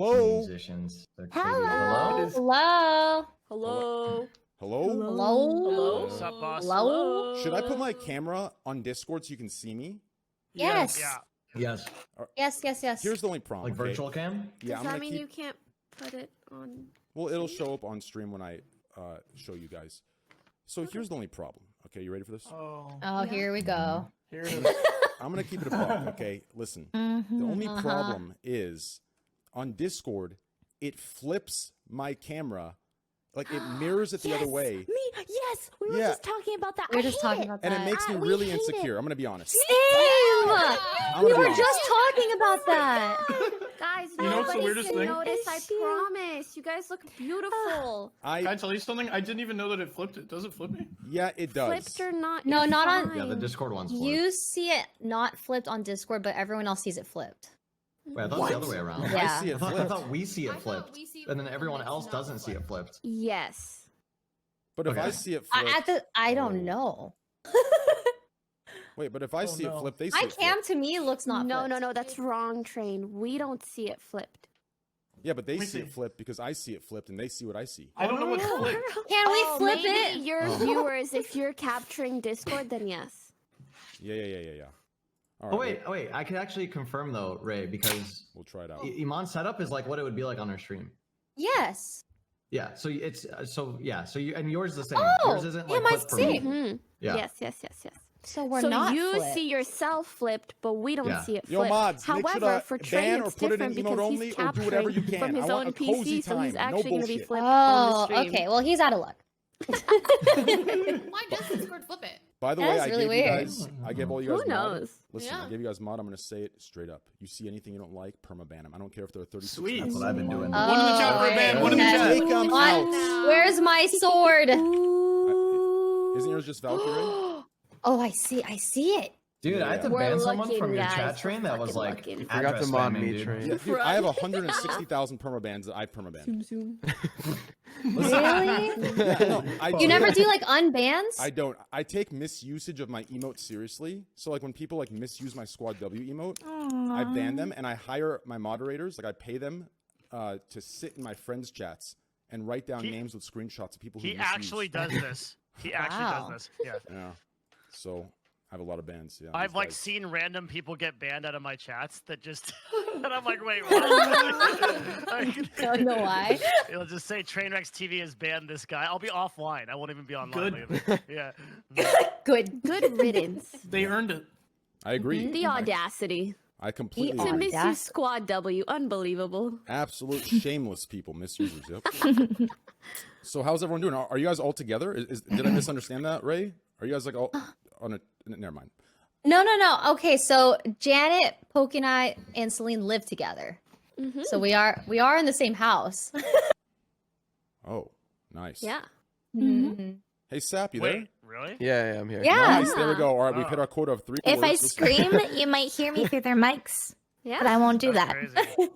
Hello. Musicians. Hello. Hello. Hello. Hello. Hello. What's up, boss? Hello. Should I put my camera on Discord so you can see me? Yes. Yeah. Yes. Yes. Here's the only problem. Like virtual cam? Yeah, Does that mean you can't put it on? Well, it'll show up on stream when I show you guys. So here's the only problem. Okay, you ready for this? Oh, here we go. Here it is. I'm gonna keep it a buck. Okay, listen. The only problem is on Discord, it flips my camera, like it mirrors it the other way. Yes, we were just talking about that. We were just talking about that. And it makes me We really hate it. insecure. I'm gonna be honest. Same. I'm We gonna be were honest. just talking about that. Guys, You know what's the nobody weirdest can thing? notice. I promise. You guys look beautiful. Can I tell you something? I didn't even know that it flipped it. Does it flip me? Yeah, it does. Flipped or not? No, you're not on- fine. Yeah, the Discord one's flipped. You see it not flipped on Discord, but everyone else sees it flipped. Wait, I thought it was the other way around. I Yeah. see I it thought, I flipped. thought we see it I thought flipped, we see it and then flipped everyone and else it's not doesn't see it flipped. Yes. But if Okay. I see it flipped, I don't know. wait. But if I see it no. flipped, they see My it cam flipped. to me looks not No, flipped. no, that's wrong, Train. We don't see it flipped. Yeah, but they Let me see it see. flipped because I see it flipped and they see what I see. I don't know what's flipped. Can we flip maybe it? your viewers, if you're capturing Discord, then yes. Yeah. All Oh right, wait. I can actually confirm though, Ray, because we'll try it out. Iman's setup is like what it would be like on our stream. Yes. Yeah. So it's so you and yours is the same. Oh, yours isn't yeah, like mine's flipped for me. same. Hmm. Yeah. Yes. So we're so not you flipped. see yourself flipped, but we don't Yeah. see it Yo, flipped. mods, make sure However, to for Trey, ban or it's put it in different emote because only he's or do whatever you capturing can. from his I want own a cozy PC, so he's time, no actually going to be bullshit. flipped on the Oh, stream. okay. Well, he's out of luck. Why does Discord flip it? By the That way, is I really gave you weird. guys, I gave all you guys Who mod. knows? Listen, I Yeah. gave you guys mod. I'm gonna say it straight up. You see anything you don't like, permaban them. I don't care if they're 36. Sweet. That's what I've been doing. One in the chat for a ban. One in the okay. chat. Take 'em One. out. Where's my sword? Isn't yours just Valkyrae? Oh, I see it. Dude, I had to We're ban someone looking, from your guys. chat train that was We're like fucking looking. Forgot address to mod spamming, me dude. train. Yeah, dude, I have 160,000 permabans that I've permabanned. Really? Yeah, no, You never do like unbans? I don't. I take misusage of my emotes seriously. So like when people like misuse my Squad W emote, I ban them and I hire my moderators. Like I pay them to sit in my friends' chats and write down names with screenshots of people who He misuse. actually does this. He actually Wow. does this. Yeah. Yeah. So I have a lot of bans. Yeah. I've these like guys. seen random people get banned out of my chats that just and I'm like, wait, what? I don't know why. It'll just say Trainwreck's TV has banned this guy. I'll be offline. I won't even be online. Good. Yeah. Good. Good riddance. They earned it. I agree. The audacity. I completely The To agree. miss you, audacity. Squad W. Unbelievable. Absolute shameless people, misusers. Yep. So how's everyone doing? Are you guys all together? Did I misunderstand that, Ray? Are you guys like all on a? Never mind. No. Okay, so Janet, Pokimane, and Celine live together. So we are in the same house. Oh, nice. Yeah. Hey, Sap, you there? Wait, really? Yeah, I'm here. Yeah. Nice. There we go. All right, we've hit our quota of 3. If I words. Let's- scream, you might hear me through their mics, Yeah. but I won't do That's that. crazy.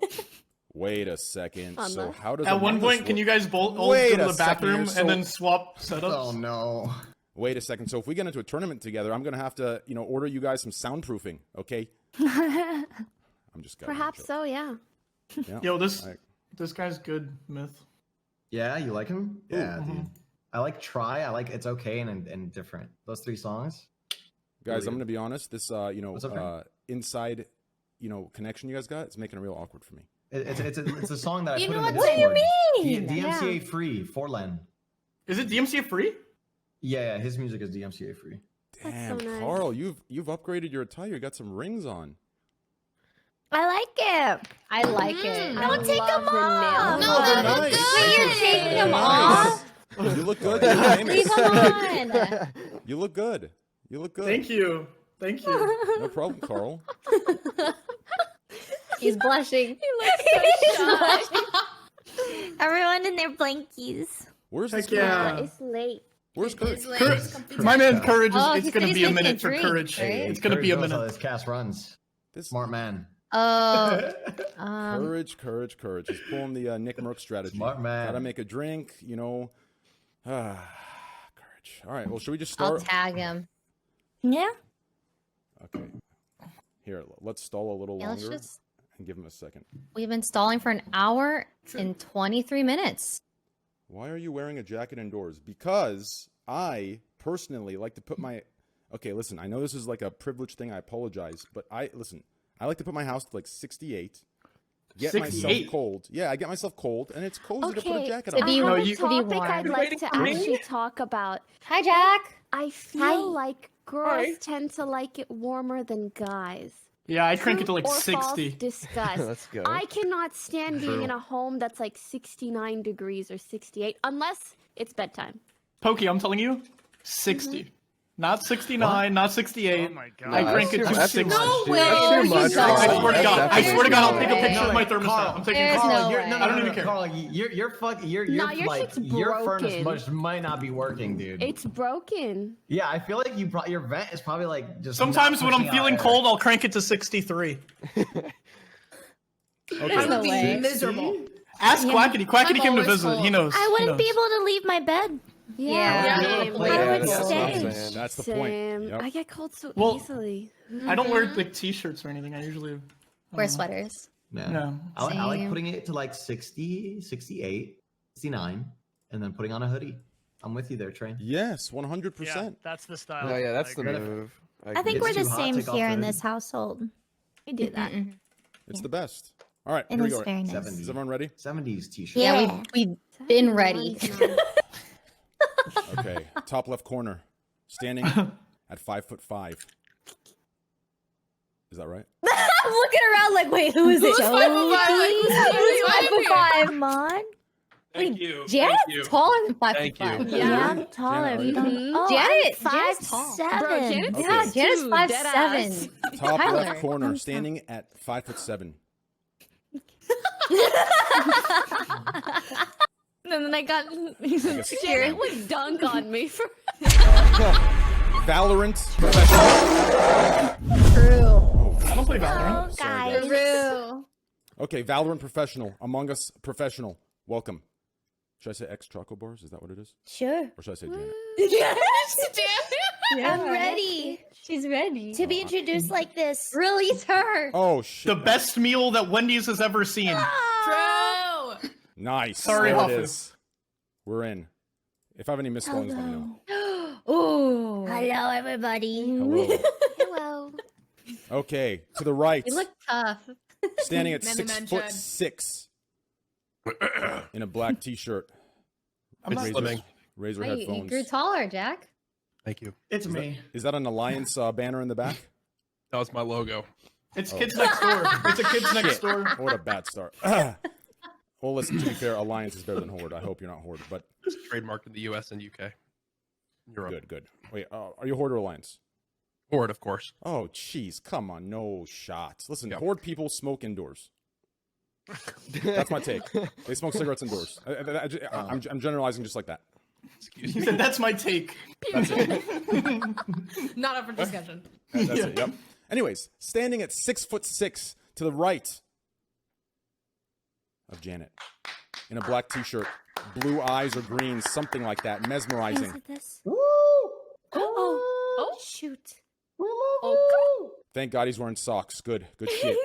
Wait a second. Fun, So though. how does At one Among Us point, can work? you guys both all Wait go to a the second bathroom here, so- and then swap setups? Oh no. Wait a second. So if we get into a tournament together, I'm gonna have to, order you guys some soundproofing. Okay. I'm just kidding. Perhaps so, yeah. Yeah. Yo, this Alright. this guy's good, Myth. Yeah, you like him? Yeah, dude. I like Try. I like It's Okay and Different. Those 3 songs. Guys, I'm gonna be honest. This, What's up, man? inside, connection you guys got, it's making it real awkward for me. It's a song that I You put know in the what do you Discord. mean? DMCA free, Forlen. Is it DMCA free? Yeah, his music is DMCA free. Damn, so nice. Carl, you've upgraded your attire. You got some rings on. I like it. I like it. I Don't take love them the off. nails. No, they're they're nice. good. Wait, you're taking them Nice. off? You look good. You're famous. Leave them on. You look good. You look good. Thank you. Thank you. No problem, Carl. He's blushing. He's blushing. Everyone in their blankies. Where's this? Heck yeah. Courage? It's late. Where's Courage? It's like Courage. complete- My man Courage is Oh, it's he gonna said be he's a making minute a for drink, Courage. right? It's gonna be a Courage knows how minute. this cast runs. This Smart man. Oh. Courage. He's pulling the Nick Merck strategy. Smart man. Gotta make a drink, Courage. All right. Well, should we just I'll start? tag him. Yeah. Okay. Here, let's stall a little Yeah, let's longer, just. and give him a second. We've been stalling for an hour and 23 minutes. Why are you wearing a jacket indoors? Because I personally like to put my... Okay, listen, I know this is like a privileged thing. I apologize. But I like to put my house to like 68. Get 68? myself cold. Yeah, I get myself cold, and it's cozy to put a Okay, jacket to on. be- I have you- a to be topic warm. I'd like to actually talk about. Hi, Jack. I feel Hi. like girls tend to like it warmer than guys. Yeah, I crank it to like True or false 60. discuss. Let's go. I cannot stand being in a home that's like 69 degrees or 68 unless it's bedtime. Pokey, I'm telling you, 60. Not 69, not 68. Oh my god. I crank it to That's 60. too much, No dude. way. That's too You much. don't. I swear to God. I swear to God, I'll take a No picture way. of my thermostat. I'm taking There's a picture. no way. I don't even care. Carl, you're fucking. Your Nah, your like shit's your furnace broken. might not be working, dude. It's broken. Yeah, I feel like your vent is probably like just. Sometimes not when I'm pushing out feeling air. cold, I'll crank it to 63. There's no way. Miserable. Ask Quackity. Quackity I'm came to always visit. cold. He knows. I He wouldn't be knows. able to leave my bed. Yeah. Same. Wait, I would that's what I'm stay. saying. That's the Same. point. Yep. I get cold so Well, easily. I don't wear like t-shirts or anything. I usually Wear sweaters. No. No. I like Same. putting it to like 60, 68, 69, and then putting on a hoodie. I'm with you there, Train. Yes, Yeah, 100%. that's the style. Oh yeah, that's I the agree. move. I think It's we're the too hot, same take off here the in hoodie. this household. We do that. It's the best. All right, It here we is go. very nice. 70. Is everyone ready? 70s t-shirt. Yeah, Yeah. we've been ready. Okay, top left corner, standing at 5'5". Is that right? I'm looking around like, wait, who is it? Who's 5'5"? Who's 5'5"? Come on. Thank you. Janet's Thank you. taller than 5'5". Thank you. Yeah, Yeah. I'm taller. Janet, You don't. Mhm. Oh, Janet- I'm Janet's tall. 5'7". Bro, Janet's Okay. Yeah, Janet's 6'2", 5'7". Top Tyler, left corner, I'm standing at 5'7". And then I got Janet would dunk on me for Valorant professional. True. I don't play Valorant. Oh, Sorry, guys. True. Okay, Valorant professional. Among Us professional. Welcome. Should I say X Choco Bars? Is that what it is? Sure. Or should I say Janet? I'm ready She's ready. to be introduced like this. Release her. Oh, shit. The best meal that Wendy's has ever seen. True. Nice. Sorry, there it Huffy. is. We're in. If I have any misspellings, let me know. Ooh. Hello, everybody. Hello. hello. Okay, to the right, You look tough. standing at Man, 6'6", in a black t-shirt. I'm not Razor- slimming. Razor Hey, you headphones. grew taller, Jack. Thank you. It's me. Is that an Alliance banner in the back? That was my logo. It's Kids Next Door. It's a Kids Next Door. What a bad start. Well, listen, to be fair, Alliance is better than Horde. I hope you're not Horde, but It's trademarked in the U.S. and UK. Europe. good, good. Wait, are you Horde or Alliance? Horde, of course. Oh, jeez, come on, no shots. Listen, Yep. Horde people smoke indoors. That's my take. They smoke cigarettes indoors. I'm generalizing just like that. Excuse He me. said, "That's my take." That's it. Not up for discussion. That's it. Yep. Anyways, standing at 6'6" to the right of Janet, in a black t-shirt, blue eyes or green, something like that, mesmerizing. Is it this? Woo! Oh, shoot. Thank God he's wearing socks. Good shit.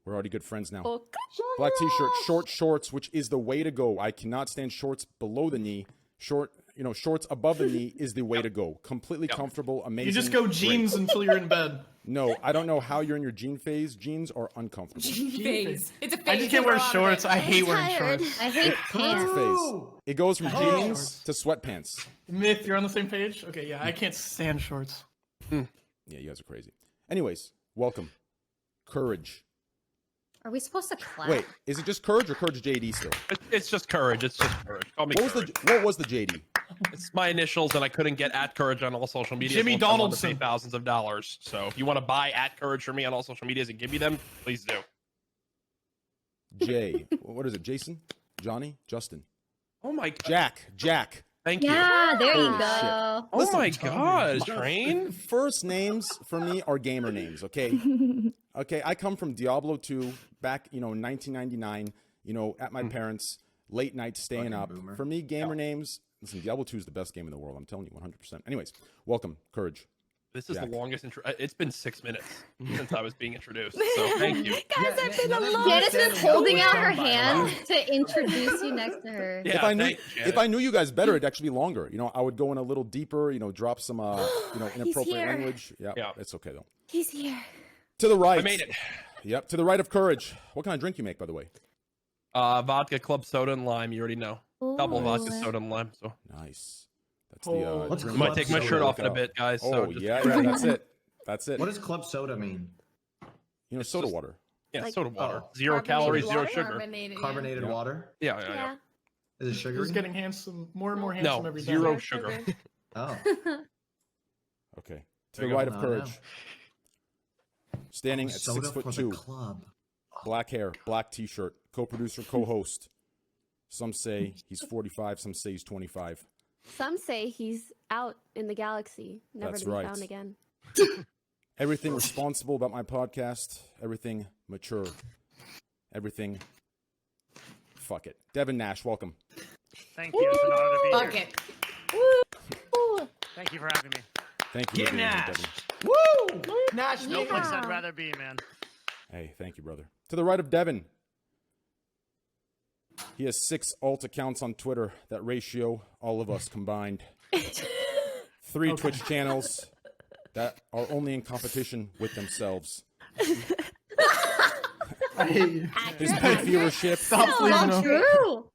We're already good friends now. Okay. Black t-shirt, short shorts, which is the way to go. I cannot stand shorts below the knee. Shorts above the knee is the way to go. Completely comfortable, amazing. You just go great. jeans until you're in bed. No, I don't know how you're in your jean phase. Jeans are uncomfortable. Phase. It's a phase. I just can't wear to grow out of shorts. it. I hate wearing tired. shorts. I hate It's a pants. phase. It goes from jeans to sweatpants. Myth, you're on the same page? Okay, yeah, I can't stand shorts. Yeah, you guys are crazy. Anyways, welcome. Courage. Are we supposed to clap? Wait, is it just Courage or CourageJD still? It's just courage. It's just courage. Call me What courage. was the JD? It's my initials, and I couldn't get at courage on all social media. Jimmy so I wanted to Donaldson. pay thousands of dollars. So if you want to buy at courage for me on all social medias and give me them, please do. J. What is it? Jason? Johnny? Justin? Oh my god. Jack. Thank you. Yeah, there you Holy go. shit. Oh Listen, my god, Train. First names for me are gamer names, okay? Okay, I come from Diablo 2 back, 1999, at my parents' late night staying Fucking up. boomer. For me, gamer names, listen, Diablo 2 is the best game in the world. I'm telling you 100%. Anyways, welcome, Courage. This is Jack. the longest intro. It's been 6 minutes since I was being introduced. So thank you. Guys, I've been alone. Janice is holding out her hand Wow. to introduce you next to her. Yeah, if I knew thank you, if I knew you guys better, it'd actually be longer. You know, I would go in a little deeper. You know, drop some inappropriate here. language. Yeah, Yeah. it's okay though. He's here. To the right. I made it. Yep. To the right of courage. What kind of drink you make, by the way? Vodka, club soda, and lime. You already know. Double vodka, Ooh. soda, and lime. So Nice. That's Oh. What's drink I might Club take my soda shirt off look in a up. bit, guys. Oh So just, yeah, that's it. That's it. What does club soda mean? You know, soda water. Yeah, Like- soda water. Oh. 0 calories, 0 sugar. Carbonated, yeah. Carbonated Yeah. water? Yeah. Yeah. Is it sugary? He's getting more and more handsome No, every day. 0 sugar. Oh. Okay. To There the you go. right of No, courage. Standing at Soda 6 for foot the 2. club. Black hair, black t-shirt, co-producer, co-host. Some say he's 45, some say he's 25. Some say he's out in the galaxy, never That's to be right. found again. Everything responsible about my podcast, everything mature, everything fuck it. Devin Nash, welcome. Thank you. It's an honor to be Fuck here. it. Thank you for having me. Thank you. for being here, Nash. Devin. Woo! Nash, No place Yeah. I'd rather be, man. Hey, thank you, brother. To the right of Devin. He has 6 alt accounts on Twitter. That ratio, all of us combined. 3 Twitch channels that are only in competition with themselves. I hate you. His peak viewership, Stop leaving Not him. true.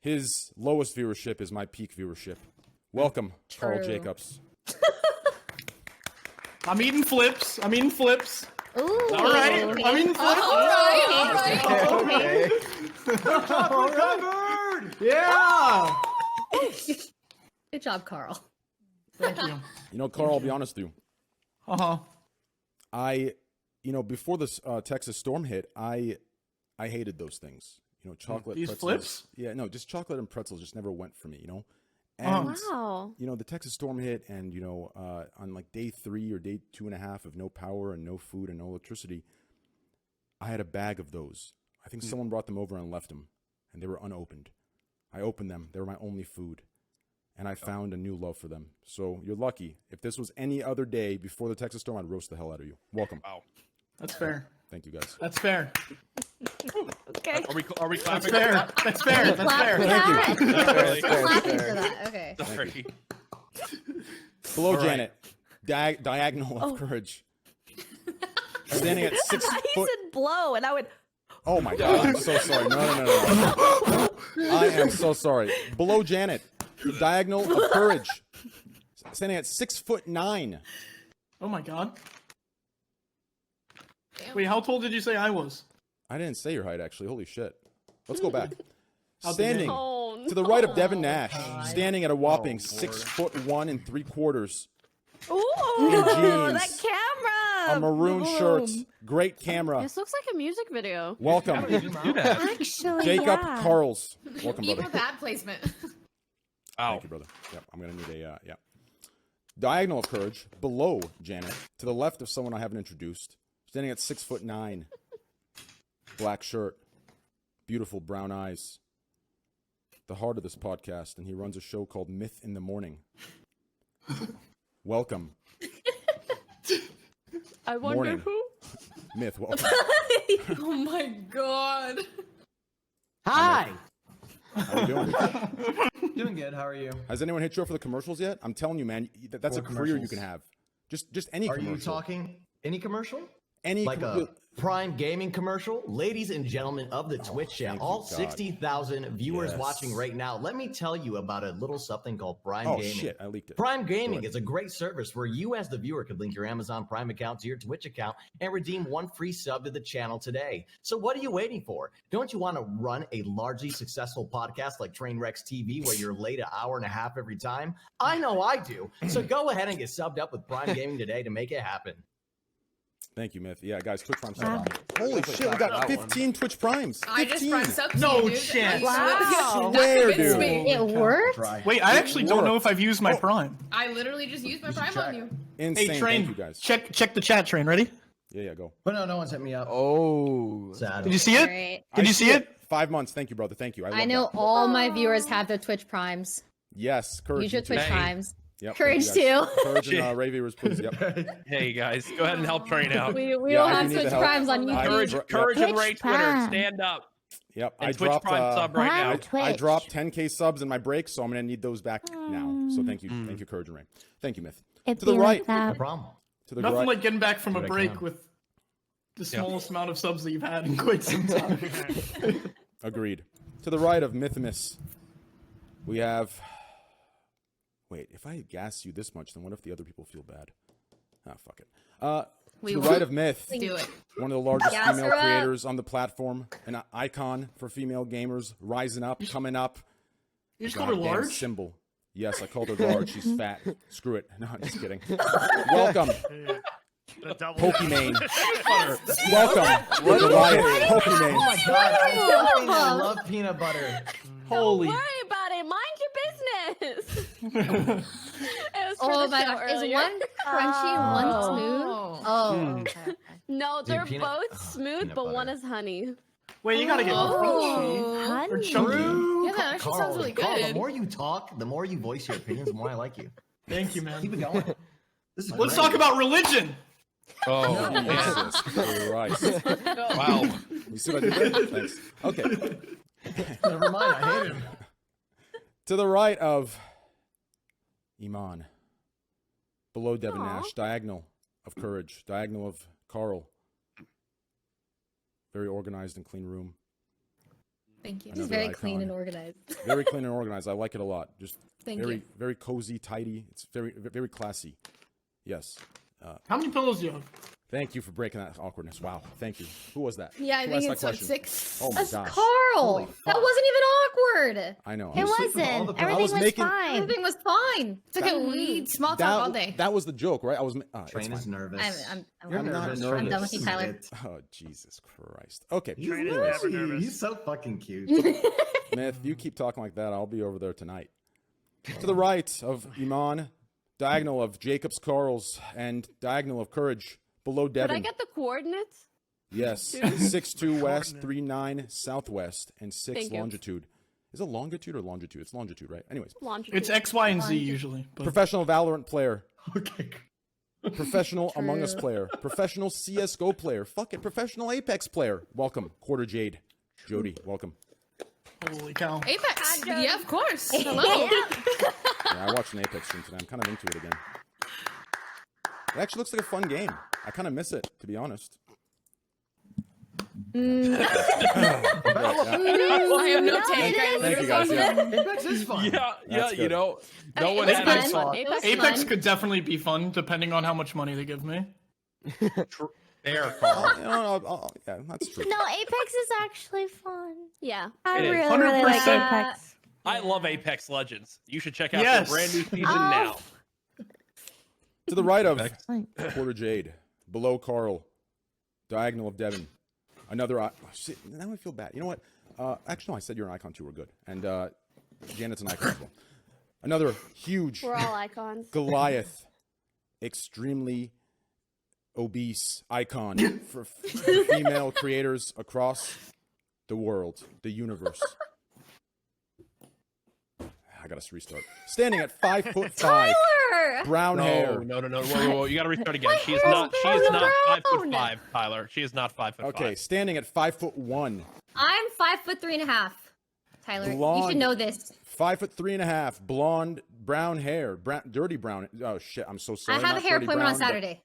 his lowest viewership is my peak viewership. Welcome, Carl True. Jacobs. I'm eating flips. Ooh. All right. I'm eating flips. All right. Okay. Recovered. Yeah. Good job, Carl. Thank you. You know, Carl, I'll be honest with you. Uh-huh. Before this Texas storm hit, I hated those things. You know, chocolate These pretzels. flips? Yeah, no, just chocolate and pretzels just never went for me. You know, Uh-huh. and Wow. you know the Texas storm hit, and you know, on like day 3 or day 2.5 of no power and no food and no electricity, I had a bag of those. I think someone brought them over and left them, and they were unopened. I opened them; they were my only food, and I found a new love for them. So you're lucky. If this was any other day before the Texas storm, I'd roast the hell out of you. Welcome. Wow. That's fair. Thank you, guys. That's fair. Okay. Are we That's clapping? fair. That's fair. That's Clap fair. for Thank you. that. Fair, Clapping for that. Okay. Sorry. Below All right. Janet, diagonal of courage. Standing at 6 He foot. said blow, and I would. Oh my god, I'm so sorry. No. I am so sorry. Below Janet, the diagonal of courage. Standing at 6'9". Oh my god. Wait, how tall did you say I was? I didn't say your height actually. Holy shit. Let's go back. I'll do Standing that. Oh, to the right of Devin Nash, God. standing at a whopping Oh, Lord. 6'1 3/4. Ooh, In that jeans. camera. A maroon Boom. shirt. Great camera. This looks like a music video. Welcome. Do that. Actually, Jacob yeah. Carls. Welcome, Even brother. bad placement. Ow. Thank you, brother. Yep, I'm gonna need a yeah. Diagonal of courage below Janet, to the left of someone I haven't introduced, standing at 6'9", black shirt, beautiful brown eyes, the heart of this podcast, and he runs a show called Myth in the Morning. Welcome, I wonder Morning. who. Myth. Welcome. Oh my god. Hi. How you doing? Doing good. How are you? Has anyone hit you up for the commercials yet? I'm telling you, man, that's a What career you commercials? can have. Just any Are commercial. you talking any commercial? Any Like com- a Prime Gaming commercial? Ladies and gentlemen of the Twitch chat, thank you, all God. 60,000 viewers Yes. watching right now, let me tell you about a little something called Prime Oh Gaming. shit, I leaked it. Prime Go Gaming ahead. is a great service where you, as the viewer, could link your Amazon Prime account to your Twitch account and redeem one free sub to the channel today. So, what are you waiting for? Don't you want to run a largely successful podcast like Trainwrecks TV where you're late an hour and a half every time? I know I do. So, go ahead and get subbed up with Prime Gaming today to make it happen. Thank you, Myth. Yeah, guys, Twitch Prime Wow. sub. Holy shit, we got 15 Twitch Primes. 15. I just prime sub to No you, dude. chance. Wow. Swear, That convinced dude. me. It worked? Wait, I actually don't know if I've used my Prime. I literally just used my should prime check. on you. Insane. Hey, Train, Thank you, guys. check the chat, Train. Ready? Yeah, go. But no one's hit me up. Oh. Sad. Did you see it? Great. Did you see it? 5 months. Thank you, brother. Thank you. I love know that. all my viewers have their Twitch Primes. Yes, courage. Use your you too. Twitch Hey. Primes. Yep. Courage thank you guys. too. Courage and Ray viewers, please. Yep. Hey guys, go ahead and help Train out. We Yeah, all I have do need Twitch the help. Primes on I- YouTube. Yep. Courage and Twitch Ray Twitter, Prime. stand up. Yep. And I Twitch dropped Prime sub right now. I Twitch. dropped 10k subs in my break, so I'm gonna need those back now. So thank you, Courage and Ray. Thank you, Myth. It'd To the be right. like No that. problem. To the Nothing right. like getting back from a Good I break can. with the smallest amount of subs that you've had in quite some time. Agreed. To the right of Mythimus, we have. Wait, if I gas you this much, then what if the other people feel bad? Ah, fuck it. To the right of Myth, Do it. one of the largest Gas female her up. creators on the platform, an icon for female gamers, rising up, coming up. You just called her Goddamn large? symbol. Yes, I called her large. She's fat. Screw it. No, I'm just kidding. Welcome, The double. Pokimane. Welcome, Goliath. Oh Pokimane. my god, I love peanut butter. Holy. Don't worry about it. Mind your business. It was for Oh the my show gosh, is earlier. one crunchy, one smooth? Oh, okay. No, they're peanut- both smooth, peanut but one butter. is honey. Wait, you gotta get crunchy. Or Honey. chunky. Yeah, that actually sounds really Carl, the good. more you talk, the more you voice your opinions, the more I like you. Thank you, Keep man. it going. This is Let's great. talk about religion. Oh, man. Jesus Christ. Wow. You see what I did there? Thanks. Okay. Never mind, I hate him. To the right of Iman. Below Devin Aw. Nash. Diagonal of Courage. Diagonal of Carl. Very organized and clean room. Thank you. It's Another very icon. clean and organized. Very clean and organized. I like it a lot. Just Thank very, you. very cozy, tidy. It's very classy. Yes. How many pillows do you have? Thank you for breaking that awkwardness. Wow. Thank you. Who was that? Yeah, I Who think asked it's that what, question? 6. Oh my That's gosh. Carl. Holy That fuck. wasn't even awkward. I know. It I'm sleeping with all wasn't. the- Everything was was making- fine. Everything was fine. It's okay. We small talk all day. That was the joke, right? I was. It's Train is fine. nervous. I'm You're I'm not nervous. nervous. I'm done with you, Tyler. Oh Jesus Christ. Okay. He's Train is really- never nervous. He's so fucking cute. Myth, you keep talking like that, I'll be over there tonight. To the right of Iman, diagonal of Jacob's Carls, and diagonal of Courage. Below Did I Devin. get the coordinates? Yes. 6'2 west, 3'9 southwest, and 6 Thank you. longitude. Is it longitude or longitude? It's longitude, right? Anyways. Longitude. It's X, Y, and Z usually. But Professional Valorant player. Okay. Professional Among Us player. Professional CSGO player. Fuck it. Professional Apex player. Welcome. CourageJD. Jody, welcome. holy cow. Apex. Hi, Jody. Yeah, of course. Hello. Yeah, I watched an Apex stream today. I'm kind of into it again. It actually looks like a fun game. I kind of miss it, to be honest. I have no take. I Thank you literally- guys. Yeah. Apex is fun. Yeah, That's you good. know, no Okay, one it was had fun. it. It was Apex fun. could definitely be fun depending on how much money they give me. There, Carl. You know, yeah, that's true. No, Apex is actually fun. Yeah. I It is. really like 100%. Apex. I love Apex Legends. You should check out Yes. the brand new season Oh. now. To the right of Fine. CourageJD. Below Carl. Diagonal of Devin. Another. Shit, now I feel bad. You know what? Actually, no, I said you're an icon too. We're good. And Janet's an icon as well. Another huge We're all icons. Goliath. Extremely obese icon for female creators across the world, the universe. I gotta restart. Standing at 5'5", Tyler! brown hair. No. Whoa. You got to restart again. She is not 5'5", Tyler. She is not 5'5". Okay, standing at 5'1", I'm 5'3.5". Tyler, you Blonde. should know this. 5'3.5", blonde, brown hair, dirty brown. Oh shit, I'm so sorry. I have a not hair dirty appointment on brown, but- Saturday.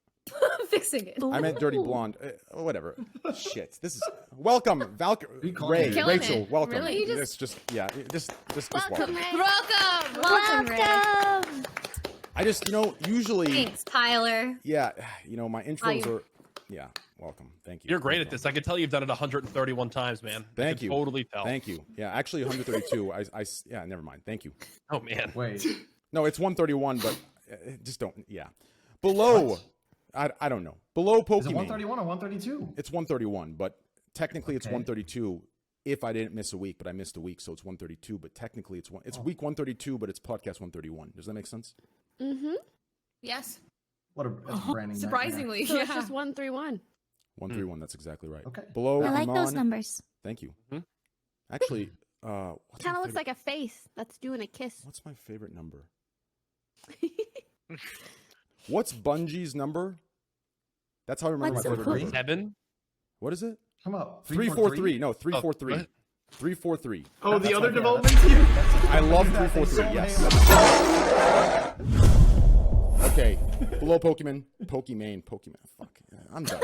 I'm fixing it. I meant dirty blonde. Whatever. Shit. This is welcome, Valkyrae, it. Killing Rachel. it. Welcome. Really? It's just just Welcome, welcome. Ray. Welcome. Welcome, Ray. Welcome. I just usually Thanks, Tyler. yeah my intros you- are welcome. Thank you. You're great at this. I can tell you've done it 131 times, man. I Thank can you. Totally tell. Thank you. Yeah, actually 132. Yeah, never mind. Thank you. Oh man. Wait. No, it's 131, but just don't. Yeah, below. I don't know. Below Pokimane. Is it 131 or 132? It's 131, but technically it's Okay. 132 if I didn't miss a week, but I missed a week, so it's 132. But technically it's week 132, but it's podcast 131. Does that make sense? Mm-hmm. Yes. What a that's a branding nightmare. Surprisingly. So Yeah. it's just 131. 131. That's exactly right. Okay. Below. I like those Iman- numbers. Thank you. Mhm. Actually, what's Kind my of looks favorite- like a face that's doing a kiss. What's my favorite number? What's Bungie's number? That's how I remember What's my it? favorite number. 7. What is it? Come up. 343. No, 343. what? 343. Oh, the That's other my- development team? I love 343. Yes. Okay. Hello, Pokimane. Fuck. I'm done.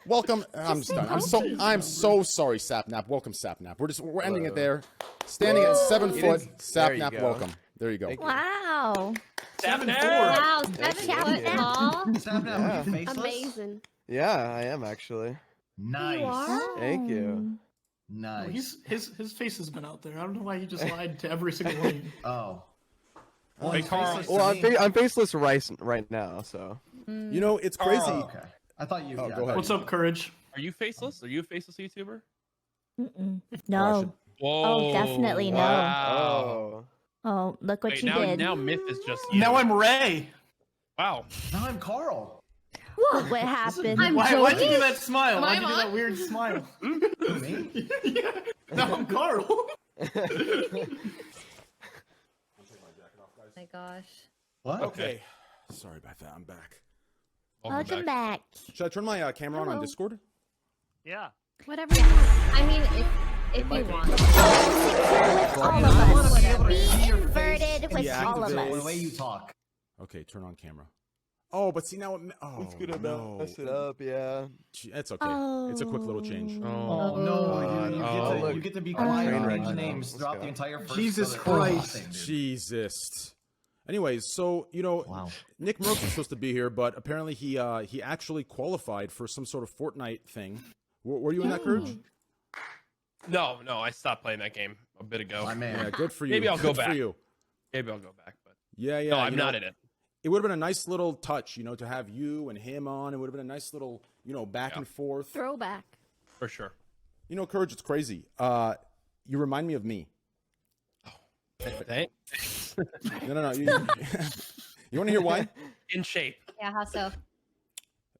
Welcome. I'm just done. I'm so sorry, Sapnap. Welcome, Sapnap. We're ending it there. Standing at 7 foot. Sapnap, go. welcome. There you go. Wow. 7-4. Wow, Thank 7 you. foot tall. Sapnap, you faceless? Amazing. Yeah, I am actually. Nice. You are? Thank you. Nice. His face has been out there. I don't know why he just lied to every single one of you. Oh. Hey, he's Carl. faceless to Well, me. I'm faceless right now, so. You know, it's crazy. Oh, okay. I thought you. Oh, yeah, go ahead. What's up, Courage? Are you faceless? Are you a faceless YouTuber? No. Whoa. definitely no. Wow. Oh, look what Wait, you now, did. now Myth is just you. Now I'm Ray. Wow. Now I'm Carl. Look what happened. I'm Why'd you Joey. do that smile? Am Why'd I you do that on? weird smile? Me? Yeah. Now I'm Carl. Oh my gosh. What? Okay. Sorry about that. I'm back. Welcome back. Should I turn my camera on Hello. Discord? Yeah. Whatever you want. I mean, if you want. All I of wanna us. be able to Be see your inverted face with Yeah, all of activate. the us. way you talk. Okay, turn on camera. Oh, but see now it. Oh, It's gonna no. mess it up, yeah. It's okay. It's a quick little change. Oh no! You, Oh, you get to be I'm quiet train on wreck each now. names Let's throughout go. the entire first. Jesus so that- Christ. Nothing, dude. Jesus. Anyways, so you know, Wow. Nick Merckx was supposed to be here, but apparently he actually qualified for some sort of Fortnite thing. Were you in that, Courage? No, I stopped playing that game a bit ago. My man. Yeah, good for you. Maybe I'll go Good for back. you. Maybe I'll go back, but Yeah, yeah. no, I'm you know, not in it. It would have been a nice little touch, you know, to have you and him on. It would have been a nice little, you know, back Yeah. and forth. Throwback. For sure. You know, Courage, it's crazy. You remind me of me. Thanks. No. You want to hear why? In shape. Yeah, how so?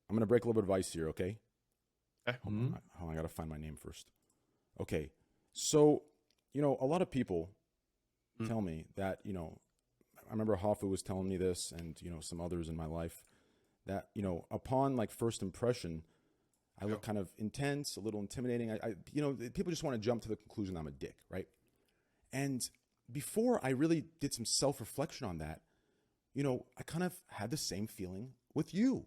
I'm gonna break a little bit of ice here, okay? Okay. Hold on, I gotta find my name first. Okay, so you know, a lot of people tell me that I remember Hoffa was telling me this, and you know, some others in my life, that you know, upon like first impression, I look kind of intense, a little intimidating. I people just want to jump to the conclusion that I'm a dick, right? And before I really did some self-reflection on that, you know, I kind of had the same feeling with you.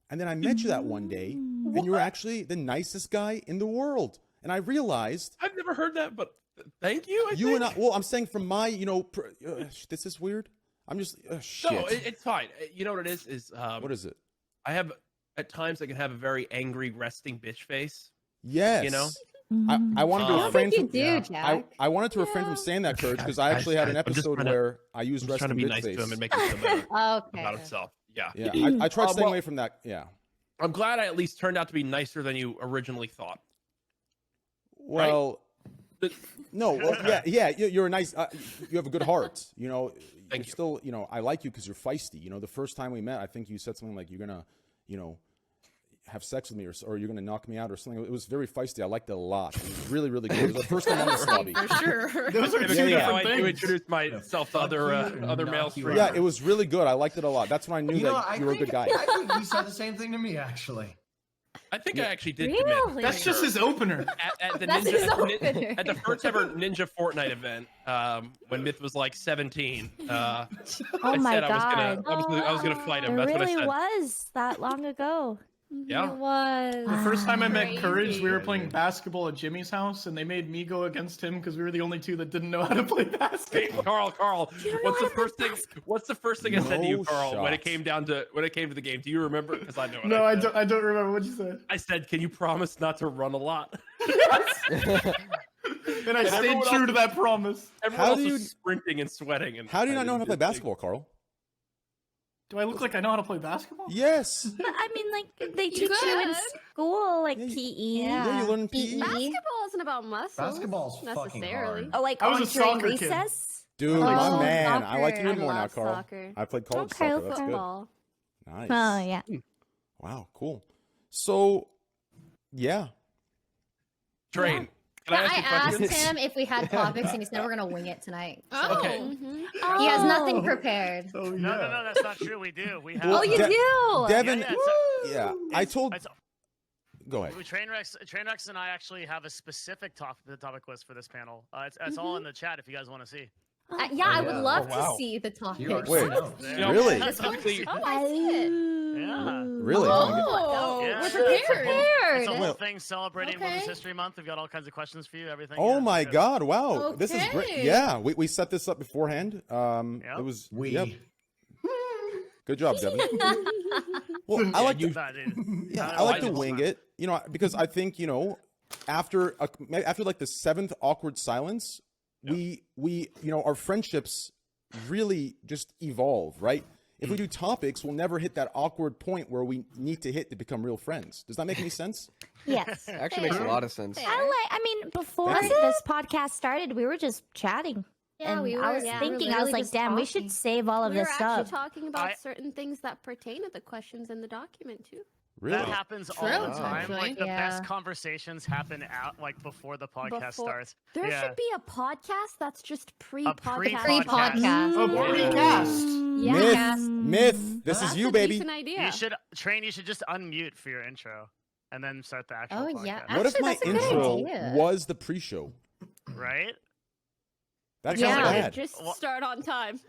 And then I met you that one day, and you were actually the nicest guy in the world. And I realized I've never heard that, but thank you. and I, well, I'm saying from my, this is weird. I'm just, shit. No, it's fine. You know what it is? What is it? I have, at times, I can have a very angry, resting bitch face. Yes. You know? I wanted to I don't refrain think from. you do, Jack. I wanted to refrain from saying that, Courage, because I actually had an I'm just episode trying to- where I used I'm just trying to resting be bitch nice face. to him and make him feel better Okay. about himself. Yeah. Yeah, I tried staying well- away from that. Yeah. I'm glad I at least turned out to be nicer than you originally thought. Well, But- no. Well, yeah. You're a nice. You have a good heart. You know. Thank You're you. still. You know, I like you because you're feisty. You know, the first time we met, I think you said something like, "You're gonna, you know, have sex with me, or you're gonna knock me out, or something." It was very feisty. I liked it a lot. It was really, really good. It was the first time on this lobby. For sure. Those are And two it's yeah. how different I do things. introduce myself to other male streamers. Yeah, it was really good. I liked it a lot. That's when I knew You know, that I you were a think- good guy. I think he said the same thing to me, actually. I think I actually did Really? commit. That's just his opener. At the That's his opener. at the first ever Ninja Fortnite event, when Myth was like 17. Oh I my said god. I was gonna fight It him. That's what I really said. was that long ago. Yeah. It was. The first time I met Courage, we were Crazy. playing basketball at Jimmy's house, and they made me go against him because we were the only two that didn't know how to play Hey, basketball. Carl, what's the first thing? What's the first thing I said to you, No Carl, when it shot. came down to the game? Do you remember? Because I know it. No, I don't remember what you said. I said, "Can you promise not to run a lot?" And I stayed everyone true else- to that promise. Everyone How else do you- was sprinting and sweating. And How do you I not know how to didn't play do basketball, Carl? Do I look like I know how to play basketball? Yes. But I mean, like, they You teach you in could. school, like Yeah, PE. Yeah, you learn in PE. PE. Basketball isn't about muscles. Basketball's fucking necessarily. hard. Oh, like I was on a during soccer kid. recess? Dude, Oh, my man. I like soccer. you I more now, love Carl. soccer. I played college Okay, soccer. That's good. Football. Nice. Oh, yeah. Wow, cool. So, yeah. Train. Can I I ask you a asked question? him if we had topics, and he said we're gonna wing it tonight. Oh. Okay. He has nothing prepared. Oh, No, no, no, that's not true. We do. We have. Well, Oh, you do. Devin, Yeah, yeah, yeah, I told. It's, Go ahead. Trainwrecks and I actually have a specific topic list for this panel. It's all in the chat if you guys want to see. Yeah, I would love Oh, wow. to see the topic. You are Wait. so- You know, Really? typically- Oh, I see it. Yeah. Really? Oh, Yeah. we're It's prepared. It's a whole Well- thing celebrating Okay. Women's History Month. We've got all kinds of questions for you. Everything. Oh yeah, my it's good. God! Wow, this is great. Okay. Yeah, we set this up beforehand. Yep. It was We. Yep. Good job, Devin. Well, I like to, Nah, dude. yeah, Nah, I like to it's wing fine. it. You know, because I think after like the 7th awkward silence, we our friendships really just evolve, right? If we do topics, we'll never hit that awkward point where we need to hit to become real friends. Does that make any sense? Yes. Actually makes a lot of sense. I mean, before Does this podcast started, we were just chatting. Yeah, and we were. I was Yeah, thinking, we were I was literally like, just damn, we talking. should save all of We were this actually stuff. talking about I- certain things that pertain to the questions in the document too. Really? That happens all True, the time. actually. Like the Yeah. best conversations happen out before the podcast starts. There Yeah. should be a podcast that's just pre-podcast. Pre-podcast. Oh, Yeah. recast. Yeah. Myth. This That's is you, a baby. decent idea. You should just unmute for your intro, and then start the actual. Oh, podcast. yeah. What if Actually, my that's a good intro idea. was the pre-show? Right? That's Yeah. not Or bad. just Well- start on time.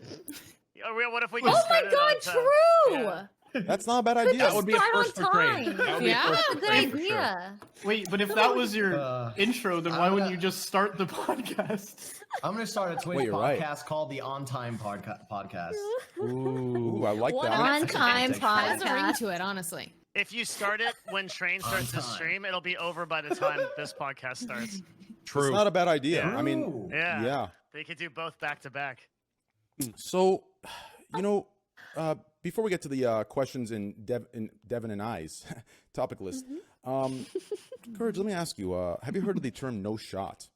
What if we? Oh just my started God! on time? True. Yeah. That's not a bad Could idea. That would be a start on first for Train. time. That would be a Yeah, first for Good Train for sure. idea. Wait, but if that was your intro, then why I'm wouldn't gonna- you just start the podcast? I'm gonna start a Twitch Wait, you're podcast right. called the On Time Podcast. Ooh, I like What that. On-time It has a ring podcast. to it, honestly. If you start it when Train starts the time. stream, it'll be over by the time this podcast starts. It's not a bad idea. Yeah. I mean, Ooh. Yeah. They could do both back to back. so, before we get to the questions in Devin and I's topic list, Courage, let me ask you: have you heard of the term "no shot"?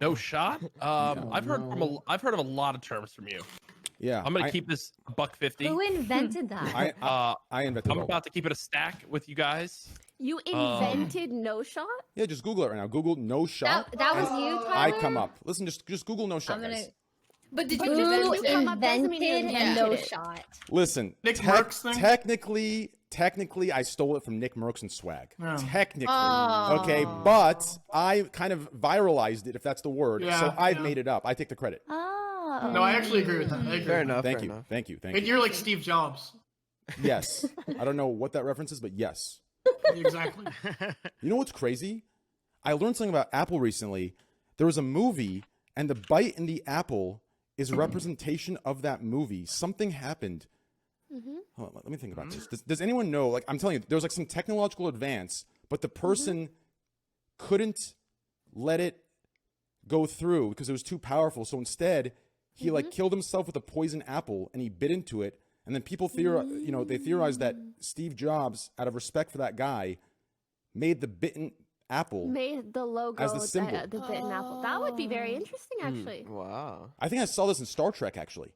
No shot. I've heard of a lot of terms from you. Yeah, I'm gonna keep this $1.50. Who invented that? I invented I'm it. about to keep it a stack with you guys. You invented no shot? Yeah, just Google it right now. Google "no shot." that was and you, Tyler? I come up. Listen, just Google "no shot," I'm gonna. guys. But did you Who invent you it? come up doesn't mean you invented a invented no it. shot? Listen, Nick Merckx thing? technically, I stole it from Nick Merckx and Swag. Yeah. Technically, Oh. okay, but I kind of viralized it, if that's the word. Yeah, so I've yeah. made it up. I take the credit. Oh. No, I actually agree with that. I agree. Fair enough. Thank fair you, enough. thank you, thank Wait, you. you're like Steve Jobs. Yes, I don't know what that reference is, but yes. Exactly. You know what's crazy? I learned something about Apple recently. There was a movie, and the bite in the apple is a representation of that movie. Something happened. Hold on, let me think about this. Does anyone know? Like, I'm telling you, there was like some technological advance, but the person couldn't let it go through because it was too powerful. So instead, he like killed himself with a poison apple, and he bit into it. And then people they theorized that Steve Jobs, out of respect for that guy, made the bitten apple. Made the logo As the symbol. the bitten apple. That would be very interesting, actually. Wow. I think I saw this in Star Trek, actually.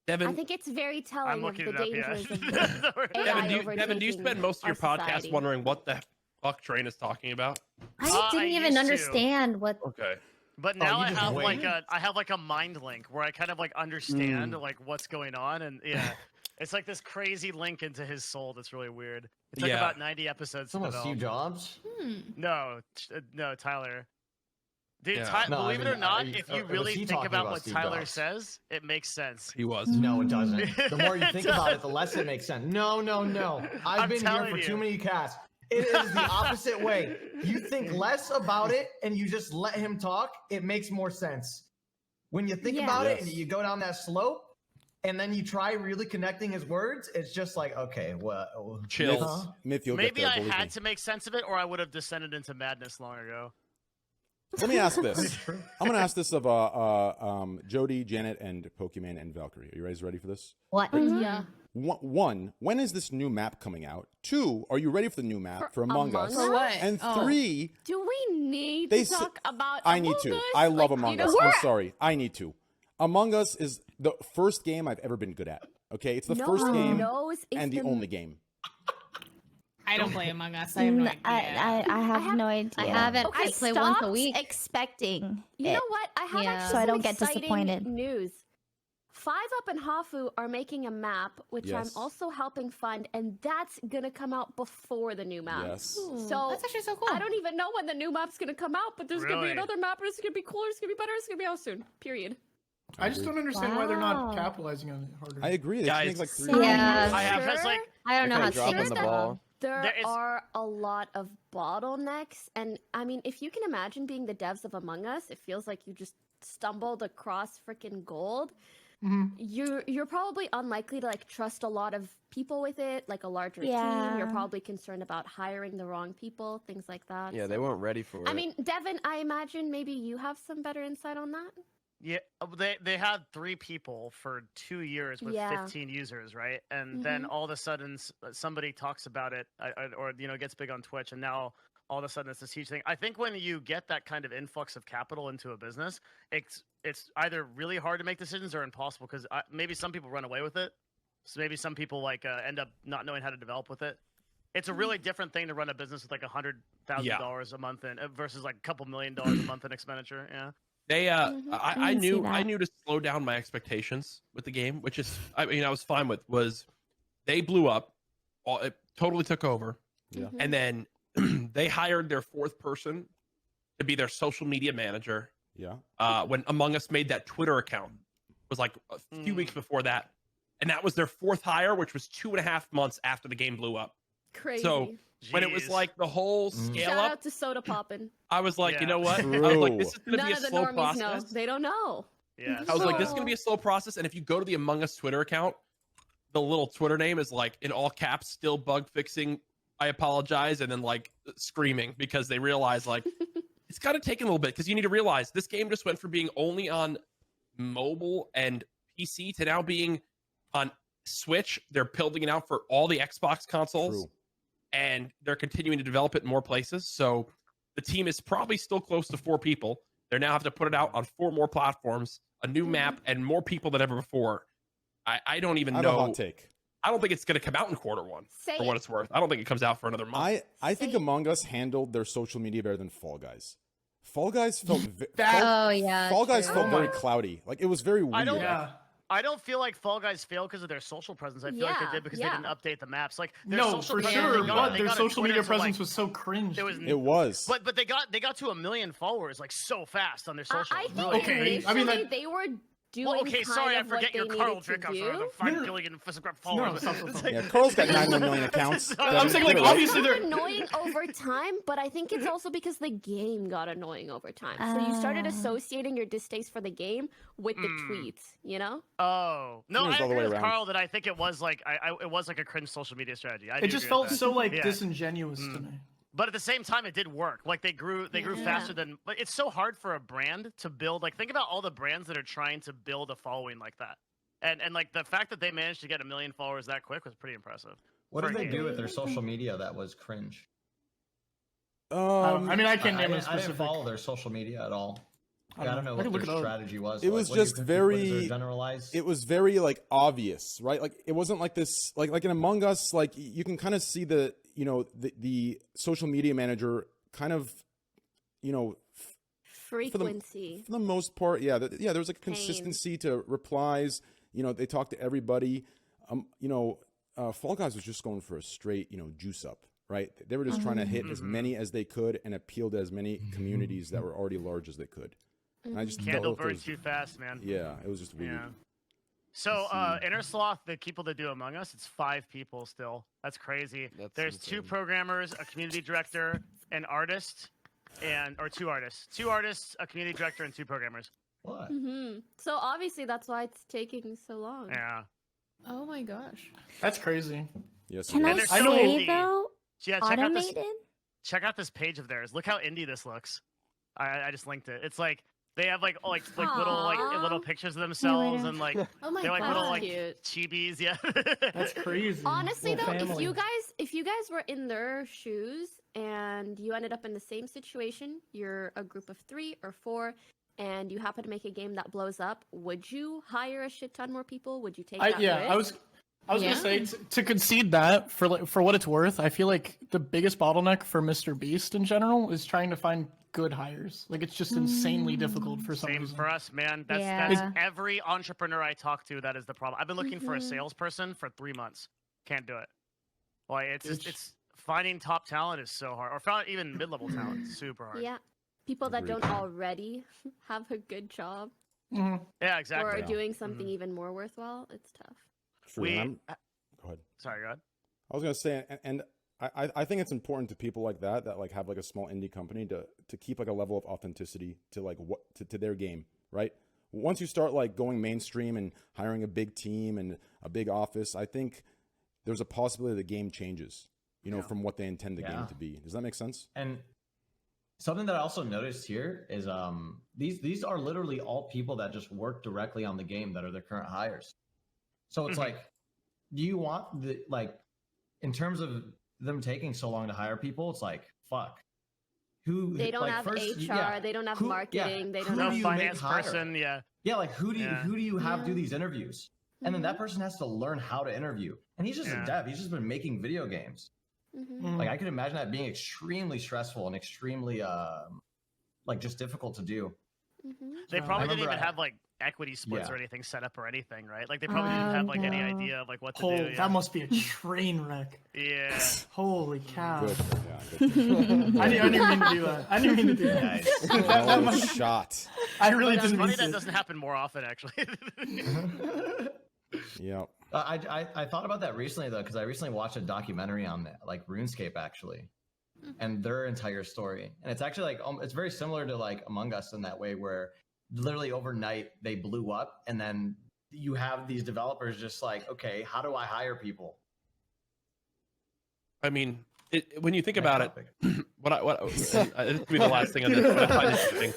Devin, I think it's very I'm telling of looking the it up. Yeah. dangers of the Devin, AI Devin, do you spend most of your our podcast society. wondering what the fuck Train is talking about? I I didn't even used to. understand what. Okay. But now you I just have wait. like a mind link where I kind of like understand like what's going on, and yeah, it's like this crazy link into his soul that's really weird. It took Yeah. about 90 episodes to Someone develop. Steve Jobs? No, Tyler. Dude, Yeah. No, believe I it mean, or not, was if you he really think talking about about what Steve Tyler Jobs? says, it makes sense. He was. No, it doesn't. The more you think about it, the less it makes sense. No. I've I'm been here telling for you. too many casts. It is the opposite way. You think less about it and you just let him talk, it makes more sense. When you think about it and Yes. you go down that slope and then you try really connecting his words, it's just like, okay, well, Chill. huh? Myth, you'll Maybe get there, I believe had me. to make sense of it, or I would have descended into madness long ago. Let me ask this. I'm going to ask this of Jody, Janet, and Pokimane and Valkyrae. Are you guys ready for this? What? Yeah. One, when is this new map coming out? 2, are you ready for the new map for Among Us? For what? And Oh. 3, Do we need They to s- talk about I need Among to. Us? I love Like, Among you Us. know- I'm sorry. I need to. Among Us is the first game I've ever been good at. Okay? It's the No first one game knows it's and the only game. I don't play Among Us. I have no idea. I have no idea. I haven't. Okay, I play once a stopped week. expecting You it. know what? I have Yeah. actually So I some don't get exciting disappointed. news. 5up and Hafu are making a map, which Yes. I'm also helping fund, and that's gonna come out before the new map. Yes. So That's actually so cool. I don't even know when the new map's gonna come out, but there's gonna be Really? another map, and it's gonna be cooler, it's gonna be better, it's gonna be out soon. Period. I just don't understand why they're not Wow. capitalizing on it harder. I agree. They Guys, should make like 3 Same. Yeah. I have Sure. because like I don't know They're how kinda dropping to the take ball. There There is- are a lot of bottlenecks, and I mean, if you can imagine being the devs of Among Us, it feels like you just stumbled across freaking gold. Mhm. You're probably unlikely to like trust a lot of people with it, like a larger team. Yeah. You're probably concerned about hiring the wrong people, things like that. Yeah, they so- weren't ready for it. I mean, Devin, I imagine maybe you have some better insight on that. Yeah, they had 3 people for 2 years with Yeah. 15 users, right? And then all of a sudden somebody talks about it, or gets big on Twitch, and now all of a sudden it's this huge thing. I think when you get that kind of influx of capital into a business, it's either really hard to make decisions or impossible because maybe some people run away with it, so maybe some people like end up not knowing how to develop with it. It's a really different thing to run a business with like $100,000 a month in versus like a couple $1,000,000 a month in expenditure. Yeah. They I can see knew that. I knew to slow down my expectations with the game, which is I was fine with. Was they blew up, it totally took over, Yeah. and then they hired their 4th person to be their social media manager. Yeah. When Among Us made that Twitter account, it was like a few weeks before that, and that was their 4th hire, which was 2.5 months after the game blew up. Crazy. So when it was Jeez. like the whole scale Shout up, out to Soda Poppin'. I was like, Yeah. you know what? I was like, this is gonna None be a of the slow normies process. know. They don't know. Yeah. I was like, this is gonna be a slow process, and if you go to the Among Us Twitter account, the little Twitter name is like in all caps, still bug fixing. I apologize, and then like screaming because they realize like it's kind of taking a little bit because you need to realize this game just went from being only on mobile and PC to now being on Switch. They're building it out for all the Xbox consoles, True. and they're continuing to develop it in more places. So the team is probably still close to 4 people. They now have to put it out on 4 more platforms, a new map, and more people than ever before. I don't even I have a know. hot take. I don't think it's going to come out in Q1 Say for what it. it's worth. I don't think it comes out for another month. I think Say- Among Us handled their social media better than Fall Guys. Fall Guys felt Oh yeah. Fall Guys true. felt very cloudy. Like it was very weird. I don't- Yeah. I don't feel like Fall Guys failed because of their social presence. I feel like they Yeah, did because yeah. they didn't update the maps. Like their No, social for presence, sure, they got- but they their got a social media Twitter to, presence like, was so cringe. it was It was. But they got to 1 million followers like so fast on their social. I think Okay, initially I mean, like- they were doing Well, okay, kind sorry, I of what forget they your needed Carl to trick. I was do. around 5 billion followers. stop. Yeah, Carl's got 9 million accounts. I'm saying, like, You're right. obviously It's they're annoying over time, but I think it's also because the game got annoying over time. So you started associating your distaste for the game with the tweets, you know? Oh no, It was I all the agree way with around. Carl that I think it was like it was like a cringe social media strategy. I it do just agree felt with that. so like Yeah. disingenuous to me. But at the same time, it did work. Like they grew Yeah. faster than. But it's so hard for a brand to build. Like think about all the brands that are trying to build a following like that, and like the fact that they managed to get 1 million followers that quick was pretty impressive. What For did a they game. do with their social media that was cringe? I mean, I can't name a I didn't specific. follow their social media at all. I I don't know I what can their look it up. strategy was. It Like, was what do you just think- what is their very- generalized. It was very like obvious, right? Like it wasn't like this like in Among Us, like you can kind of see the the social media manager kind of Frequency. for the most part, yeah, there was like a Pain. consistency to replies. They talked to everybody. Fall Guys was just going for a straight, juice up, right? They were just trying to hit as many as they could and appeal to as many communities that were already large as they could. And I just Candle felt like burned there was- too fast, man. Yeah, it was just weird. Yeah. So Inner Sloth, the people that do Among Us, it's 5 people still. That's crazy. That's There's 2 insane. programmers, a community director, an artist, or 2 artists. 2 artists, a community director, and 2 programmers. What? So obviously that's why it's taking so long. Yeah. Oh my gosh. That's crazy. Yes, Can it I And is. they're I know- so say indie. though? Yeah, Automated? check out this page of theirs. Look how indie this looks. I just linked it. It's like they have like Aw. little pictures of themselves and like Oh my they're like god. little like Cute. chibis. Yeah. That's crazy. Honestly Whole though, family. if you guys were in their shoes and you ended up in the same situation, you're a group of 3 or 4 and you happen to make a game that blows up, would you hire a shit ton more people? Would you take that risk? I was gonna say to concede that for what it's worth, I feel like the biggest bottleneck for Mr. Beast in general is trying to find good hires. Like it's just insanely difficult for some Same reason. for us, man. That's every entrepreneur I talk to. That is the problem. I've been looking for a salesperson for 3 months. Can't do it. Like it's finding top talent is so hard, or even mid-level talent is super hard. Yeah, people that don't already have a good job. Yeah, exactly. Or are doing something even more worthwhile. It's tough. True. Go ahead. Sorry, go ahead. I was gonna say, and I think it's important to people like that like have like a small indie company to keep like a level of authenticity to like to their game, right? Once you start like going mainstream and hiring a big team and a big office, I think there's a possibility the game changes, from what they intend the game to be. Does that make sense? And something that I also noticed here is these are literally all people that just work directly on the game that are their current hires. So it's like, do you want in terms of them taking so long to hire people, it's like, fuck. They don't have HR, they don't have marketing, they don't have finance person, like who do you have do these interviews? And then that person has to learn how to interview. And he's just a dev. He's just been making video games. Like I could imagine that being extremely stressful and extremely just difficult to do. They probably didn't even have like equity splits or anything set up or anything, right? Like they probably didn't have like any idea of like what to do. Yeah. That must be a train wreck. Yeah. Holy cow. Good. Yeah, I didn't mean to do that. I didn't mean to do that. that shot. I really It's didn't funny mean that to. doesn't happen more often, actually. Yeah. I thought about that recently though, because I recently watched a documentary on like RuneScape actually, and their entire story, and it's actually like it's very similar to like Among Us in that way, where literally overnight they blew up, and then you have these developers just like, okay, how do I hire people? I mean, when you think about it, this will be the last thing on this. But I find interesting.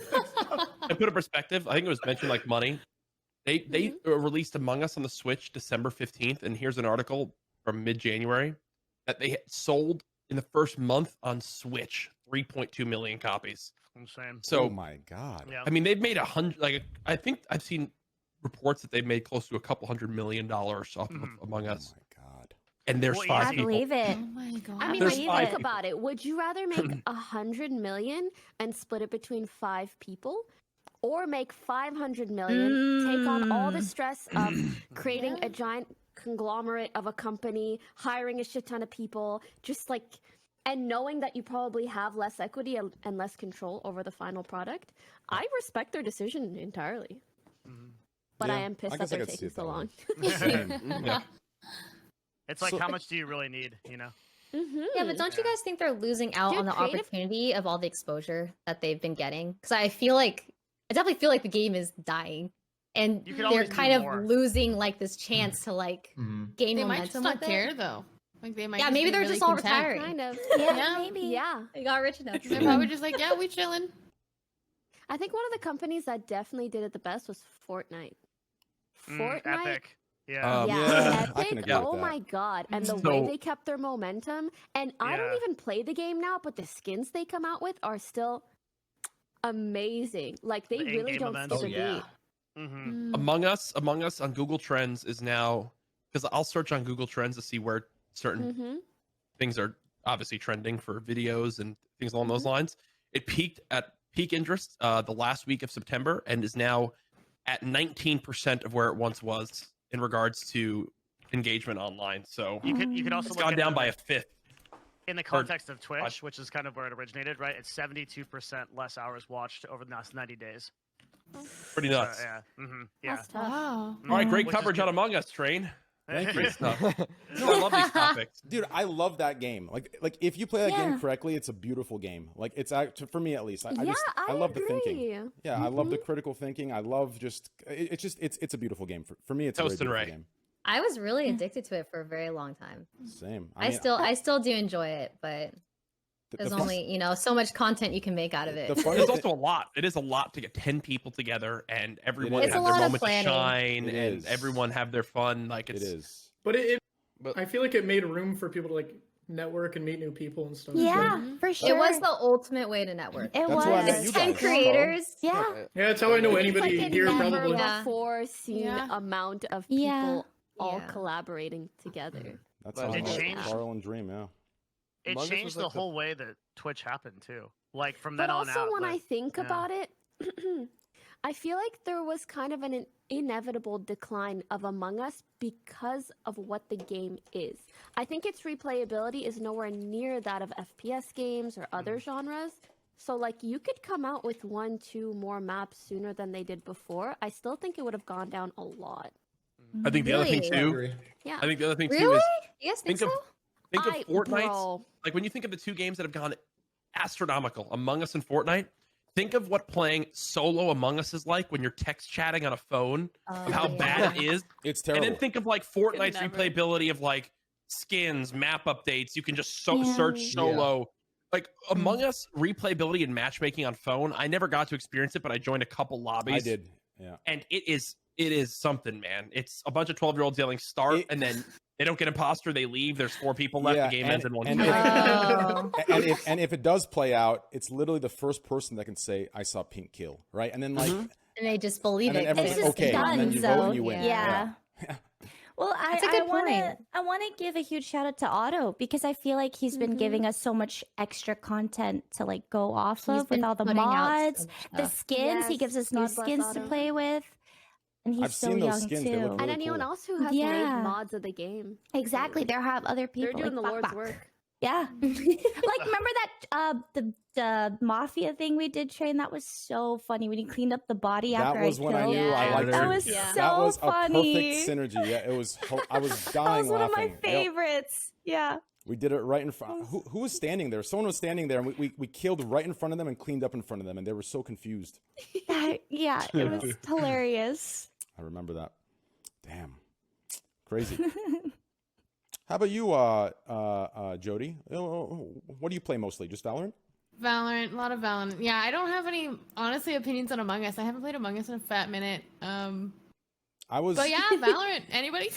I put a perspective. I think it was mentioned like money. They released Among Us on the Switch December 15th, and here's an article from mid-January that they sold in the first month on Switch 3.2 million copies. Insane. So, oh my god. Yeah. I mean, they've made I think I've seen reports that they've made close to $200 million off of Among Us. Oh my god. And there's 5 I people. believe it. Oh my god. I mean, There's like, 5 think about it. Would you rather make 100 million and split it between 5 people? Or make 500 million, take on all the stress of creating a giant conglomerate of a company, hiring a shit ton of people, and knowing that you probably have less equity and less control over the final product. I respect their decision entirely. But I am pissed that they're taking so long. Yeah. It's like, how much do you really need, Yeah, but don't you guys think they're losing out on the opportunity of all the exposure that they've been getting? Because I definitely feel like the game is dying, and they're kind of losing like this chance to gain They momentum. might just not with it. care though. Like they might. Yeah, maybe be they're really just all content. retiring. Kind of. Yeah, maybe. Yeah. They got rich enough. They're probably just like, yeah, we chilling. I think one of the companies that definitely did it the best was Fortnite. Fortnite. Epic. Yeah. Yeah, I Epic. can agree with Oh that. my god! And the way they kept their momentum, and I don't even play the game now, but the skins they come out with are still amazing. Like they really don't skip a beat. Among Us on Google Trends is now, because I'll search on Google Trends to see where certain things are obviously trending for videos and things along those lines. It peaked at peak interest the last week of September and is now at 19% of where it once was in regards to engagement online. So you could also it's look gone at down it by a fifth. in the context of Twitch, which is kind of where it originated, right? It's 72% less hours watched over the last 90 days. Pretty nuts. Yeah. Yeah. That's tough. Wow. All right, great Which is coverage good. on Among Us, Train. Thank Great you. stuff. No, I love these topics. Dude, I love that game. Like if you play that game correctly, it's a beautiful game. Like it's for me at least. I love the thinking. Yeah, I love the critical thinking. I love it's a beautiful game. For me, it's a very Toast and beautiful Ray. game. I was really addicted to it for a very long time. Same. I still do enjoy it, but there's only so much content you can make out of it. There's also a lot. It is a lot to get 10 people together and everyone It's have a their lot of moment to planning. shine It and is. everyone have their fun. Like It it's is. But I feel like it made room for people to network and meet new people and stuff. Yeah, for sure. It was the ultimate way to network. It That's why I met was. you It's 10 guys. creators. Yeah. Yeah, that's how I know It's anybody like a here never probably. Yeah. before seen Yeah. amount of Yeah. people all collaborating together. That's But how it changed- Carl and Dream, yeah. It Among Us changed was the like whole way that Twitch happened too. Like from But then on also, out. when I like, think yeah. about it, I feel like there was kind of an inevitable decline of Among Us because of what the game is. I think its replayability is nowhere near that of FPS games or other genres. So, like, you could come out with 1-2 more maps sooner than they did before. I still think it would have gone down a lot. I think the other thing Really? too. Yeah. I think the other thing too Really? is You guys think so? think of Fortnite. Bro, Like when you think of the two games that have gone astronomical, Among Us and Fortnite. Think of what playing solo Among Us is like when you're text chatting on a phone, of how bad it is. It's And terrible. then think of like Fortnite's never. replayability of like skins, map updates. You can just search Yeah. solo. Like Among Us replayability and matchmaking on phone. I never got to experience it, but I joined a couple lobbies. I did. Yeah. And it is something, man. It's a bunch of 12-year-olds yelling start, and then they don't get imposter, they leave. There's 4 people left. Yeah, the game and- ends in 1 and minute. Oh. and if it does play out, it's literally the first person that can say, "I saw pink kill," right? And then like, And they just believe and then it. everyone's It's like, just okay, and then done, you vote so, and you win. yeah. Well, That's a good I want to give a huge shout out to Otto because I feel like he's been giving us so much extra content to like go off He's of been with all the putting out so mods, much the stuff. skins. He Yes, gives us new God bless skins to Otto. play with, and he's I've so seen those young skins. They too. look and really anyone cool. else who has Yeah. made mods of the game. Exactly, there have other people. They're doing like, the Lord's Bak. work. Yeah, like remember that the mafia thing we did, Train? That was so funny when he cleaned up the body That after was I when I killed. knew I Yeah. liked That it. was Yeah. so That was funny. a perfect synergy. Yeah, it was. I was That dying was one of my laughing. Yep. favorites. Yeah. We did it right in front. Who was standing there? Someone was standing there, and we killed right in front of them and cleaned up in front of them, and they were so confused. Yeah, it was hilarious. I remember that. Damn, crazy. How about you, Jody? What do you play mostly? Just Valorant? Valorant, a lot of Valorant. Yeah, I don't have any honestly opinions on Among Us. I haven't played Among Us in a fat minute. I was. But yeah, Valorant. Anybody?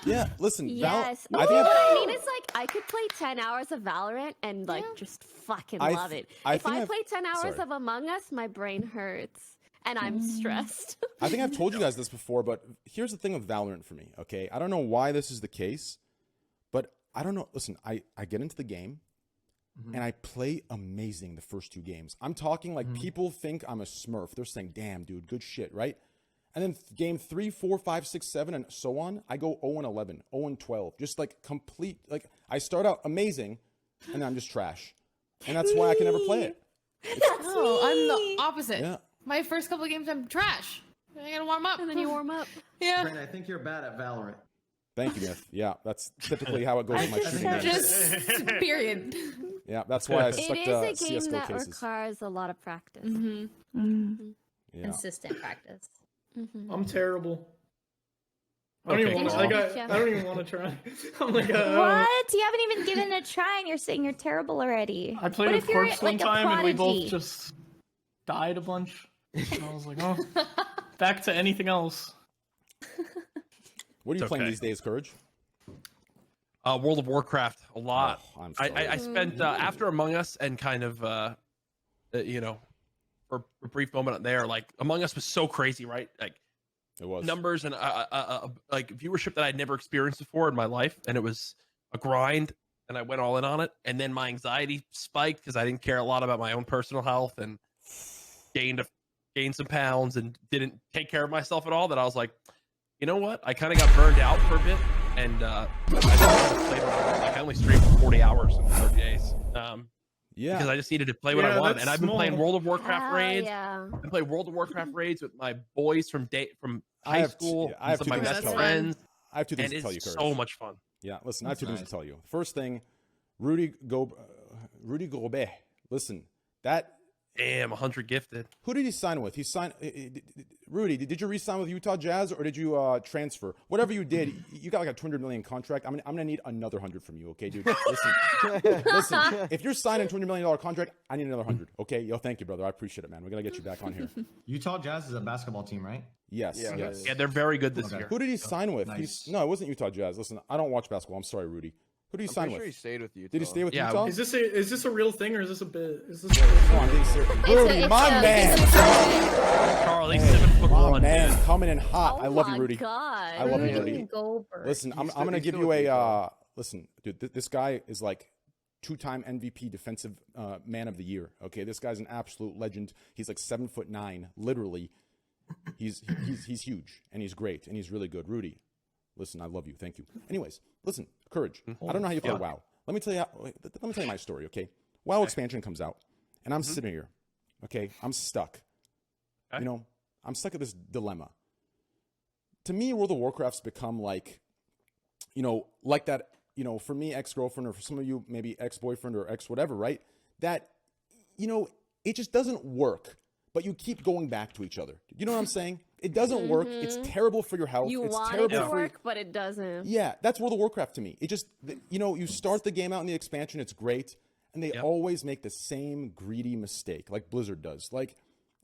Yeah. Listen. Yes. I think. What I mean is, like, I could play 10 hours of Valorant and, like, just fucking I love th- it. I If think I I've- play 10 hours sorry. of Among Us, my brain hurts. And I'm stressed. I think I've told you guys this before, but here's the thing with Valorant for me. Okay, I don't know why this is the case, but I don't know. Listen, I get into the game. And I play amazing the first 2 games. I'm talking like people think I'm a smurf. They're saying, damn, dude, good shit, right? And then game 3, 4, 5, 6, 7, and so on, I go 0-11, 0-12. Just like complete, like I start out amazing, and then I'm just trash. And that's why I can never play it. Oh, I'm the opposite. Yeah. My first couple of games, I'm trash. I gotta warm up. And then you warm up. Yeah. Brandon, I think you're bad at Valorant. Thank you, Myth. Yeah, that's typically how it goes with my just shooting said- games. Just period. Yeah, that's why I It stuck is to a game CSGO that cases. requires a lot of practice. Yeah. Consistent practice. I'm terrible. I Okay, don't even want cool. to. I don't even want to try. I'm like, What? You haven't even given it a try, and you're saying you're terrible already. I played What with if you're, Corpse one like, a time, and we both prodigy? just died a bunch. And I was like, oh, back to anything else. What are you It's playing okay. these days, Courage? World of Warcraft, a lot. Oh, I'm I sorry. spent after Among Us and kind of you know, for a brief moment there, like Among Us was so crazy, right? Like It was. numbers and like viewership that I'd never experienced before in my life, and it was a grind. And I went all in on it, and then my anxiety spiked because I didn't care a lot about my own personal health and gained some pounds and didn't take care of myself at all. That I was like, you know what? I kind of got burned out for a bit, and I only streamed for 40 hours in 30 days. Yeah. Because I just needed to play what I Yeah, wanted, that's and I've been playing small. World of Warcraft Hell raids. yeah. I play World of Warcraft raids with my boys from I high have school. two- I have some two of my things best to tell you. friends, I have 2 things and to tell you, it's Courage. so much fun. Yeah, listen, I have 2 things to nice. tell you. First thing, Rudy Gobet. Listen, that Damn, 100 gifted. who did he sign with? He signed. Rudy, did you re-sign with Utah Jazz or did you transfer? Whatever you did, you got like a $200 million contract. I'm gonna need another 100 from you, okay, dude? Listen. If you're signing a $200 million contract, I need another 100. Okay, yo, thank you, brother. I appreciate it, man. We're gonna get you back on here. Utah Jazz is a basketball team, right? Yes, Yeah, yes. Yeah, they're very good this Okay. year. Who did he sign with? Nice. No, it wasn't Utah Jazz. Listen, I don't watch basketball. I'm sorry, Rudy. Who did he I'm sign pretty sure he with? stayed with you. Did he stay with Yeah, Utah? Is this a real thing or is this a bit? Is this? Come on, being serious. Rudy, my man. Charlie, 7'1". My man, come coming in hot. Oh I love you, my Rudy. God. I love you, Rudy Rudy. Goldberg. Listen, I'm gonna he's give still you a a listen, dude. This guy is like 2-time MVP defensive man of the year. Okay, this guy's an absolute legend. He's like 7'9", literally. He's huge and he's great and he's really good. Rudy, listen, I love you. Thank you. Anyways, listen, Courage. I don't know how you play WoW. Let me tell you my story. Okay, WoW expansion comes out, and I'm sitting here. Okay, I'm stuck. Okay. You know, I'm stuck at this dilemma. To me, World of Warcraft's become like, you know, like that. You know, for me, ex-girlfriend, or for some of you, maybe ex-boyfriend or ex-whatever, right? That, you know, it just doesn't work, but you keep going back to each other. You know what I'm saying? It doesn't work. It's terrible for your health. You it's want terrible it to for work, but it doesn't. Yeah, that's World of Warcraft to me. It just, you know, you start the game out in the expansion, it's great, and they always make the same greedy mistake, like Blizzard does. Like,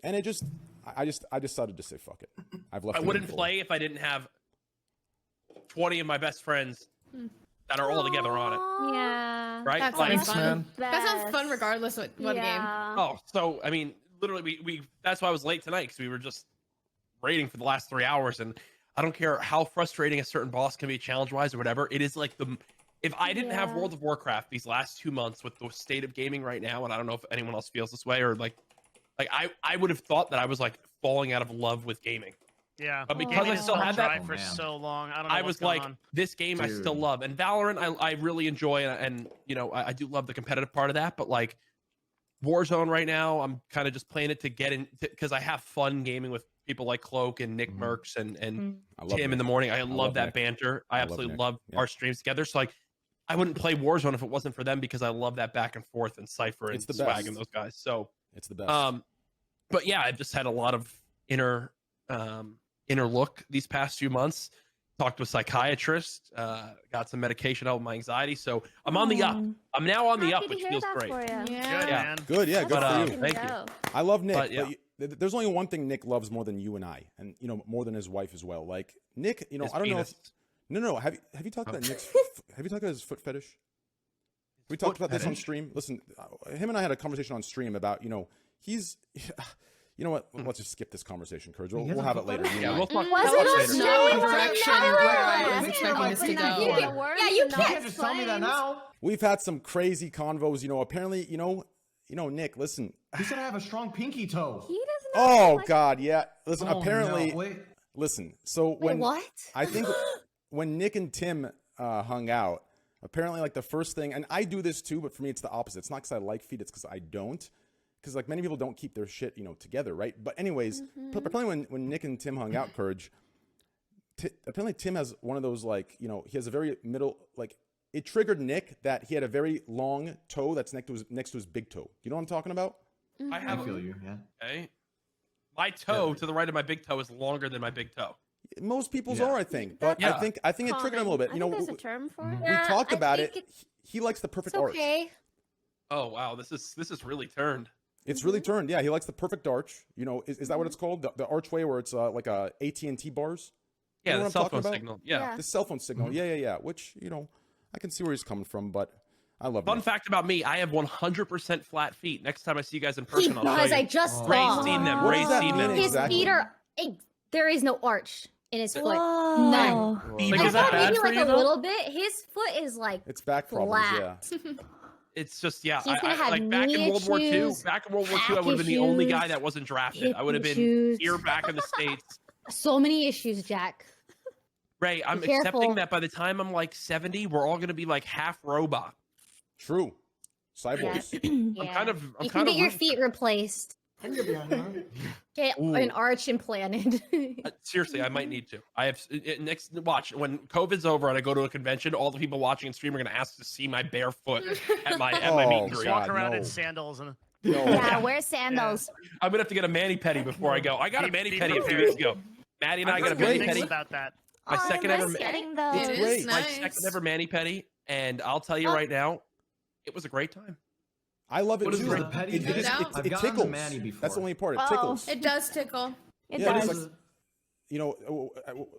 and it just, I decided to say fuck it. I've left. I wouldn't play if I didn't have 20 of my best friends that are all together on it. Yeah. Right? That Like, sounds fun. That sounds fun regardless of what game. oh, so I mean, literally, we that's why I was late tonight, because we were just raiding for the last 3 hours, and I don't care how frustrating a certain boss can be challenge-wise or whatever. It is like if I didn't have World of Warcraft these last 2 months with the state of gaming right now, and I don't know if anyone else feels this way, or like I would have thought that I was like falling out of love with gaming. Yeah, But because I still had that for so long, I don't know. I what's was like, going on. this game I still love, and Valorant I really enjoy, and you know I do love the competitive part of that. But like Warzone right now, I'm kind of just playing it to get in, because I have fun gaming with people like Cloak and Nick Merckx and Tim in the morning. I love that Nick. banter. I absolutely Nick. love our streams together. So like, I wouldn't play Warzone if it wasn't for them, because I love that back and forth and Cypher and It's the Swag best. and those guys. So It's the best. but yeah, I've just had a lot of inner look these past few months. Talked to a psychiatrist, got some medication out with my anxiety. So I'm on the up. I'm now on the up, which feels great. Good, Yeah. man. Good, yeah, good But, for you. thank you. I love Nick, But, yeah. there's only one thing Nick loves more than you and I, and you know, more than his wife as well. Like Nick, you know, His I don't penis. know if no. Have you talked about Nick's? Have you talked about his foot fetish? We talked about this on stream. Listen, him and I had a conversation on stream about, you know, he's. You know what? Let's just skip this conversation, Courage. We'll have it later. Yeah, we'll talk Was about it it on later. stream? I was expecting this to go. Yeah, you can't just tell me that now. We've had some crazy convos. You know, apparently, you know, Nick. Listen. He said I have a strong pinky toe. He doesn't. Oh God, yeah. Listen, Oh, apparently. no, wait. Listen. So when what? I think when Nick and Tim hung out, apparently, like the first thing, and I do this too, but for me, it's the opposite. It's not because I like feet; it's because I don't. Because like many people don't keep their shit, you know, together, right? But anyways, apparently when Nick and Tim hung out, Courage, apparently Tim has one of those, like, you know, he has a very middle, like, it triggered Nick that he had a very long toe that's next to his big toe. You know what I'm talking about? I have I feel you, yeah. Okay. My toe to the right of my big toe is longer than my big toe. Most people's Yeah. are, I think. But Yeah. I think it triggered him a little bit. I You know, think there's a term for it. we Yeah, talked I about think it. He likes the perfect It's arch. okay. Oh wow, this is really turned. It's really turned. Yeah, he likes the perfect arch. You know, is that what it's called? The archway where it's like a AT&T bars? You Yeah, know the what I'm cell talking phone about? signal. Yeah. The cell phone signal. Yeah. Which, you know, I can see where he's coming from, but I love Fun Nick. fact about me: I have 100% flat feet. Next time I see you guys in He person, I'll show does. you. I just Ray's saw. seen them. What Ray's does that seen mean them. His exactly? feet are. There is no arch in his foot. Whoa. None. Like, I is that thought bad maybe for like you, a though? little bit. His foot is like It's back problems, yeah. flat. It's just yeah. He's gonna have like back in knee World War II. issues, Back in World War II, I back would have been the only guy issues, that wasn't drafted. hip I would have been issues. here back in the States. So many issues, Jack. Ray, I'm Be careful. accepting that by the time I'm like 70, we're all gonna be like half robot. True. Cyborgs. Yeah. I'm You can kind get of your feet replaced. I can get behind that. Get an arch implanted. Seriously, I might need to. I have next watch when COVID's over and I go to a convention. All the people watching and stream are gonna ask to see my bare foot at my meet and greet. Walk around no. in sandals and. Yeah, wear sandals. I'm gonna have to get a mani pedi before I go. I got a mani pedi a few years ago. Maddie and I got a mani things pedi. about that. My second I ever, miss getting It's those. It great. is my nice. second ever mani pedi, and I'll tell you right now, it was a great time. I love it What is too. the petty It, bit? just, I've it gotten the tickles. Manny before. That's the only part. It Oh. tickles. It does tickle. It Yeah, does. it's like, you know,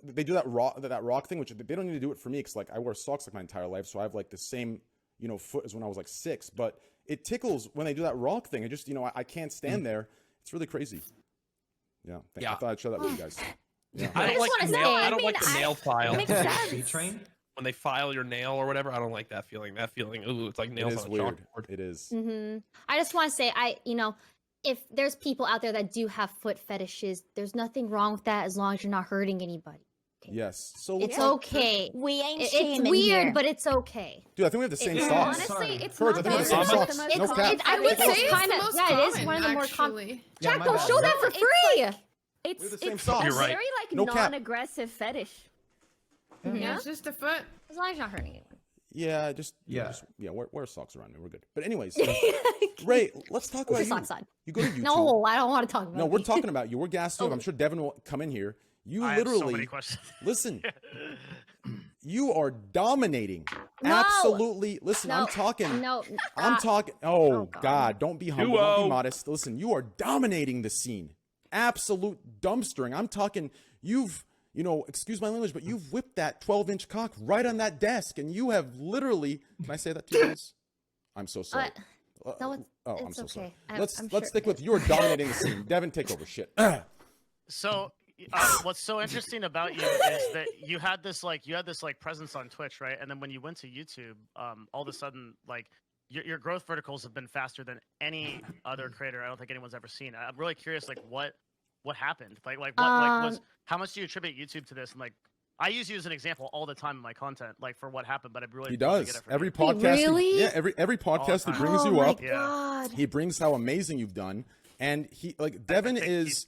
they do that rock thing, which they don't need to do it for me because like I wear socks like my entire life, so I have like the same, you know, foot as when I was like 6. But it tickles when they do that rock thing. It just, you know, I can't stand there. It's really crazy. Yeah, I thought I'd share that with you guys. Yeah. I don't just like the wanna nail. say, I don't like the nail file. Makes sense. Train. When they file your nail or whatever, I don't like that feeling. That feeling, ooh, it's like It nails is on a weird. chalkboard. It is. I just want to say, if there's people out there that do have foot fetishes, there's nothing wrong with that as long as you're not hurting anybody. Yes. So It's okay. We ain't It's shaming weird, here. but it's okay. Dude, I think we have the same Yeah, socks. honestly, it's Courage, not I think we have the that same much socks. the No most cap. I would say it's kind kind of of it is one of the more actually. Yeah, Jack, my go bad. show that for It's free. It's We have the same it's socks. a You're right. very like No cap. non-aggressive fetish. Yeah, it's just a foot. As long as you're not hurting anyone. Yeah, just Yeah. wear socks around me. We're good. But anyways, Ray, let's talk Put about your you. socks on. You go to YouTube. No, I don't want to talk about No, it. we're talking about you. We're gassed too. Oh. I'm sure Devin will come in here. You I have so literally many questions. listen. You are dominating. No. Absolutely. Listen, No, I'm talking. no, I'm talking. Oh, God. Don't be humble. Don't Duo. be modest. Listen, you are dominating the scene. Absolute dumpstering. I'm talking. You've, excuse my language, but you've whipped that 12-inch cock right on that desk, and you have literally. Can I say that to you guys? I'm so sorry. no, it's- I'm it's so okay. sorry. I'm Let's sure stick it with you are dominating the scene. Devin, take over. Shit. So, what's so interesting about you is that you had this presence on Twitch, right? And then when you went to YouTube, all of a sudden, like your growth verticals have been faster than any other creator I don't think anyone's ever seen. I'm really curious, like what happened? How much do you attribute YouTube to this? And like, I use you as an example all the time in my content, like for what happened. But I really He love to does. get it from Every you. podcast. really? Yeah, every podcast he time. brings Oh you my up. Yeah. God. He brings how amazing you've done, and he like Devin think is.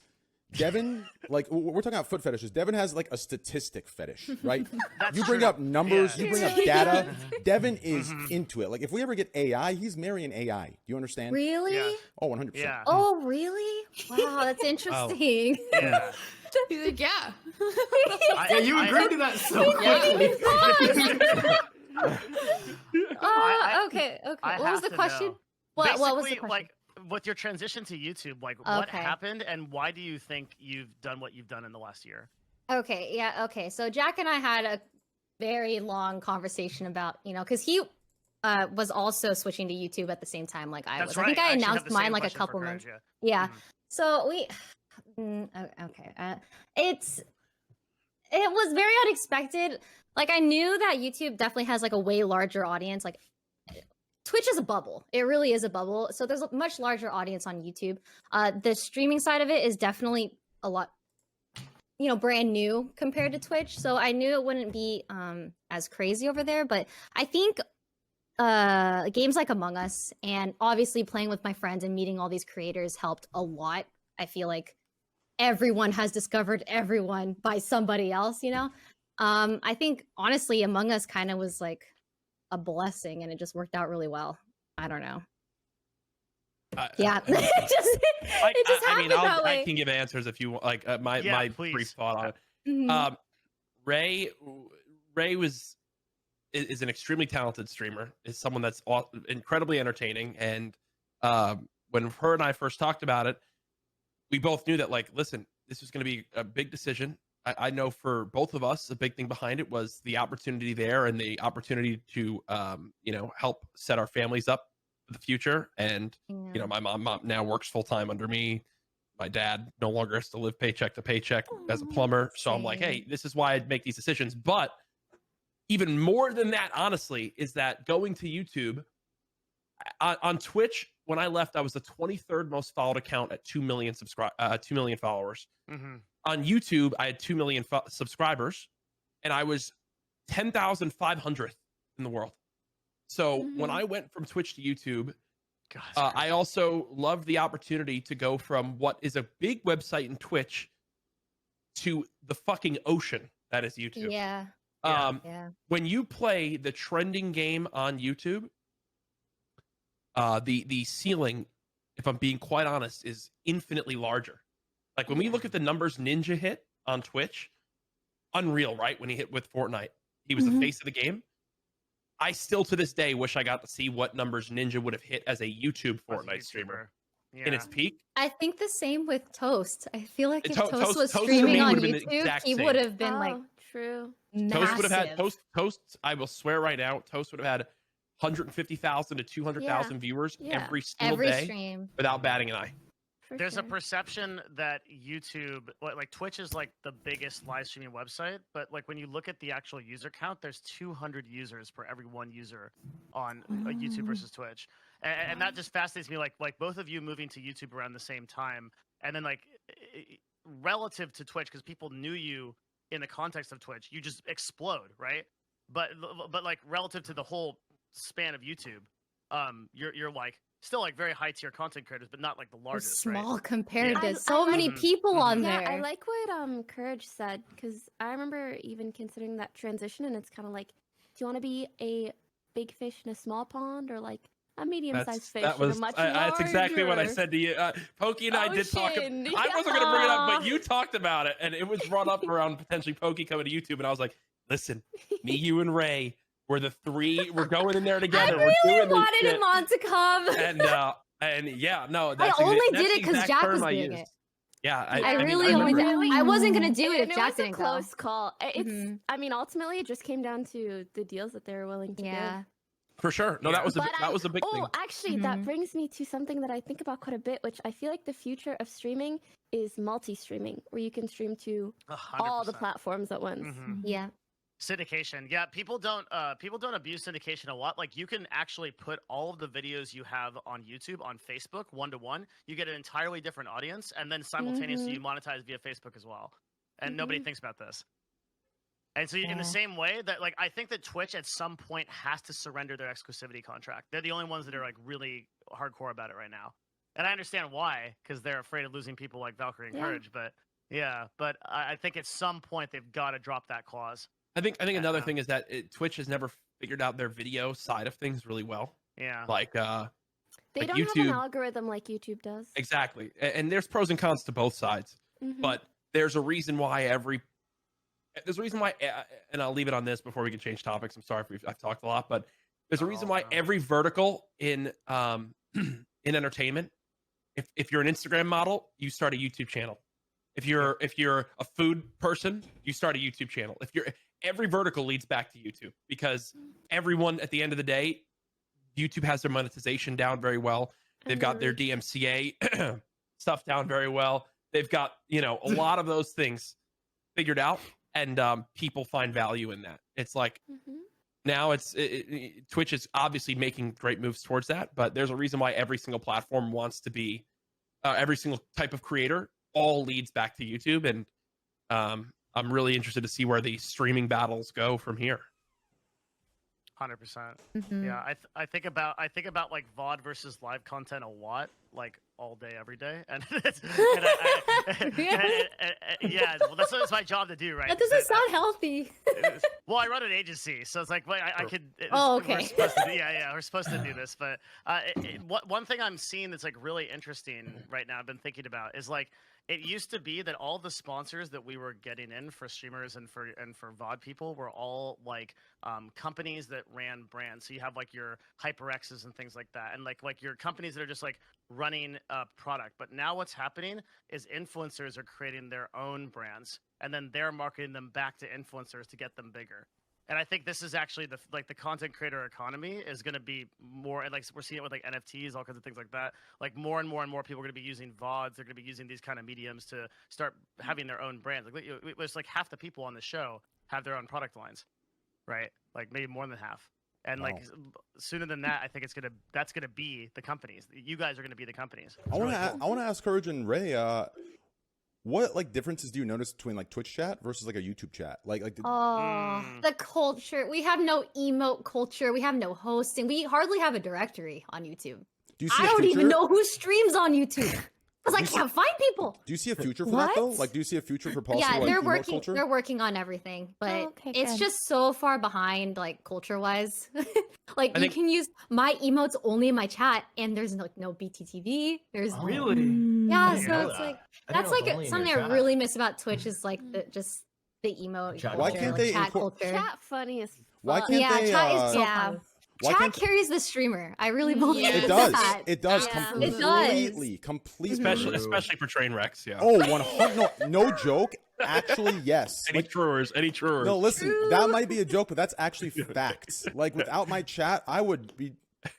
Devin, like we're talking about foot fetishes. Devin has like a statistic fetish, right? That's You bring true. up numbers, Yeah. you bring up data. Devin is into it. Like if we ever get AI, he's marrying AI. Do you understand? Really? Yeah. Oh, 100%. Yeah. Oh, really? Wow, that's interesting. Yeah. He's like, yeah. Yeah, you agreed to that so quickly. Okay. I What was have the to question? know. What was the Basically, question? like with your transition to YouTube, like what Okay. happened and why do you think you've done what you've done in the last year? Okay, yeah, okay. So Jack and I had a very long conversation about, because he was also switching to YouTube at the same time like I That's was. right. I think I actually have announced the mine same like a question for couple Courage, months. yeah. Yeah. Mhm. So it was very unexpected. Like I knew that YouTube definitely has like a way larger audience. Like Twitch is a bubble. It really is a bubble. So there's a much larger audience on YouTube. The streaming side of it is definitely a lot, brand new compared to Twitch. So I knew it wouldn't be as crazy over there. But I think games like Among Us and obviously playing with my friends and meeting all these creators helped a lot. I feel like everyone has discovered everyone by somebody else, I think honestly Among Us kind of was like a blessing and it just worked out really well. I don't know. Yeah. it just happened that way. I can give answers if you want. Like my please. brief thought on it. Mhm. Ray is an extremely talented streamer. Is someone that's incredibly entertaining. And when her and I first talked about it, we both knew that, like, listen, this was going to be a big decision. I know for both of us, the big thing behind it was the opportunity there and the opportunity to, help set our families up for the future. And, my mom now works full time under me. My dad no longer has to live paycheck to paycheck as a plumber. So I'm like, hey, this is why I'd make these decisions. But even more than that, honestly, is that going to YouTube on Twitch, when I left, I was the 23rd most followed account at 2 million 2 million followers. Mm-hmm. On YouTube, I had 2 million subscribers, and I was 10,500th in the world. So when I went from Twitch to YouTube, I also loved the opportunity to go from what is a big website in Twitch to the fucking ocean that is YouTube. Yeah. When you play the trending game on YouTube, the ceiling, if I'm being quite honest, is infinitely larger. Like when we look at the numbers Ninja hit on Twitch, unreal, right? When he hit with Fortnite, he was the face of the game. I still to this day wish I got to see what numbers Ninja would have hit as a YouTube Fortnite streamer in its peak. I think the same with Toast. I feel like if Toast was for me streaming on would've been the YouTube, exact he same. would have been like true. Toast would have had massive. Toast. I will swear right now, Toast would have had 150,000 to 200,000 viewers every single Every day stream. without batting an eye. There's a perception that YouTube, like Twitch, is like the biggest live streaming website, but like when you look at the actual user count, there's 200 users per every one user on YouTube versus Twitch, and that just fascinates me. Like both of you moving to YouTube around the same time, and then like relative to Twitch, because people knew you in the context of Twitch, you just explode, right? But like relative to the whole span of YouTube, you're like still like very high tier content creators, but not like the largest. Small right? compared to so many people on there. I like what Courage said, because I remember even considering that transition, and it's kind of like, do you want to be a big fish in a small pond, or like a medium-sized fish in a much larger? That's exactly what I said to you. Pokey and I did talk. I wasn't going to bring it up, but you talked about it, and it was brought up around potentially Pokey coming to YouTube, and I was like, listen, me, you, and Ray, we're the three. We're going in there together. I really wanted him on to come. And yeah, no, I only did it because Jack was doing it. Yeah, I really only did. I wasn't gonna do it if Jack didn't go. It was a close call. It's. I mean, ultimately, it just came down to the deals that they were willing to give. For sure. No, that was a big thing. Oh, actually, that brings me to something that I think about quite a bit, which I feel like the future of streaming is multi-streaming, where you can stream to 100%. all the platforms at once. Yeah. Syndication. Yeah, people don't abuse syndication a lot. Like you can actually put all of the videos you have on YouTube on Facebook 1-to-1. You get an entirely different audience, and then simultaneously you monetize via Facebook as well. And nobody thinks about this. And so in the same way that like I think that Twitch at some point has to surrender their exclusivity contract. They're the only ones that are like really hardcore about it right now. And I understand why, because they're afraid of losing people like Valkyrae and Courage, but I think at some point they've got to drop that clause. I think another thing is that Twitch has never figured out their video side of things really well. Yeah. Like they like don't YouTube, have an algorithm like YouTube does. Exactly. And there's pros and cons to both sides. But there's a reason why and I'll leave it on this before we can change topics. I'm sorry if I've talked a lot, but there's a reason why every vertical in in entertainment, if you're an Instagram model, you start a YouTube channel. If you're a food person, you start a YouTube channel. Every vertical leads back to YouTube, because everyone at the end of the day, YouTube has their monetization down very well. They've got their DMCA stuff down very well. They've got, a lot of those things figured out, and people find value in that. It's like now Twitch is obviously making great moves towards that, but there's a reason why every single platform wants to be every single type of creator all leads back to YouTube, and I'm really interested to see where the streaming battles go from here. 100%. Yeah, I think about like VOD versus live content a lot, like all day, every day, and well, that's my job to do, right? That doesn't sound healthy. Well, I run an agency, so it's like I could. Okay. We're supposed to do this, but one thing I'm seeing that's like really interesting right now, I've been thinking about, is like it used to be that all the sponsors that we were getting in for streamers and for VOD people were all like companies that ran brands. So you have like your HyperX's and things like that, and like your companies that are just like running a product. But now what's happening is influencers are creating their own brands, and then they're marketing them back to influencers to get them bigger. And I think this is actually the content creator economy is going to be more, and like we're seeing it with like NFTs, all kinds of things like that. Like more and more and more people are going to be using VODs. They're going to be using these kind of mediums to start having their own brands. Like there's like half the people on the show have their own product lines, right? Like maybe more than half. And like sooner than that, I think that's gonna be the companies. You guys are gonna be the companies. I want to ask Courage and Ray, what like differences do you notice between like Twitch chat versus like a YouTube chat? The culture. We have no emote culture. We have no hosting. We hardly have a directory on YouTube. I don't even know who streams on YouTube. Because I can't find people. Do you see a future for that though? Like, do you see a future for possible? Yeah, they're like, working. They're working on everything, but it's just so far behind, like culture-wise. Like you can use my emotes only in my chat, and there's no BTTV. There's really, yeah. So it's like that's like something I really miss about Twitch is like the emote. Why can't they chat culture? Chat funny as fuck. Why can't they? Chat is so fun. Chat carries the streamer. I really believe it does. That. It does completely. Especially for train wrecks. Yeah. Oh, 100. No joke. Actually, yes. Any truers. No, listen. That might be a joke, but that's actually facts. Like without my chat, I would be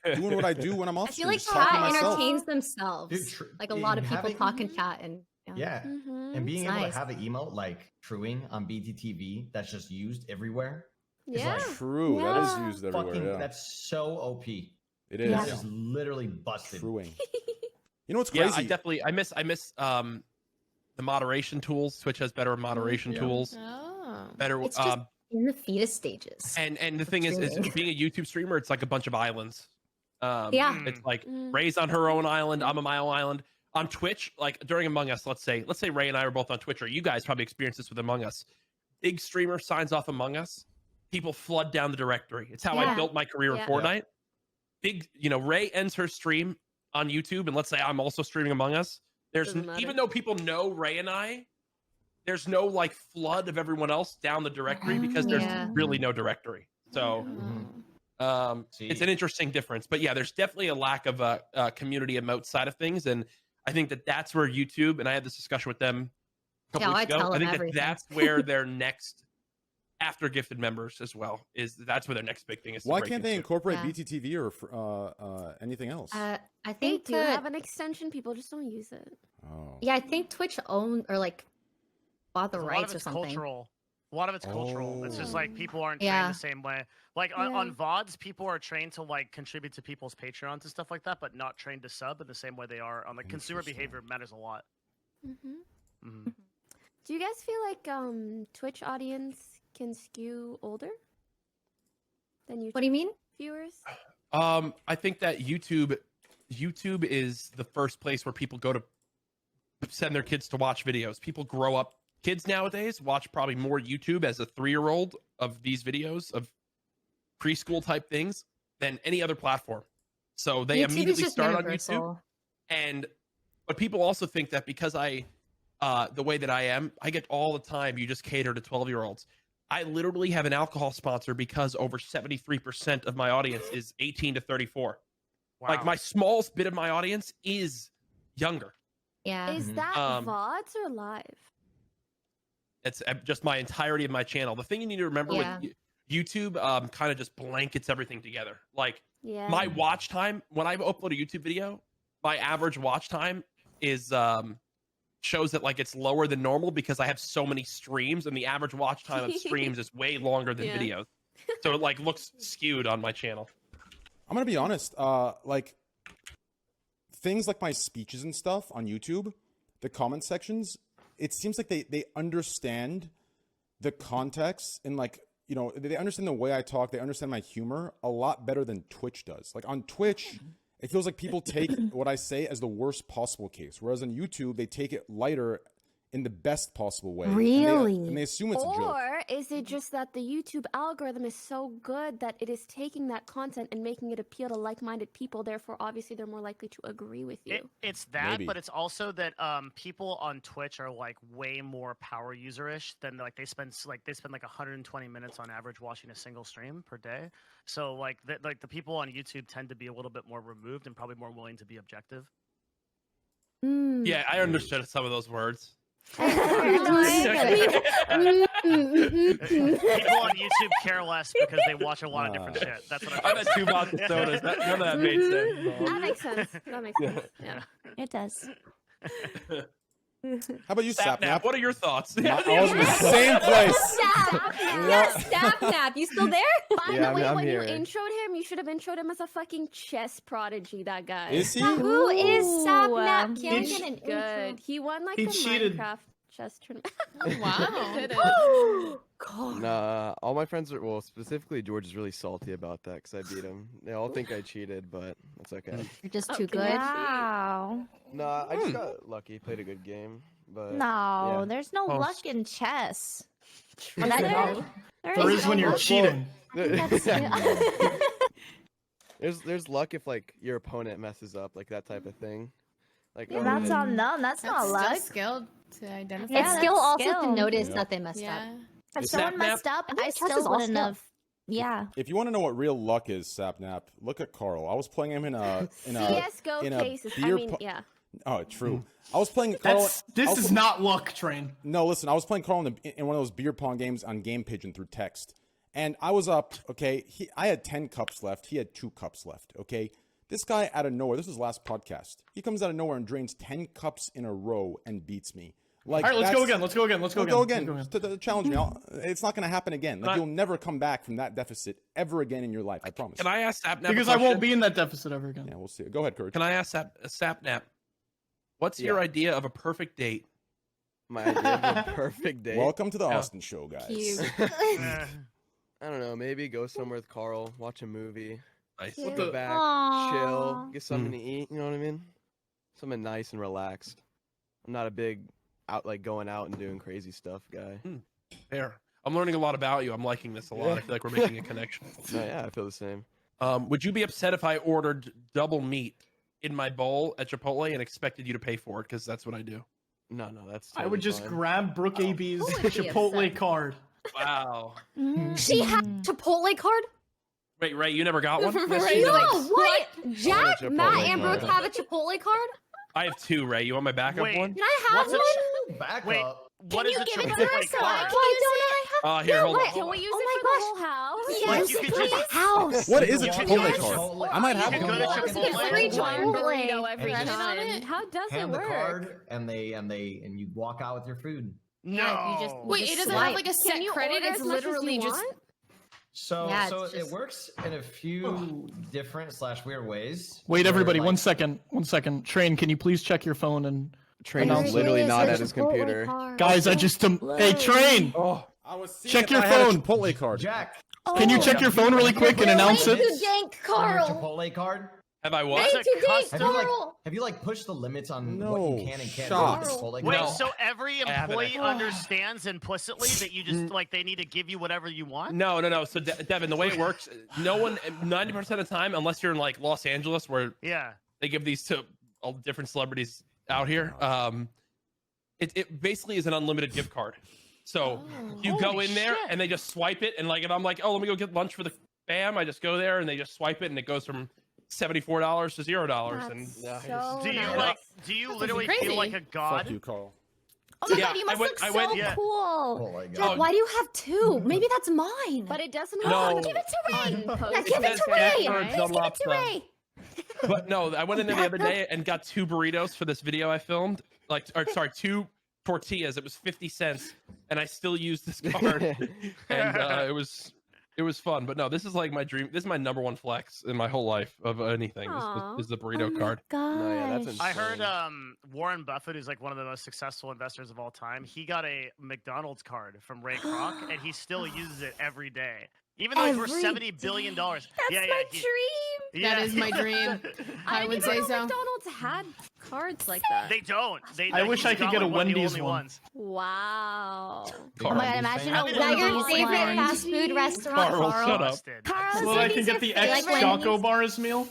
doing what I do when I'm I off feel stream, like just talking to chat myself. entertains themselves. Dude, Like a lot of people having- talk in chat and Yeah. Mhm. And being It's able nice. to have an emote like truing on BTTV that's just used everywhere. Yeah. like, True, that is used everywhere. Fucking, Yeah. that's so OP. It is. That is literally busted. Truing. You know what's Yeah, crazy? I miss the moderation tools. Twitch has better moderation tools. Oh. Better it's just in the fetus stages. and the thing is streaming. being a YouTube streamer, it's like a bunch of islands. Yeah. It's like Ray's on her own island, I'm on my own island. On Twitch, like during Among Us, let's say Ray and I are both on Twitch, or you guys probably experienced this with Among Us. Big streamer signs off Among Us, people flood down the directory. It's how I built my career in Fortnite. Big, Ray ends her stream on YouTube, and let's say I'm also streaming Among Us. There's even though people know Ray and I, there's no like flood of everyone else down the directory because there's really no directory. So it's an interesting difference. But yeah, there's definitely a lack of a community emote side of things, and I think that's where YouTube, and I had this discussion with them a couple weeks ago. I think that's where their next, after gifted members as well, that's where their next big thing is. Why can't they incorporate BTTV or anything else? I They think do have an extension. People just don't use it. Oh. Yeah, I think Twitch owned or like bought the A lot rights of or it's something. cultural. A lot of it's cultural. It's just like people aren't Yeah. trained the same way. Like on VODs, people are trained to like contribute to people's Patreons and stuff like that, but not trained to sub in the same way they are on like consumer behavior matters a lot. Do you guys feel like Twitch audience can skew older than YouTube? What do you mean? Viewers? I think that YouTube is the first place where people go to send their kids to watch videos. People grow up. Kids nowadays watch probably more YouTube as a 3-year-old of these videos of preschool type things than any other platform. So they immediately start on YouTube. But people also think that because I, the way that I am, I get all the time, you just cater to 12-year-olds. I literally have an alcohol sponsor because over 73% of my audience is 18 to 34. Wow. Like my smallest bit of my audience is younger. Yeah. Is that VODs or live? It's just my entirety of my channel. The thing you need to remember with YouTube kind of just blankets everything together. Like my watch time, when I upload a YouTube video, my average watch time is shows that like it's lower than normal because I have so many streams, and the average watch time of streams is way longer than videos. So it like looks skewed on my channel. I'm gonna be honest. Like things like my speeches and stuff on YouTube, the comment sections, it seems like they understand the context and like, they understand the way I talk. They understand my humor a lot better than Twitch does. Like on Twitch, it feels like people take what I say as the worst possible case. Whereas on YouTube, they take it lighter in the best possible way. Really? And they assume it's a joke. Or is it just that the YouTube algorithm is so good that it is taking that content and making it appeal to like-minded people? Therefore, obviously, they're more likely to agree with you. It's that, Maybe. but it's also that people on Twitch are like way more power user-ish than like they spend like 120 minutes on average watching a single stream per day. So like the people on YouTube tend to be a little bit more removed and probably more willing to be objective. Yeah, I understood some of those words. People on YouTube care less because they watch a lot of different shit. That's what I've had 2 vodka sodas. None of that made sense. That makes sense. That makes sense. Yeah. It does. How about you, Sapnap? What are your thoughts? I was in the same place. Sapnap, you still there? By Yeah, the way, I'm when here. you introed him, you should have introed him as a fucking chess prodigy, that guy. Is he? Who is Sapnap? He's Can I get an intro? good. He won like He the cheated. Minecraft chess tournament. Wow. Nah, all my friends are, well, specifically George is really salty about that because I beat him. They all think I cheated, but that's okay. You're just too Okay. good. Wow. Nah, I just got lucky, played a good game, but No, yeah. there's no luck in chess. There There is when you're cheating. There's luck if like your opponent messes up, like that type of thing. Like Yeah, that's on them. That's not That's luck. still skilled to identify. Yeah, It's that's skill also to skill. notice that they messed up. Yeah. If Is someone Sapnap- messed up, I think I chess still is all wouldn't skill. have. Yeah. If you want to know what real luck is, Sapnap, look at Carl. I was playing him in a CS:GO in a cases. I beer mean, po- yeah. Oh, true. I was playing Carl. This is not luck, Train. No, listen. I was playing Carl in one of those beer pong games on Game Pigeon through text, And I was up, okay? I had 10 cups left. He had 2 cups left, okay? This guy out of nowhere, this was his last podcast. He comes out of nowhere and drains 10 cups in a row and beats me. Like, all right, let's go again. Let's go again. Go again. To challenge me. It's not going to happen again. Like, you'll never come back from that deficit ever again in your life. I promise. Can I ask Sapnap? Because I won't be in that deficit ever again. Yeah, we'll see. Go ahead, Courage. Can I ask Sapnap? What's your idea of a perfect date? My idea of a perfect date. Welcome to the Austin Show, guys. I don't know. Maybe go somewhere with Carl, watch a movie, nice. go back, chill, get something to eat. You know what I mean? Something nice and relaxed. I'm not a big going out and doing crazy stuff guy. Fair. I'm learning a lot about you. I'm liking this a lot. I feel like we're making a connection. No, yeah, I feel the same. Would you be upset if I ordered double meat in my bowl at Chipotle and expected you to pay for it? Because that's what I do. No, that's. I would just grab Brooke AB's who would be Chipotle upset? card. Wow. She had Chipotle card? Wait, Ray, you never got one? Right. No, what? Jack, Chipotle Matt, and card. Brooke have a Chipotle card? I have 2, Ray. You want my backup Wait. one? Can I have What's one? Back Wait, up. what is you a give it to Chipotle her so I card? can Why don't I have Here, hold on. Can we use Oh it my for the whole house? Like, Yes, you could for the just- house. What is a You can Chipotle go to card? I might have You can one. go to Let's get Chipotle. free One Chipotle. burrito every Hey, time. How does it Hand the work? card, and you walk out with your food. No. Yeah, you just- Wait, just it doesn't swipe. have like a set Can you credit. order It's as much as you literally just. want? So, Yeah, so it's it just- works in a few different / weird ways. Wait, where, everybody, like- 1 second. 1 second. Train, can you please check your phone and Train Announce is it. literally Here's not a at his Chipotle computer. card. guys? I just hey, Train. Oh, I was seeing Check if your I had a phone. Chipotle card. Jack. Can you check your phone really quick and announce Way it? too dank, On your Carl. Chipotle card. Have I what? It's Way a too dank, custom- Carl. Have you pushed the limits on No, what you can and can't shot. do with Chipotle Wait, cards? so every I haven't employee actually. understands implicitly that you just they need to give you whatever you want? No. So Devin, the way it works, no one, 90% of the time, unless you're in like Los Angeles, where Yeah. they give these to all different celebrities out here. It basically is an unlimited gift card. So you go in there and they just swipe it, and like if I'm like, oh, let me go get lunch for the fam, I just go there and they just swipe it, and it goes from $74 to $0. And So Do you nice. do you That's literally crazy. feel like a god? Fuck you, Carl. Oh my Yeah, god, you I must went- look I so went- yeah. cool. Oh my Jack, god. why do you have 2? Maybe that's mine. But it doesn't No. have Give it to Ray. Yeah, give it to Jack Ray. or Please double give it up to stuff. Ray. But no, I went in there the other day and got 2 burritos for this video I filmed. 2 tortillas. It was 50 cents, and I still used this card, and it was fun. But no, this is like my dream. This is my number 1 flex in my whole life of anything. Aw. Is the burrito Oh my card. No, yeah, that's I heard insane. Warren Buffett, who's like one of the most successful investors of all time, he got a McDonald's card from Ray Kroc, and he still uses it every day. Even though it's worth Every $70 billion. That's yeah, my he- dream. yeah, That is my dream. I didn't would even say know so. McDonald's had cards like that. They don't. I wish I could get a one of the Wendy's only one. ones. Wow. Oh my god, imagine a Is that your Wendy's favorite one. fast food restaurant, Carl, Carl? shut up. Busted. Carl, So that I can Wendy's get your the favorite ex Like Choco Wendy's? Bars meal.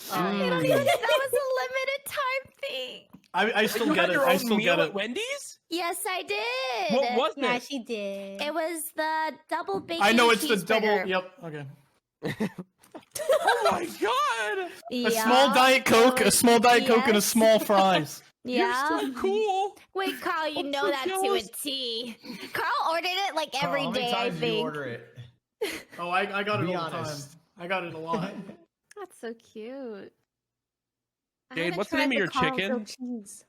That was a limited time thing. I still You get got it. your I own still meal get at it. Wendy's? Yes, I did. What was Yeah, it? she did. It was the double bacon. I know it's the double. cheeseburger. Yep. Okay. Oh my god! A small Diet Coke, a small Diet Coke, and a Yes. small fries. Yeah. You're so cool. Wait, Carl, you I'm know so that jealous. to a T. Carl ordered it like Carl, every how many day, I times do you think. order it? Oh, I got it Be all the time. honest. I got it a lot. That's so cute. I Jade, haven't what's the tried name of your Carl chicken? grilled cheese.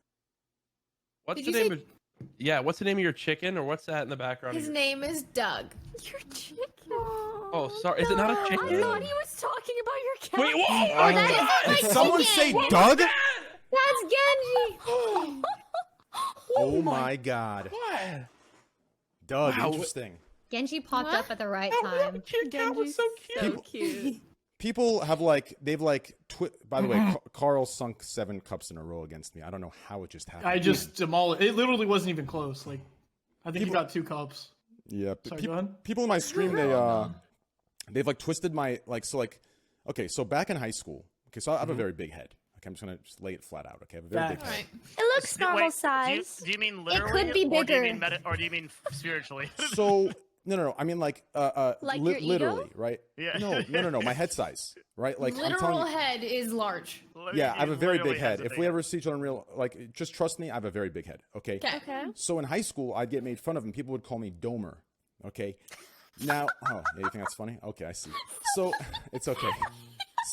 What's Did the you name of? Yeah, what's the name of your chicken, or what's that in the background? His of your... name is Doug. Your chicken. Oh, sorry. Is it not a I chicken? thought he was talking about your cat. Wait, whoa! Oh, that is my Did someone say chicken. Doug? That's Genji. Oh my god. What? Doug, Wow. interesting. Genji popped What? up at the right Oh, that time. cute cat was so cute. So cute. People have by the way, Carl sunk 7 cups in a row against me. I don't know how it just happened. I just demolished. It literally wasn't even close. Like, I think you People- got 2 cups. Yeah, Sorry, go ahead. people in my stream they've like twisted my okay, so back in high school, okay, so I have a very big head. Okay, I'm just gonna lay it flat out. Okay, I have a very big All head. right. It looks normal Wait, size. do you mean literally? could be Or do you bigger. mean, or do you mean spiritually? So no, I mean like Like your ego? literally, right? Yeah. No, my head size, right? Like I'm telling Literal you, head is large. yeah, I have He a very literally big has head. a If big we head. ever see each other in real, like, just trust me, I have a very big head. Okay. Okay. Okay. So in high school, I'd get made fun of, and people would call me Domer. Okay. Now, oh, yeah, you think that's funny? Okay, I see. So, it's okay.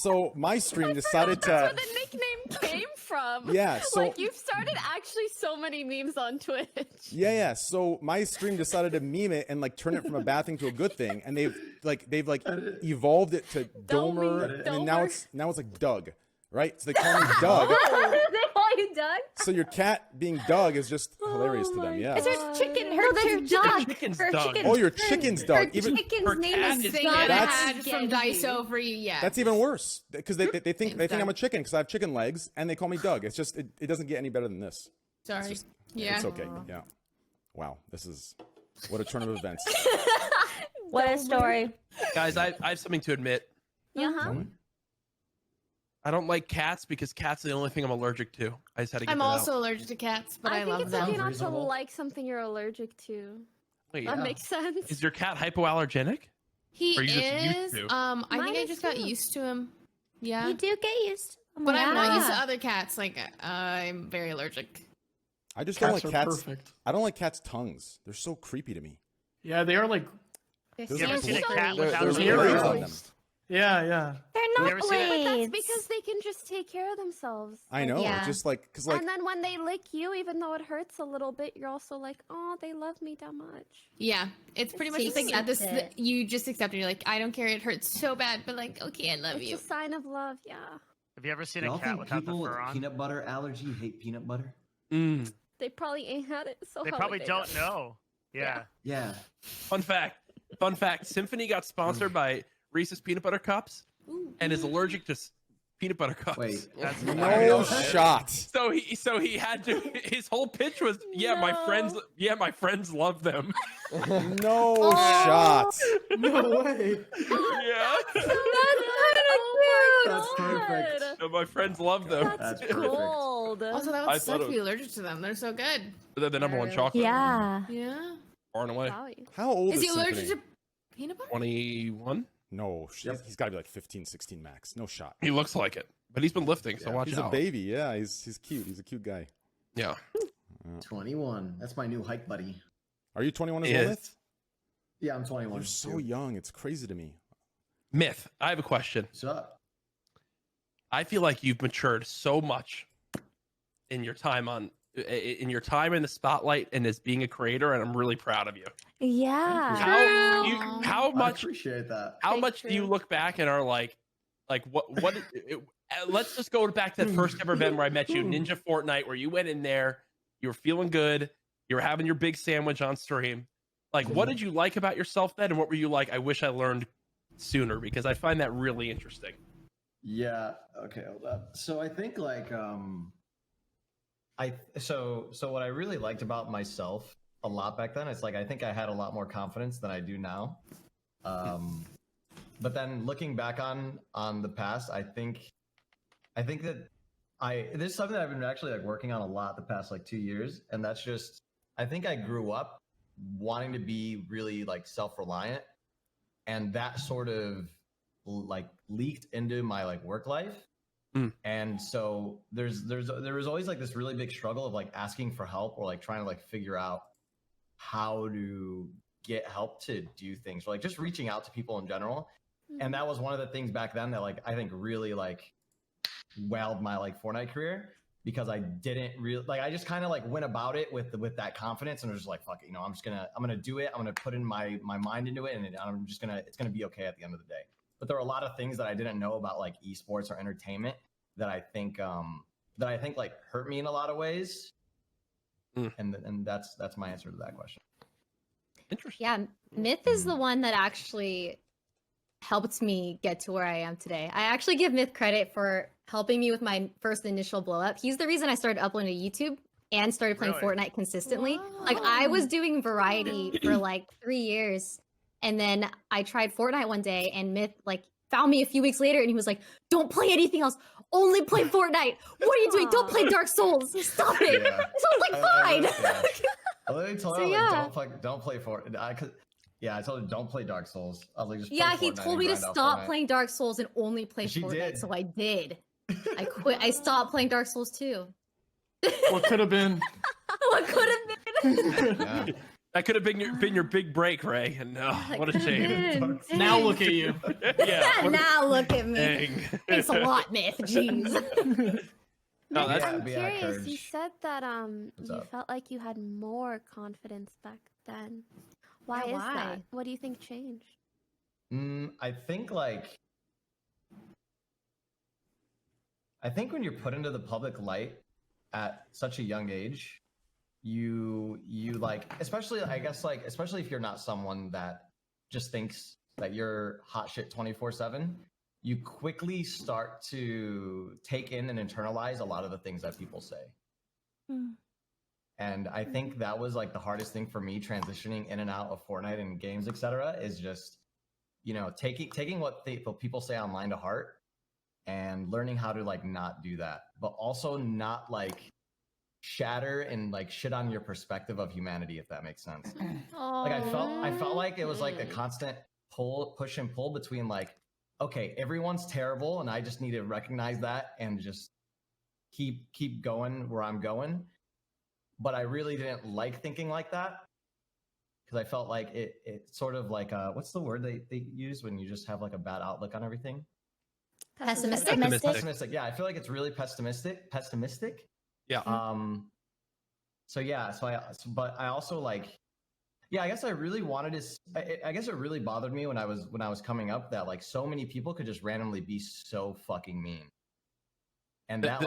So, my stream decided to... That's where the nickname came from. Yeah, so... Like, you've started actually so many memes on Twitch. Yeah. So, my stream decided to meme it and, like, turn it from a bad thing to a good thing. And they've evolved it to Domer. And now it's like Doug, right? So, they call me Doug. They call you Doug? So, your cat being Doug is just hilarious to them, yeah. It's her chicken. Her No, that's Doug. chicken's Her Doug. chicken's Oh, your turn. chicken's Her Doug. Even chicken's name cat is is Thing Doug. I That's- had from Daiso for you, yeah. That's even worse because they think Name's I'm a Doug. chicken because I have chicken legs and they call me Doug. It's just it doesn't get any better than this. Sorry. It's Yeah. okay. Yeah. Wow. This is what a turn of events. What a story. Guys, I have something to admit. Uh-huh. I don't like cats because cats are the only thing I'm allergic to. I just had to get I'm that also out. allergic to cats, but I, think love it's them. okay not to Reasonable. like something you're allergic to. Wait, That makes sense. is your cat hypoallergenic? He Or you just used is. to? I Mine think I is just got too. used to him. Yeah. You do get used to them. But I'm not used to Yeah. other cats. Like I'm very allergic. I just don't Cats like are cats. perfect. I don't like cats' tongues. They're so creepy to me. Yeah, they are like. There's You ever like seen a bl- cat there- without there's a blades ear? on them. Yeah. They're You not ever seen it? But that's blades. because they can just take care of themselves. I know. Yeah. Just like because like And then when they lick you, even though it hurts a little bit, you're also like, oh, they love me that much. Yeah, it's pretty much Just just like accept this. it. You just accept it. You're like, I don't care. It hurts so bad, but like, okay, I love It's you. a sign of love, yeah. Have you ever seen Y'all a cat think without the people with fur on? peanut butter allergy hate peanut butter? Mm. They probably ain't had it, so They how probably would don't know. Yeah. Yeah. Fun fact. Symphony got sponsored by Reese's Peanut Butter Cups and is allergic to peanut butter cups. Wait. That's no shot. So he had to. His whole pitch was, my friends love them. No shot. No way. Yeah. That's perfect. So my friends love them. That's perfect. Gold. Also, that I would thought suck it to be allergic to them. They're so good. They're the number one chocolate. Yeah. Yeah. Far and away. Wowie. How old Is is he allergic Symphony? to peanut butter? 21. No, Yep. he's got to be like 15, 16 max. No shot. He looks like it, but he's been lifting, so Yeah, watch He's out. a baby. Yeah, he's cute. He's a cute guy. Yeah. 21. That's my new hike buddy. Are you 21 as well, Is- Myth? Yeah, I'm 21. You're so too. young. It's crazy to me. Myth. I have a question. What's up? I feel like you've matured so much in your time in the spotlight and as being a creator, and I'm really proud of you. Yeah. How I much appreciate that. how Thank much do you you. look back and are like what let's just go back to that first ever event where I met you, Ninja Fortnite, where you went in there, you were feeling good, you were having your big sandwich on stream. Like, what did you like about yourself then, and what were you like, I wish I learned sooner? Because I find that really interesting. Yeah. Okay. Hold up. So I think like So what I really liked about myself a lot back then is like I think I had a lot more confidence than I do now. But then looking back on the past, I think that this is something that I've been actually like working on a lot the past like 2 years, and that's just I think I grew up wanting to be really like self-reliant, and that sort of like leaked into my like work life. And so there was always like this really big struggle of like asking for help or like trying to like figure out how to get help to do things, or like just reaching out to people in general. And that was one of the things back then that like I think really like wowed my like Fortnite career, because I didn't really like I just kind of like went about it with that confidence and was just like, fuck it, you know, I'm gonna do it. I'm gonna put in my mind into it, and it's gonna be okay at the end of the day. But there are a lot of things that I didn't know about like esports or entertainment that I think like hurt me in a lot of ways. And that's my answer to that question. Interesting. Yeah, Myth is the one that actually helped me get to where I am today. I actually give Myth credit for helping me with my first initial blow up. He's the reason I started uploading to YouTube and started playing Really? Fortnite consistently. Like I was doing variety for like 3 years, and then I tried Fortnite one day, and Myth like found me a few weeks later, and he was like, "Don't play anything else. Only play Fortnite. What are you doing? Don't play Dark Souls. Stop it." Yeah. So I was like, "Fine." I literally told So, her yeah. like, don't play Fortnite. Yeah, I told her don't play Dark Souls. I was like, just play Yeah, he Fortnite told and me to grind out stop Fortnite. playing Dark Souls and only play She Fortnite. did. So I did. I quit. I stopped playing Dark Souls too. What could have been? What could have been? Yeah. That could have been your big break, Ray. And what a shame. Now look at you. Yeah. Now look at me. Dang. Thanks a lot, Myth. Jeez. No, that's I'm But yeah, curious. You Courage. said that What's you up? felt like you had more confidence back then. Why Yeah, is why? that? What do you think changed? I think when you're put into the public light at such a young age, you like, especially especially if you're not someone that just thinks that you're hot shit 24/7, you quickly start to take in and internalize a lot of the things that people say. And I think that was like the hardest thing for me transitioning in and out of Fortnite and games, etc. is just, taking what people say online to heart and learning how to like not do that, but also not like shatter and like shit on your perspective of humanity, if that makes sense. Like I felt like it was like a constant push and pull between like, okay, everyone's terrible and I just need to recognize that and just keep going where I'm going. But I really didn't like thinking like that because I felt like it sort of like what's the word they use when you just have like a bad outlook on everything? Pessimistic. Yeah, I feel like it's really pessimistic. Yeah. But I also like, yeah, I guess I really wanted to. I guess it really bothered me when I was coming up that like so many people could just randomly be so fucking mean, and that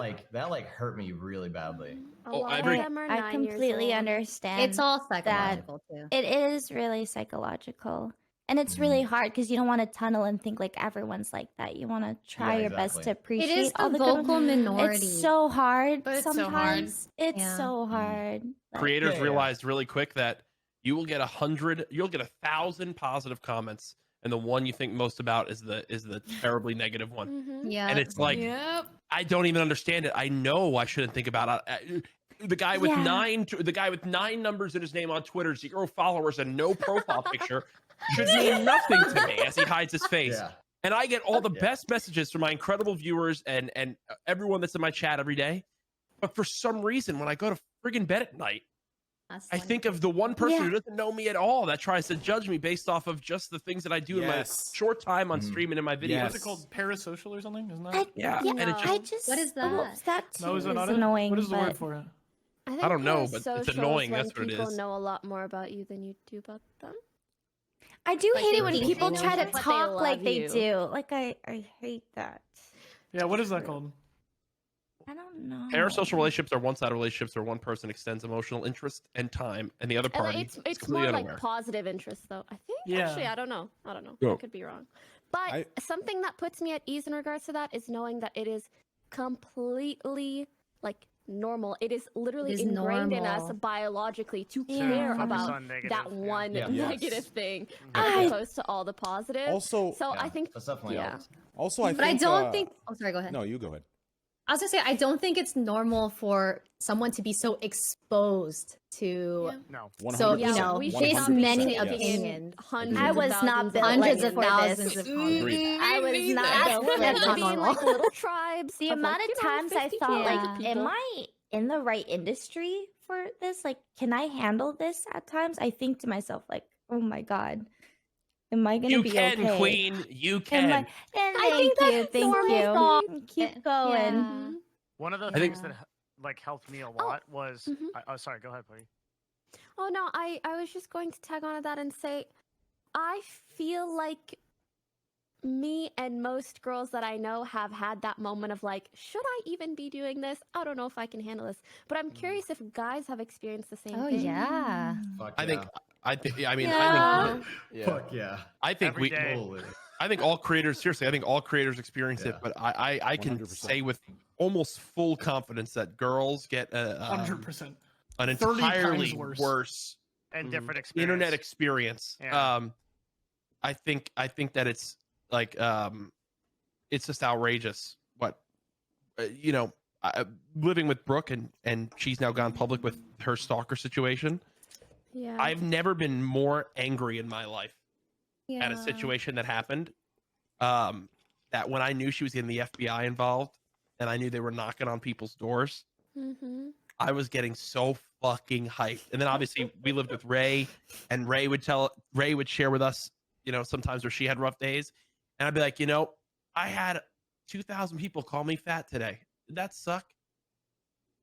hurt me really badly. A lot of them are 9 I completely years old. understand. It's all psychological too. It is really psychological. And it's really hard because you don't want to tunnel and think like everyone's like that. You want to try your best to appreciate It is all the the good vocal minority. It's so hard But it's so sometimes. hard. It's so hard. Creators realized really quick that you will get 1,000 positive comments, and the one you think most about is the terribly negative one. Yeah. And it's like, I don't even understand it. I know I shouldn't think about it. The guy with nine numbers in his name on Twitter, 0 followers, and no profile picture should mean nothing to me as he hides his face. Yeah. And I get all the best messages from my incredible viewers and everyone that's in my chat every day. But for some reason, when I go to friggin' bed at night, I think of the one person who doesn't know me at all that tries to judge me based off of just the things that I do in my short time on stream and in my videos. What's it called? Parasocial or something? Isn't that? And it just what is that? That too No, is it not annoying. What is the word for it? I don't know, but it's annoying. When That's what it people is. know a lot more about you than you do about them. I do Like, hate they it when think people they know try to you, but they talk like love they you. do. Like I hate that. Yeah, what is that called? I don't know. Parasocial relationships are one-sided relationships where one person extends emotional interest and time, and the other party It's is more completely like unaware. positive interest, though. I think. Yeah. Actually, I don't know. Yeah. I could be wrong. But something that puts me at ease in regards to that is knowing that it is completely like normal. It is literally ingrained in us biologically to care about that one negative thing as opposed to all the positive. Also, so I think that's definitely helped. Also, I But think, I don't think. Oh, sorry. Go ahead. No, you go ahead. I was gonna say I don't think it's normal for someone to be so exposed to. No. So you know, we this should not many be taking opinions. I was not built hundreds like of thousands of Agreed. I was not. That's not being normal. like little tribes. The of, amount like, of you know, times I 50 felt to like, 100 am people. I in the right industry for this? Like, can I handle this at times? I think to myself, like, oh my God, am I going to You be can, okay? Queen. You Am can. I, and I thank think you, that's thank normal. you. Keep going. One of the I think- things that like helped me a lot was. Sorry, go ahead, buddy. Oh no, I was just going to tag on to that and say, I feel like me and most girls that I know have had that moment of like, should I even be doing this? I don't know if I can handle this. But I'm curious if guys have experienced the same Oh thing. yeah. Fuck I think. I think. I mean. Yeah. Fuck yeah. I think Every we. day. Holy. I think all creators. Seriously, I think all creators experience it. But I can 100%. say with almost full confidence that girls get 100%. an 30 times entirely worse. worse And different experience. internet experience. Yeah. I think that it's like it's just outrageous. What living with Brooke and she's now gone public with her stalker situation. Yeah. I've never been more angry in my life Yeah. at a situation that happened. That when I knew she was getting the FBI involved and I knew they were knocking on people's doors, Mm-hmm. I was getting so fucking hyped. And then obviously we lived with Ray, and Ray would share with us, sometimes where she had rough days. And I'd be like, I had 2,000 people call me fat today. Did that suck?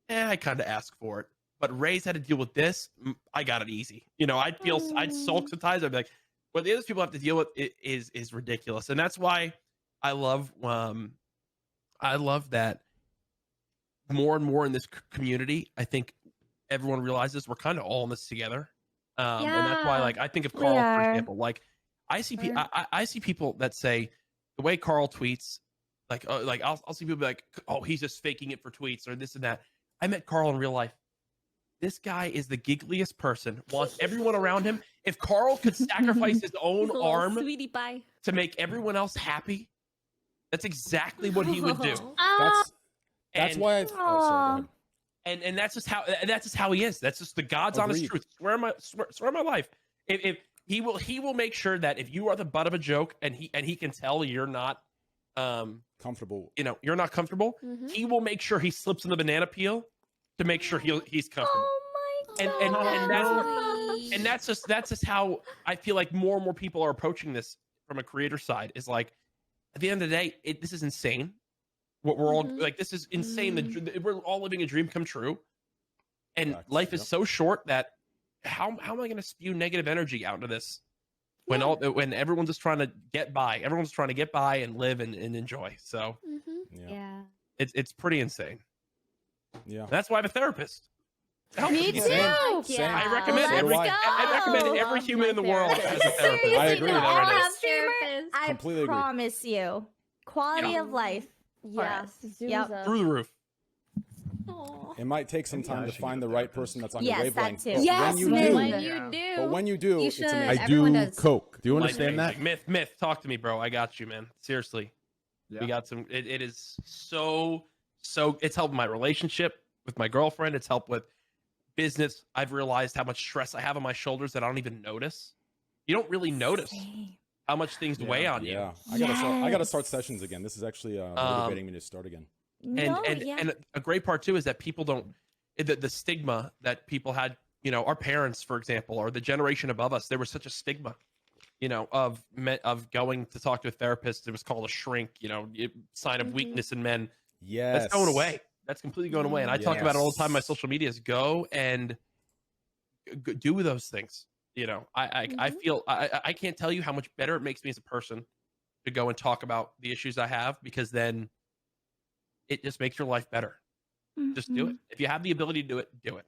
I kind of asked for it. But Ray's had to deal with this. I got it easy. I'd sulk sometimes. I'd be like, what the other people have to deal with is ridiculous. And that's why I love that more and more in this community. I think everyone realizes we're kind of all in this together. And that's why, like, I think of Carl, for example. Like, I see people that say the way Carl tweets, I'll see people be like, oh, he's just faking it for tweets or this and that. I met Carl in real life. This guy is the giggliest person, wants everyone around him. If Carl could sacrifice his own arm to make everyone else happy, that's exactly what he would do. That's why sorry, and that's just how he is. That's just the God's honest truth. Swear on my life. If he will make sure that if you are the butt of a joke and he can tell you're not comfortable, you're not comfortable, he will make sure he slips in the banana peel to make sure he's comfortable. Oh my God. And that's just how I feel like more and more people are approaching this from a creator side. Is like, at the end of the day, this is insane. What we're all like, this is insane. We're all living a dream come true, and life is so short that how am I going to spew negative energy out into this when everyone's just trying to get by? Everyone's trying to get by and live and enjoy. So it's pretty insane. Yeah, that's why I have a therapist. Me too. I recommend every human in the world as a therapist. I agree. I promise you, quality of life. Yes. Through the roof. It might take some time to find the right person that's on your wavelength. That too. Yes, when you do, you should. It's amazing. I do coke. Do you understand that? Myth, talk to me, bro. I got you, man. Seriously. We got some. It is so. It's helped my relationship with my girlfriend. It's helped with business. I've realized how much stress I have on my shoulders that I don't even notice. You don't really notice how much things weigh on you. Yeah, I gotta start sessions again. This is actually motivating me to start again. And a great part too is that people don't the stigma that people had. Our parents, for example, or the generation above us, there was such a stigma. Of going to talk to a therapist. It was called a shrink. Sign of weakness in men. Yes, that's going away. That's completely going away. And I talk about it all the time. My social medias, go and do those things. I feel I can't tell you how much better it makes me as a person to go and talk about the issues I have, because then it just makes your life better. Just do it. If you have the ability to do it, do it.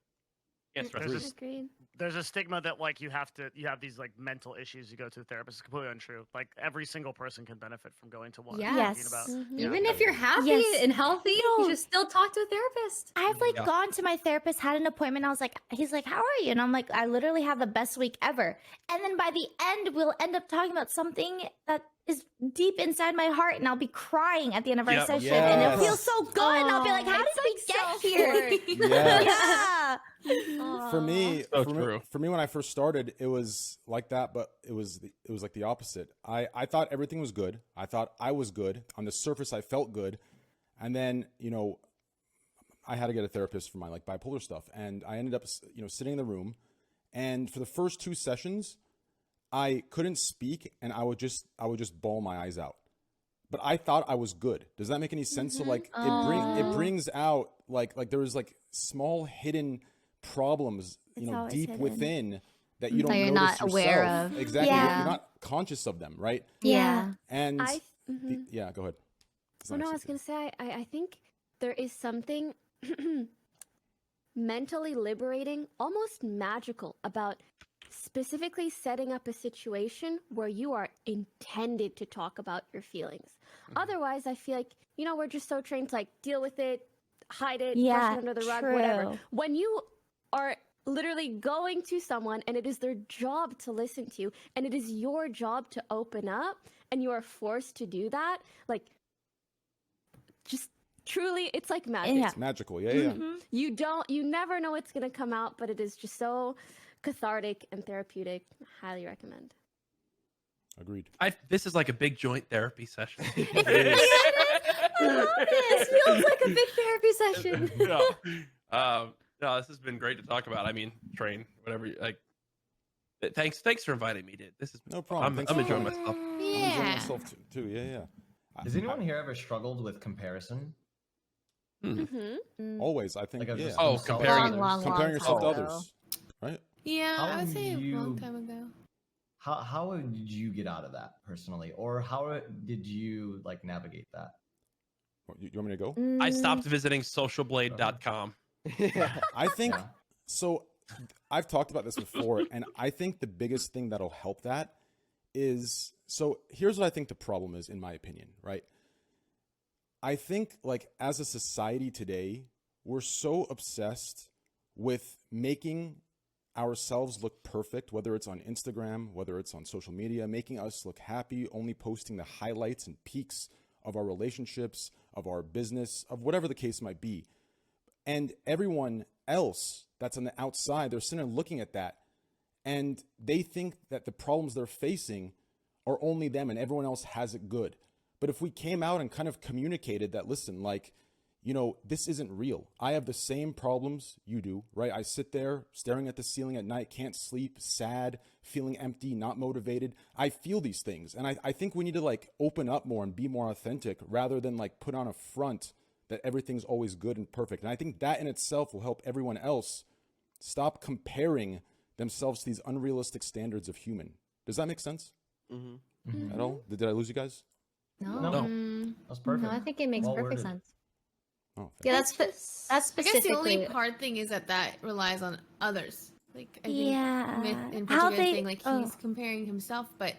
Yes, there's a stigma that like you have these like mental issues you go to a therapist. It's completely untrue. Like every single person can benefit from going to one. Even if you're happy and healthy, you should still talk to a therapist. I've gone to my therapist, had an appointment. I was like, he's like, how are you? And I'm like, I literally have the best week ever. And then by the end, we'll end up talking about something that is deep inside my heart, and I'll be crying at the end of our session, and it'll feel so good. And I'll be like, how did we get here? For me, when I first started, it was like that, but it was like the opposite. I thought everything was good. I thought I was good. On the surface, I felt good. And then, I had to get a therapist for my like bipolar stuff. And I ended up, sitting in the room, and for the first 2 sessions, I couldn't speak, and I would just bawl my eyes out. But I thought I was good. Does that make any sense? So like it brings out like there was like small hidden problems, deep within that you don't you're notice not aware yourself. of. Exactly. You're not conscious of them, right? Yeah. And go ahead. Well, no, I was gonna say I think there is something mentally liberating, almost magical about specifically setting up a situation where you are intended to talk about your feelings. Otherwise, I feel like, we're just so trained to like deal with it, hide it, brush it under the rug, whatever. When you are literally going to someone and it is their job to listen to you, and it is your job to open up, and you are forced to do that, like, just truly, it's like magic. It's magical. Yeah. You never know what's going to come out, but it is just so cathartic and therapeutic. Highly recommend. Agreed. This is like a big joint therapy session. This feels like a big therapy session. No, this has been great to talk about. I mean, Train, whatever. Like, thanks for inviting me, dude. This is no problem. I'm enjoying myself. I'm enjoying myself too. Yeah. Has anyone here ever struggled with comparison? Always, I think. Like, yeah. Oh, comparing yourself to ago. others, right? Yeah, How I would say you- a long time ago. How did you get out of that personally, or how did you like navigate that? You want me to go? I stopped visiting socialblade.com. I think so. I've talked about this before, and I think the biggest thing that'll help that is, so here's what I think the problem is, in my opinion, right? I think, like, as a society today, we're so obsessed with making ourselves look perfect, whether it's on Instagram, whether it's on social media, making us look happy, only posting the highlights and peaks of our relationships, of our business, of whatever the case might be. And everyone else that's on the outside, they're sitting there looking at that, and they think that the problems they're facing are only them and everyone else has it good. But if we came out and kind of communicated that, listen, like, you know, this isn't real. I have the same problems you do, right? I sit there staring at the ceiling at night, can't sleep, sad, feeling empty, not motivated. I feel these things. And I think we need to like open up more and be more authentic rather than like put on a front that everything's always good and perfect. And I think that in itself will help everyone else stop comparing themselves to these unrealistic standards of human. Does that make sense? At all? Did I lose you guys? No. That's perfect. No, I think it makes Well perfect worded. sense. Oh, Yeah, that's I guess specifically. the only hard thing is that relies on others. Like I think Yeah. Myth in How particular they- saying like he's comparing himself, but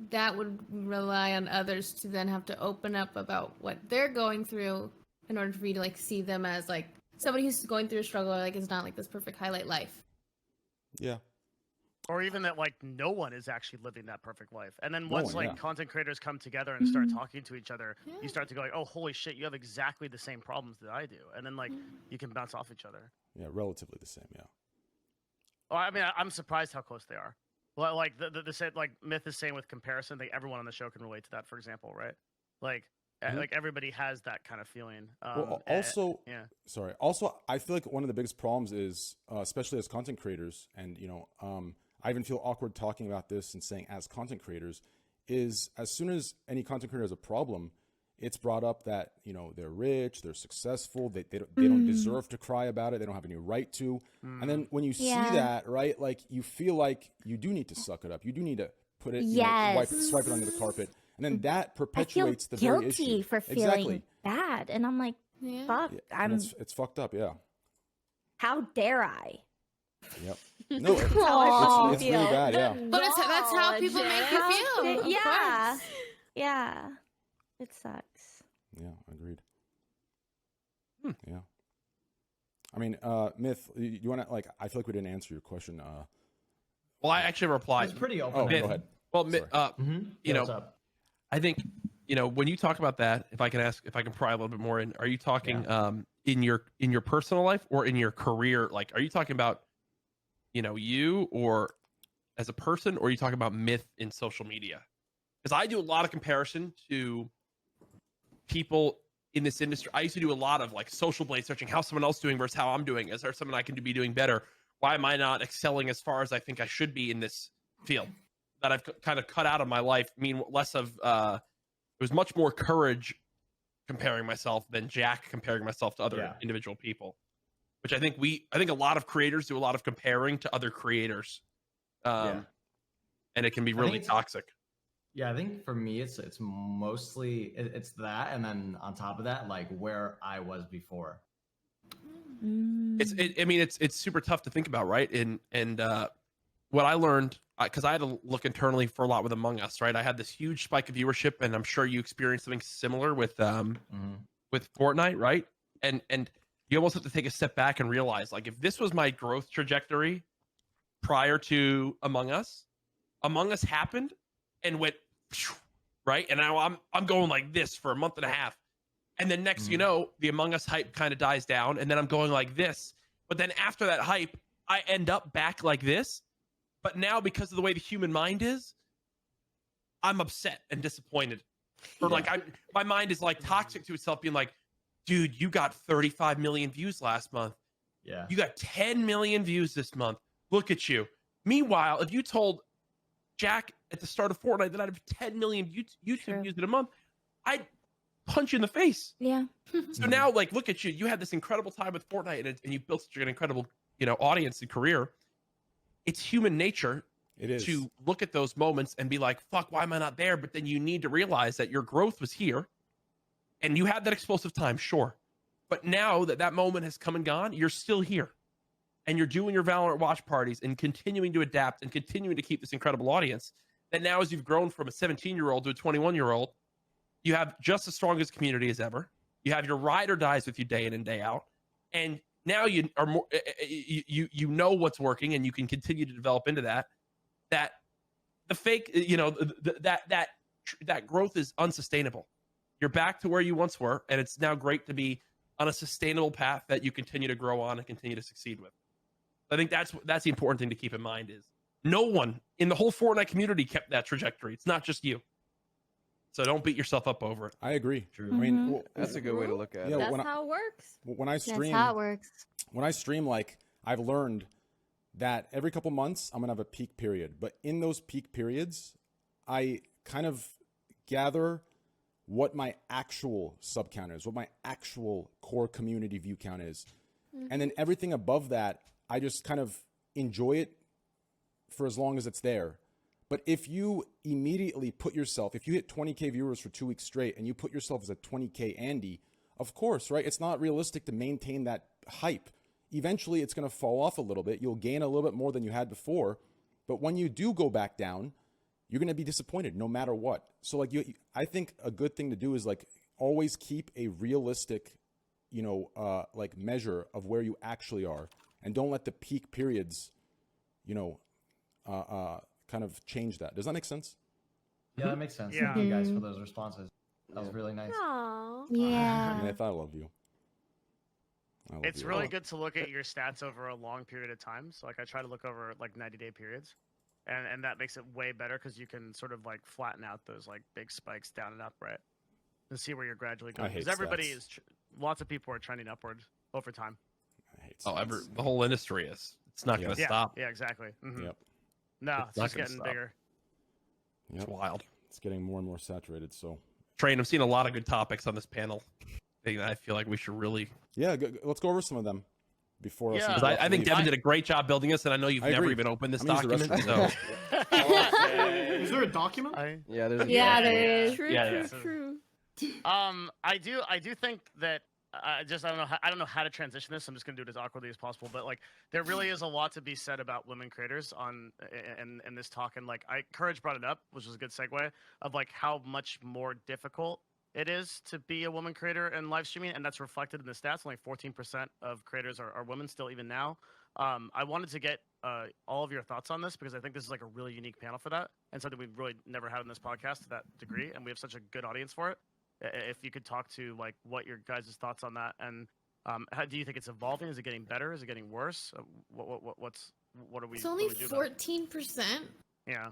that would rely on others to then have to open up about what they're going through in order for you to like see them as like somebody who's going through a struggle, or like it's not like this perfect highlight life. Yeah. Or even that like no one is actually living that perfect life. And then No once one, like yeah. content creators come together and start talking to each other, you start to go like, oh holy shit, you have exactly the same problems that I do. And then like you can bounce off each other. Yeah, relatively the same, yeah. Oh, I mean, I'm surprised how close they are. Well, like the said, like Myth is saying with comparison, like everyone on the show can relate to that. For example, right? Like, like everybody has that kind of feeling. Well, also, yeah. sorry. Also, I feel like one of the biggest problems is, especially as content creators, and you know, I even feel awkward talking about this and saying as content creators, is as soon as any content creator has a problem, it's brought up that, you know, they're rich, they're successful, they don't deserve to cry about it, they don't have any right to. And then when you see that, right, like you feel like you do need to suck it up, you do need to put it, you know, swipe it under the carpet, and then that perpetuates the very issue. I feel guilty for feeling bad, and I'm like, fuck, And it's fucked up, yeah. How dare I? Yep. No, it's really bad, yeah. But that's how people make you feel. of course. Yeah. It sucks. Yeah, agreed. Yeah. I mean, Myth, you want to, like, I feel like we didn't answer your question. Well, I actually replied. It's pretty open. Oh, go ahead. Well, Sorry. you know, I think, you know, when you talk about that, if I can pry a little bit more in, are you talking in your personal life or in your career? Like, are you talking about, you know, you or as a person, or are you talking about Myth in social media? Because I do a lot of comparison to people in this industry. I used to do a lot of like social blade searching, how someone else doing versus how I'm doing. Is there something I can be doing better? Why am I not excelling as far as I think I should be in this field that I've kind of cut out of my life? I mean, less of, it was much more courage comparing myself than Jack comparing myself to other individual people, which I think a lot of creators do a lot of comparing to other creators. And it can be really toxic. Yeah, I think for me, it's mostly it's that, and then on top of that, like where I was before. It's super tough to think about, right? And what I learned, because I had to look internally for a lot with Among Us, right? I had this huge spike of viewership, and I'm sure you experienced something similar with Fortnite, right? And you almost have to take a step back and realize, like, if this was my growth trajectory prior to Among Us happened and went right, and now I'm going like this for a month and a half, and then next you know, the Among Us hype kind of dies down, and then I'm going like this, but then after that hype I end up back like this. But now, because of the way the human mind is, I'm upset and disappointed, or like my mind is like toxic to itself, being like, dude, you got 35 million views last month. Yeah. You got 10 million views this month. Look at you. Meanwhile, if you told Jack at the start of Fortnite that I'd have 10 million YouTube views in a month, I'd punch you in the face. Yeah. So now, like, look at you. You had this incredible time with Fortnite, and you built such an incredible, audience and career. It's human nature to look at those moments and be like, fuck, why am I not there? But then you need to realize that your growth was here, and you had that explosive time, sure. But now that moment has come and gone, you're still here. And you're doing your Valorant watch parties and continuing to adapt and continuing to keep this incredible audience. That now, as you've grown from a 17-year-old to a 21-year-old, you have just as strong as community as ever. You have your ride or dies with you day in and day out. And now you are more, you know what's working, and you can continue to develop into that. That the fake, that growth is unsustainable. You're back to where you once were, and it's now great to be on a sustainable path that you continue to grow on and continue to succeed with. I think that's the important thing to keep in mind is no one in the whole Fortnite community kept that trajectory. It's not just you. So don't beat yourself up over it. I agree. True. I mean, that's a good way to look at it. That's how it works. When I stream, That's how it works. When I stream, like, I've learned that every couple months I'm gonna have a peak period. But in those peak periods, I kind of gather what my actual sub count is, what my actual core community view count is. And then everything above that, I just kind of enjoy it for as long as it's there. But if you immediately put yourself, if you hit 20K viewers for 2 weeks straight and you put yourself as a 20K Andy, of course, right? It's not realistic to maintain that hype. Eventually it's going to fall off a little bit. You'll gain a little bit more than you had before. But when you do go back down, you're going to be disappointed no matter what. So like I think a good thing to do is like always keep a realistic, like measure of where you actually are. And don't let the peak periods, kind of change that. Does that make sense? Yeah, that makes sense. Yeah. Thank you guys for those responses. That was really nice. Aww. Yeah. Myth, I love you. I love It's you. really good to look at your stats over a long period of time. So like I try to look over like 90-day periods, and that makes it way better because you can sort of like flatten out those like big spikes down and up, right? And see where you're gradually going. I hate Because everybody stats. is, lots of people are trending upward over time. I hate Oh, stats. the whole industry is. It's not going to Yeah, stop. yeah, exactly. Yep. No, It's it's not just gonna getting stop. bigger. Yep. It's wild. It's getting more and more saturated. So Train, I'm seeing a lot of good topics on this panel. I feel like we should really. yeah, let's go over some of them before. Yeah. some Because people I think leave. Devin did a great job building this, and I know you've I never agree. even opened this I'm gonna use the document. So Is there a document? Yeah, there's Yeah, there is. True, Yeah, true, yeah. true. I do think that I don't know how to transition this. I'm just gonna do it as awkwardly as possible. But like, there really is a lot to be said about women creators in this talk. And like, Courage brought it up, which was a good segue of like how much more difficult it is to be a woman creator in live streaming, and that's reflected in the stats. Only 14% of creators are women still, even now. I wanted to get all of your thoughts on this because I think this is like a really unique panel for that, and something we've really never had in this podcast to that degree, and we have such a good audience for it. If you could talk to like what your guys' thoughts on that, and how do you think it's evolving? Is it getting better? Is it getting worse? What are we? It's only what do we do about it? 14%. Yeah.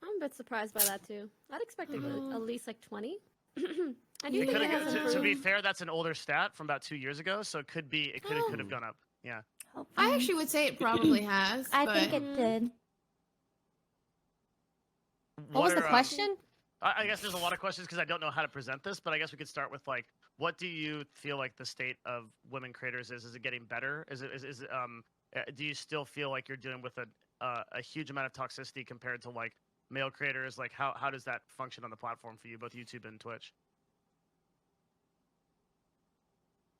I'm a bit surprised by that too. I'd expect it at least like 20. I do You think it could've has got- To be improved. fair, that's an older stat from about 2 years ago, so it could have gone up. Yeah. I actually would say it probably has. I but... think it did. What was the are, question? I guess there's a lot of questions because I don't know how to present this, but I guess we could start with like, what do you feel like the state of women creators is? Is it getting better? Do you still feel like you're dealing with a huge amount of toxicity compared to like male creators? Like how does that function on the platform for you, both YouTube and Twitch?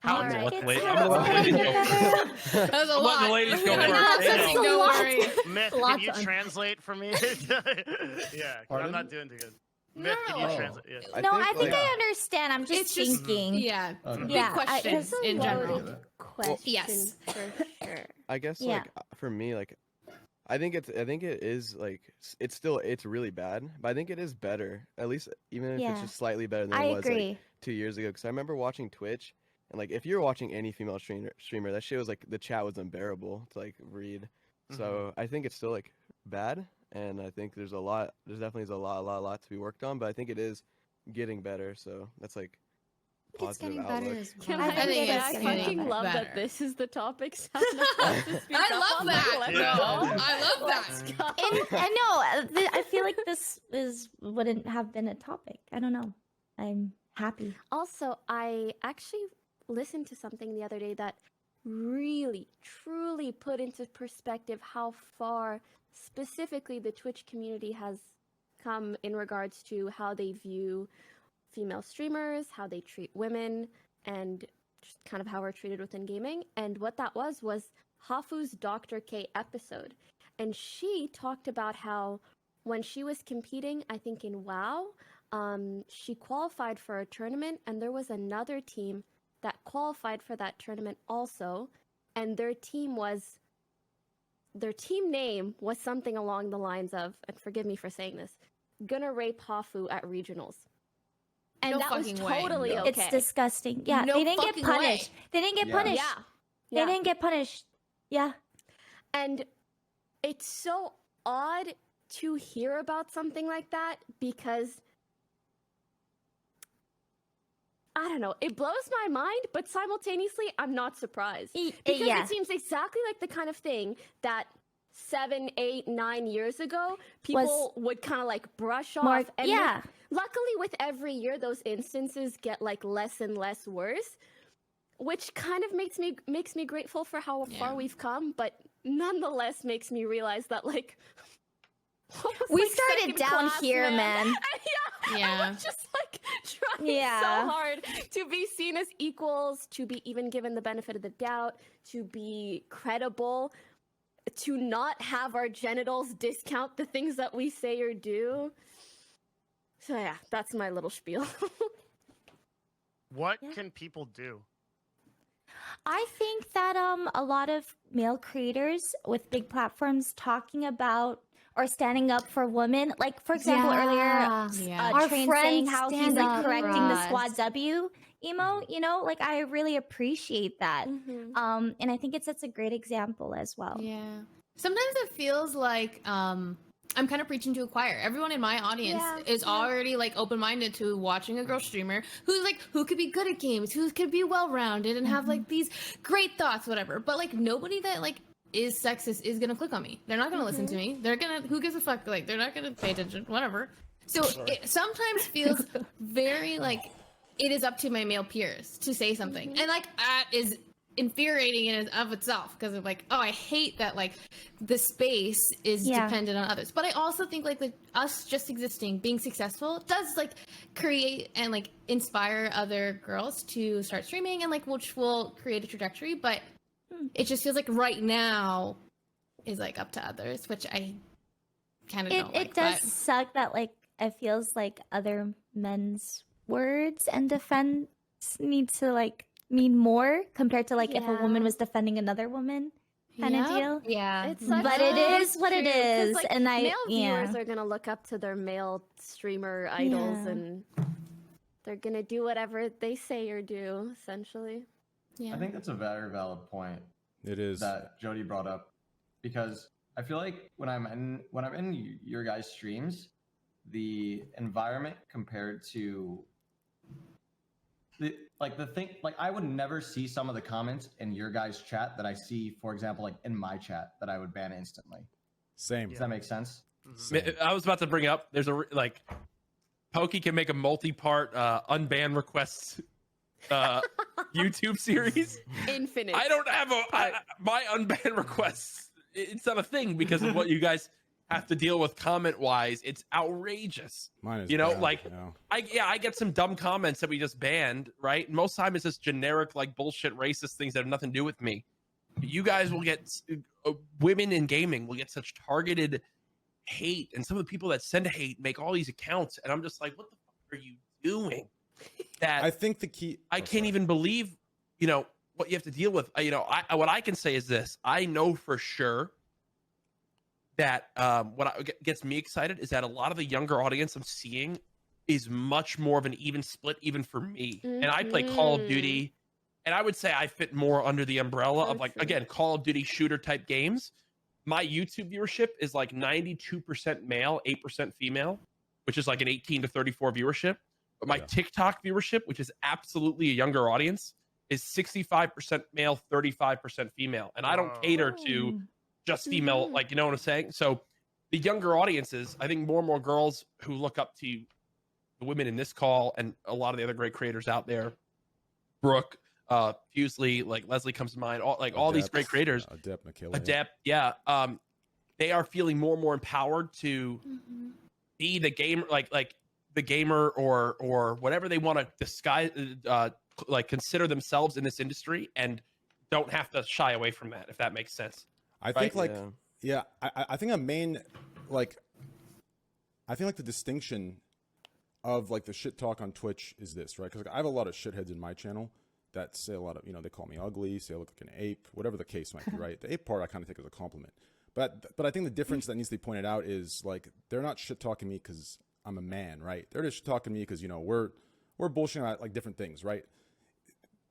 I'm gonna Alright, let the it's I'm gonna let the ladies go. That was a I'm letting lot. the ladies go I'm first. not They touching, know. don't worry. Myth, can Lots you on- translate for me? Yeah, 'cause Pardon? I'm not doing too good. Myth, can you No. translate? Yeah. I No, think, I think like- I understand. I'm just It's just- thinking. Yeah. Okay. Big Yeah, questions It's a in general. loaded question Yes. for sure. I guess Yeah. like for me, like I think it is like it's really bad, but I think it is better. At least even if Yeah. it's just slightly better than I it was agree. like 2 years ago. Because I remember watching Twitch, and like if you're watching any female streamer, that shit was like the chat was unbearable to like read. So I think it's still like bad, and I think there's definitely a lot to be worked on, but I think it is getting better. So that's like It's getting positive better outlook. as well. Can I I, think say, it's I getting fucking love better. that this is the topic. I love that. I love that. I feel like this wouldn't have been a topic. I don't know. I'm happy. Also, I actually listened to something the other day that really, truly put into perspective how far specifically the Twitch community has come in regards to how they view female streamers, how they treat women, and just kind of how we're treated within gaming. And what that was Hafu's Dr. K episode. And she talked about how when she was competing, I think in WoW, she qualified for a tournament, and there was another team that qualified for that tournament also, and their team name was something along the lines of, and forgive me for saying this, gonna rape Hafu at regionals. And No that was fucking way. totally No. okay. It's disgusting. Yeah, No they didn't get fucking punished. way. They didn't get punished. Yeah. They didn't get punished. Yeah. And it's so odd to hear about something like that because I don't know, it blows my mind, but simultaneously I'm not surprised. Because it seems exactly like the kind of thing that 7, 8, 9 years ago people would kind of like brush off. And luckily with every year those instances get like less and less worse, which kind of makes me grateful for how far we've come, but nonetheless makes me realize that like we started down here, man. I was just like trying so hard to be seen as equals, to be even given the benefit of the doubt, to be credible, to not have our genitals discount the things that we say or do. So yeah, that's my little spiel. What can people do? I think that a lot of male creators with big platforms talking about or standing up for women, like for example earlier, Our Train friends saying how he's stand like up correcting for the us. Squad W emo, you know, like I really appreciate that. And I think it sets a great example as well. Yeah. Sometimes it feels like I'm kind of preaching to a choir. Everyone in my audience is already like open-minded to watching a girl streamer who could be good at games, who could be well-rounded and have like these great thoughts, whatever. But like nobody that like is sexist is gonna click on me. They're not gonna listen to me. They're gonna, who gives a fuck? Like they're not gonna pay attention, whatever. So it sometimes feels very like it is up to my male peers to say something, and like that is infuriating in and of itself because of like, oh, I hate that like the space is dependent on others. But I also think like us just existing, being successful does like create and like inspire other girls to start streaming and like which will create a trajectory. But it just feels like right now is like up to others, which I kind of don't like. It does suck that like it feels like other men's words and defense need to like mean more compared to like if a woman was defending another woman kind of deal. Yeah. It's but it is what it is. Like, and male viewers are gonna look up to their male streamer idols and they're gonna do whatever they say or do, essentially. I think that's a very valid point. It is that Jody brought up, because I feel like when I'm in your guys' streams, the environment compared to the thing, like I would never see some of the comments in your guys' chat that I see, for example, like in my chat that I would ban instantly. Same. Does that make sense? I was about to bring up. There's a like, Pokey can make a multi-part unban requests YouTube series. Infinite. I don't have my unban requests. It's not a thing because of what you guys have to deal with comment wise. It's outrageous. Mine is bad, like I get some dumb comments that we just banned, right? Most time it's just generic like bullshit racist things that have nothing to do with me. You guys will get women in gaming will get such targeted hate, and some of the people that send hate make all these accounts, and I'm just like, what the fuck are you doing? That I think the key. I can't even believe, what you have to deal with. What I can say is this: I know for sure that gets me excited is that a lot of the younger audience I'm seeing is much more of an even split, even for me. And I play Call of Duty, and I would say I fit more under the umbrella of like, again, Call of Duty shooter type games. My YouTube viewership is like 92% male, 8% female, which is like an 18 to 34 viewership. But my TikTok viewership, which is absolutely a younger audience, is 65% male, 35% female. And I don't cater to just female, like, you know what I'm saying? So the younger audiences, I think more and more girls who look up to the women in this call and a lot of the other great creators out there, Brooke, Fusely, like Leslie comes to mind, all these great creators. Adept, yeah. They are feeling more and more empowered to be the gamer, like the gamer or whatever they want to disguise, like consider themselves in this industry, and don't have to shy away from that, if that makes sense. I think I think a main, like, I think like the distinction of like the shit talk on Twitch is this, right? Because like, I have a lot of shitheads in my channel that say a lot of, they call me ugly, say I look like an ape, whatever the case might be, right? The ape part I kind of take as a compliment. But I think the difference that needs to be pointed out is like they're not shit talking me because I'm a man, right? They're just talking to me because we're bullshitting about like different things, right?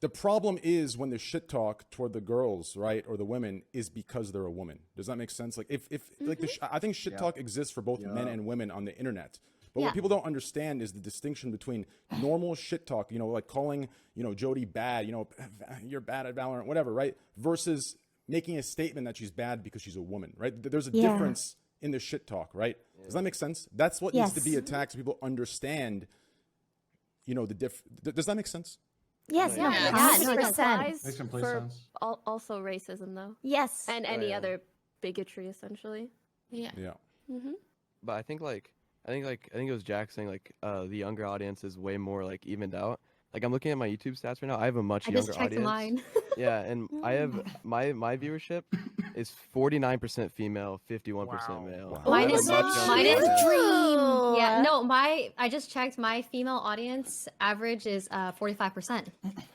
The problem is when the shit talk toward the girls, right, or the women, is because they're a woman. Does that make sense? Like if like I think shit talk exists for both men and women on the internet. But what people don't understand is the distinction between normal shit talk, like calling, Jody bad, you're bad at Valorant, whatever, right? Versus making a statement that she's bad because she's a woman, right? There's a difference in the shit talk, right? Does that make sense? That's what needs to be attacked so people understand, Does that make sense? Yes, no, 100%. Makes complete sense. Also racism, though. Yes. And any other bigotry, essentially. Yeah. But I think it was Jack saying like the younger audience is way more like evened out. Like I'm looking at my YouTube stats right now. I have a much younger audience. Mine. Yeah, and I have my viewership is 49% female, 51% male. Wow. Mine is dream. Yeah, no, I just checked my female audience average is 45%.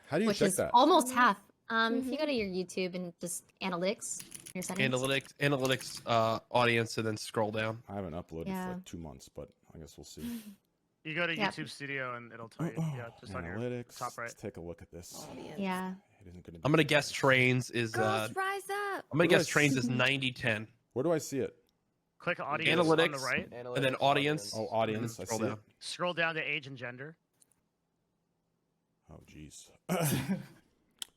How do you which check is that? Almost half. If you go to your YouTube and just analytics, your settings. Analytics audience, and then scroll down. I haven't uploaded for like 2 months, but I guess we'll see. You go to YouTube Studio and it'll tell you. Yeah, just on your top right. Let's take a look at this. Yeah. I'm gonna guess Trains is. Girls, rise up. I'm gonna guess Trains is 90-10. Where do I see it? Click audience Analytics on the right, and then audience. Oh, audience. I see it. Scroll down to age and gender. Oh, geez.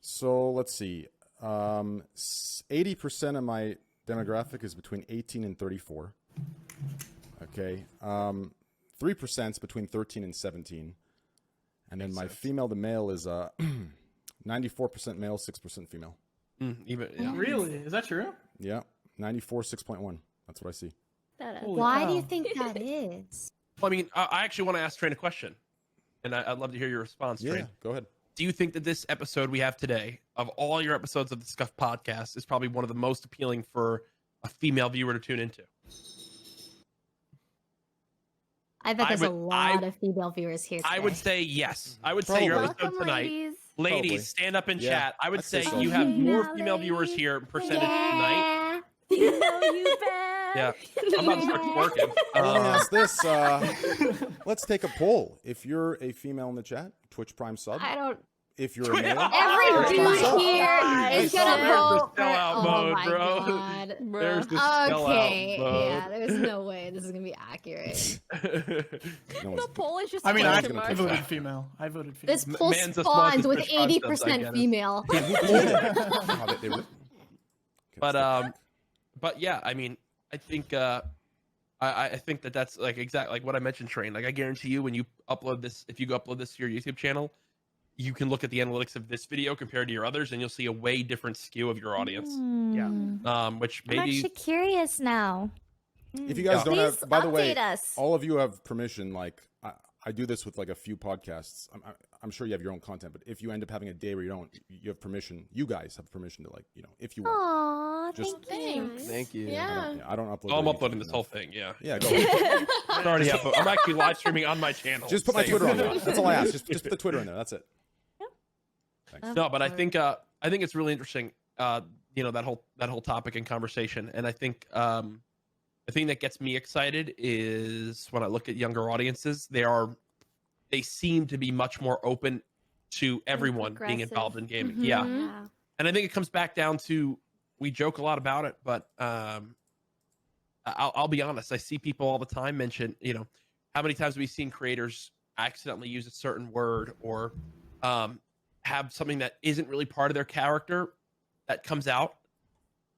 So let's see. 80% of my demographic is between 18 and 34. Okay. 3% is between 13 and 17. And then my female to male is 94% male, 6% female. Really? Is that true? Yeah. 94, 6.1. That's what I see. Why do you think that is? Well, I mean, I actually want to ask Train a question. And I'd love to hear your response, Train. Yeah, go ahead. Do you think that this episode we have today, of all your episodes of the Scuffed podcast, is probably one of the most appealing for a female viewer to tune into? I bet there's a lot of female viewers here today. I would say yes. I would say your episode tonight. Ladies, stand up in chat. I would say you have more female viewers here percentage tonight. You know you bet. Yeah. I'm about to start working. Let me ask this. Let's take a poll. If you're a female in the chat, Twitch Prime sub. I don't. If you're a male, every dude here is gonna vote for sellout mode, my bro. God. There's the sellout mode. Yeah, there's no way this is gonna be accurate. The poll is just. I mean, I gonna voted female. I voted female. This poll spawns with 80% female. But yeah, I mean, I think I think that's like exactly like what I mentioned, Train. Like I guarantee you, when you upload this, if you go upload this to your YouTube channel, you can look at the analytics of this video compared to your others, and you'll see a way different skew of your audience. Yeah. Which maybe. I'm actually curious now. If you guys don't have, by the way, us. all of you have permission. Like I do this with like a few podcasts. I'm sure you have your own content, but if you end up having a day where you have permission, you guys have permission to, like, if you want. Aww, Thank you. Yeah. I don't upload. Oh, I'm uploading this whole thing. Yeah. Yeah. Go ahead. It's already up. I'm actually live streaming on my channel. Just put my Twitter on there. That's all I ask. Just put the Twitter in there. That's it. Thanks. No, but I think it's really interesting. That whole topic and conversation, and I think the thing that gets me excited is when I look at younger audiences, they seem to be much more open to everyone being involved in gaming. Mm-hmm. Yeah. And I think it comes back down to, we joke a lot about it, but I'll be honest. I see people all the time mention, how many times we've seen creators accidentally use a certain word or have something that isn't really part of their character that comes out.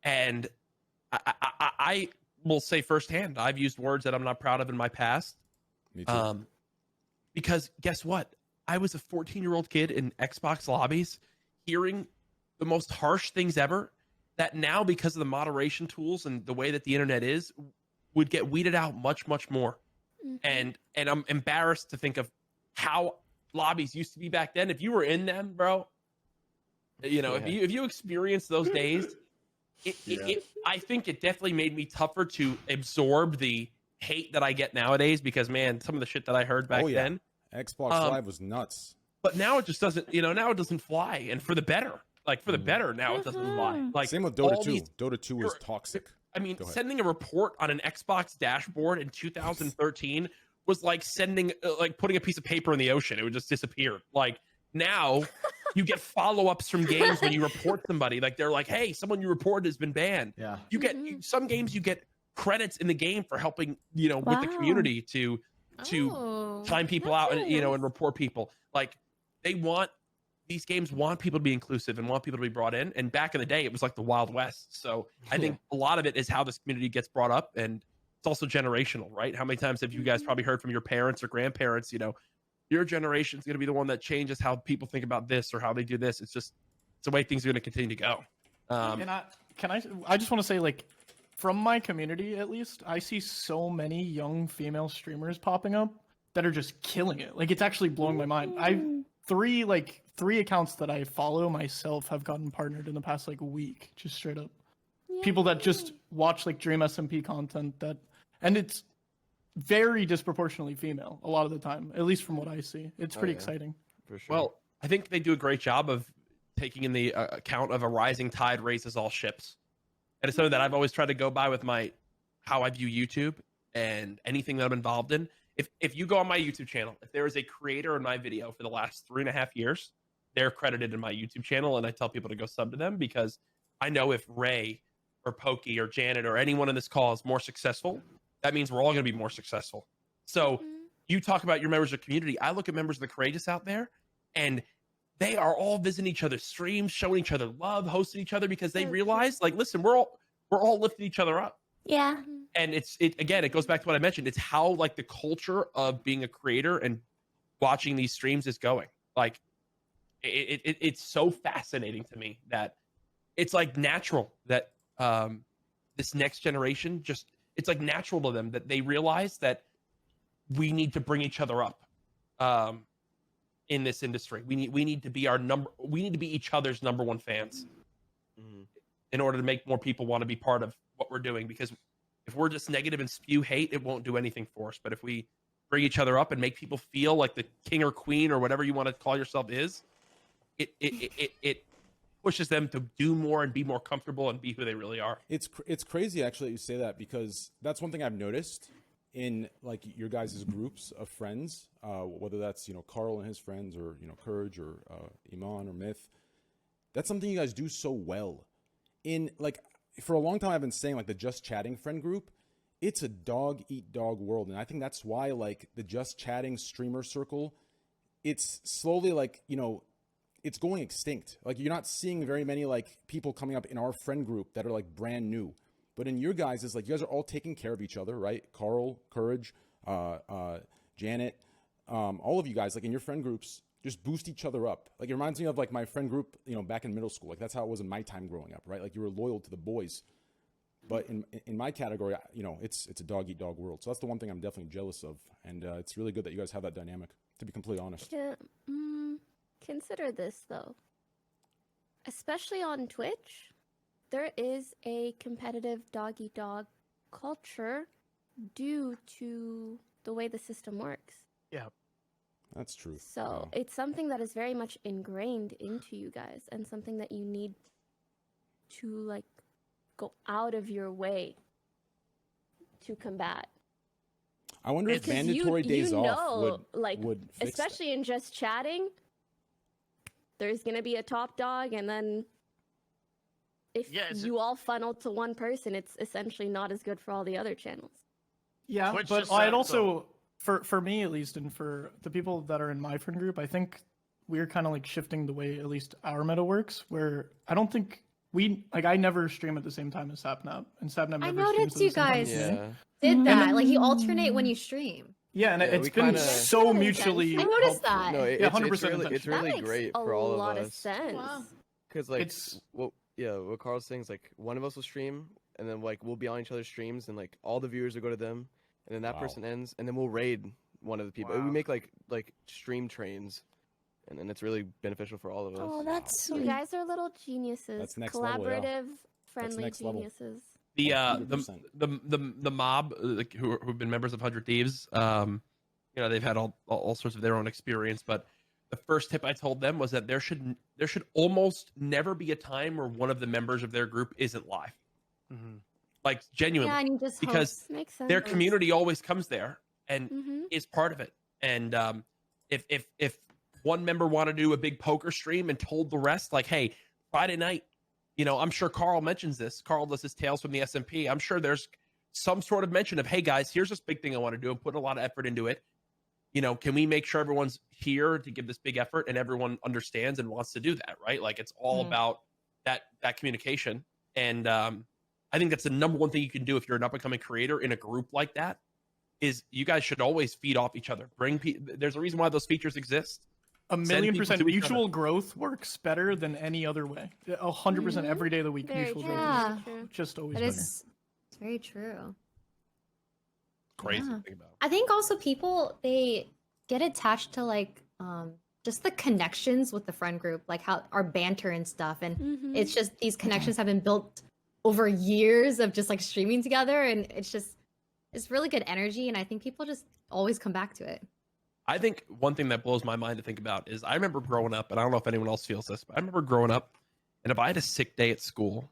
And I will say firsthand, I've used words that I'm not proud of in my past. Me too. Because guess what? I was a 14-year-old kid in Xbox lobbies hearing the most harsh things ever that now, because of the moderation tools and the way that the internet is, would get weeded out much, much more. And I'm embarrassed to think of how lobbies used to be back then. If you were in them, bro, if you experienced those days, I think it definitely made me tougher to absorb the hate that I get nowadays, because man, some of the shit that I heard back then, Xbox Live was nuts. But now it just doesn't, now it doesn't fly, and for the better. Like for the better, now it doesn't fly. Like same with Dota 2. Dota 2 is toxic. I mean, sending a report on an Xbox dashboard in 2013 was like putting a piece of paper in the ocean. It would just disappear. Like now, you get follow-ups from games when you report somebody. Like they're like, "Hey, someone you reported has been banned." Yeah. You get some games. You get credits in the game for helping, with the community to find people out and and report people. Like these games want people to be inclusive and want people to be brought in. And back in the day, it was like the Wild West. So I think a lot of it is how this community gets brought up, and it's also generational, right? How many times have you guys probably heard from your parents or grandparents, your generation is going to be the one that changes how people think about this or how they do this. It's the way things are going to continue to go. I just want to say, like, from my community, at least, I see so many young female streamers popping up that are just killing it. Like, it's actually blowing my mind. Three accounts that I follow myself have gotten partnered in the past week, just straight up. People that just watch Dream SMP content and it's very disproportionately female a lot of the time, at least from what I see. It's pretty exciting. For sure. Well, I think they do a great job of taking in the account of a rising tide raises all ships. And it's something that I've always tried to go by with how I view YouTube and anything that I'm involved in. If you go on my YouTube channel, if there is a creator in my video for the last 3.5 years, they're credited in my YouTube channel, and I tell people to go sub to them, because I know if Ray or Pokey or Janet or anyone in this call is more successful, that means we're all going to be more successful. So you talk about your members of the community. I look at members of the Courageous out there, and they are all visiting each other's streams, showing each other love, hosting each other, because they realize, listen, we're all lifting each other up. Yeah. And it goes back to what I mentioned. It's how the culture of being a creator and watching these streams is going. It's so fascinating to me that it's natural that this next generation it's natural to them that they realize that we need to bring each other up in this industry. We need to be each other's number one fans in order to make more people want to be part of what we're doing. Because if we're just negative and spew hate, it won't do anything for us. But if we bring each other up and make people feel like the king or queen or whatever you want to call yourself is, it pushes them to do more and be more comfortable and be who they really are. It's crazy actually that you say that, because that's one thing I've noticed in your guys' groups of friends, whether that's Carl and his friends, or Courage, or Iman, or Myth. That's something you guys do so well. For a long time I've been saying the Just Chatting friend group, it's a dog eat dog world, and I think that's why the Just Chatting streamer circle, it's slowly it's going extinct. You're not seeing very many people coming up in our friend group that are brand new. But in your guys, it's you guys are all taking care of each other, right? Carl, Courage, Janet, all of you guys in your friend groups just boost each other up. It reminds me of my friend group, back in middle school. That's how it was in my time growing up, right? You were loyal to the boys. But in my category, it's a dog eat dog world. So that's the one thing I'm definitely jealous of, and it's really good that you guys have that dynamic. To be completely honest. Yeah. Consider this though. Especially on Twitch, there is a competitive dog eat dog culture due to the way the system works. Yeah. That's true. So it's something that is very much ingrained into you guys, and something that you need to go out of your way to combat. I wonder if mandatory days off would fix especially that. In Just Chatting, there's gonna be a top dog, and then if you all funnel to one person, it's essentially not as good for all the other channels. Yeah, Twitch but just I'd said, also for me at least, and for the people that are in my friend group, I think we're kind of like shifting the way at least our meta works, where I don't think I never stream at the same time as Sapnap, and Sapnap never I streams noticed at the you same time guys as me. did that. Like you alternate when you stream. Yeah, and Yeah, it's we been kinda- so mutually. I noticed helpful. that. No, Yeah, it's 100% really, it's intentional. really That makes great a for all lot of of us. sense. Wow. Because like, It's- what Carl's saying is like one of us will stream, and then like we'll be on each other's streams, and like all the viewers will go to them, and then that Wow. person ends, and then we'll raid one of the people. Wow. We make like stream trains, and then it's really beneficial for all of us. Oh, that's You sweet. guys are little geniuses. That's next level, yeah. Collaborative, friendly next level. geniuses. The 100%. the mob like, who've been members of 100 Thieves, they've had all sorts of their own experience, but the first tip I told them was that there should almost never be a time where one of the members of their group isn't live. Mm-hmm. Like genuinely, Yeah, and you just because host. Makes sense. their community always comes there and Mm-hmm. is part of it. And if one member wanted to do a big poker stream and told the rest, like, hey, Friday night, I'm sure Carl mentions this. Carl does his Tales from the SMP. I'm sure there's some sort of mention of, hey guys, here's this big thing I want to do. I'm putting a lot of effort into it. Can we make sure everyone's here to give this big effort and everyone understands and wants to do that, right? Like it's all about that communication. And I think that's the number one thing you can do if you're an up and coming creator in a group like that. Is you guys should always feed off each other. There's a reason why those features exist. 1,000,000% mutual growth works better than any other way. 100% every day of the week. Very Mutual true. growth Yeah. is just always That better. is it's very true. Crazy Yeah. to think about. I think also people they get attached to like just the connections with the friend group, like how our banter and stuff, and Mhm. it's just these connections have been built over years of just like streaming together, and it's really good energy, and I think people just always come back to it. I think one thing that blows my mind to think about is I remember growing up, and I don't know if anyone else feels this, but I remember growing up, and if I had a sick day at school,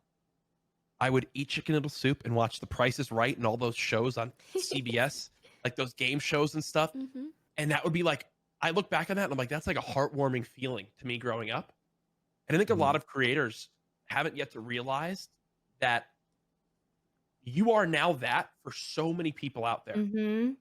I would eat chicken noodle soup and watch The Price is Right and all those shows on CBS, like those game shows and stuff. Mm-hmm. And that would be like, I look back on that and I'm like, that's like a heartwarming feeling to me growing up. And I think a lot of creators haven't yet to realize that you are now that for so many people out there. Mm-hmm.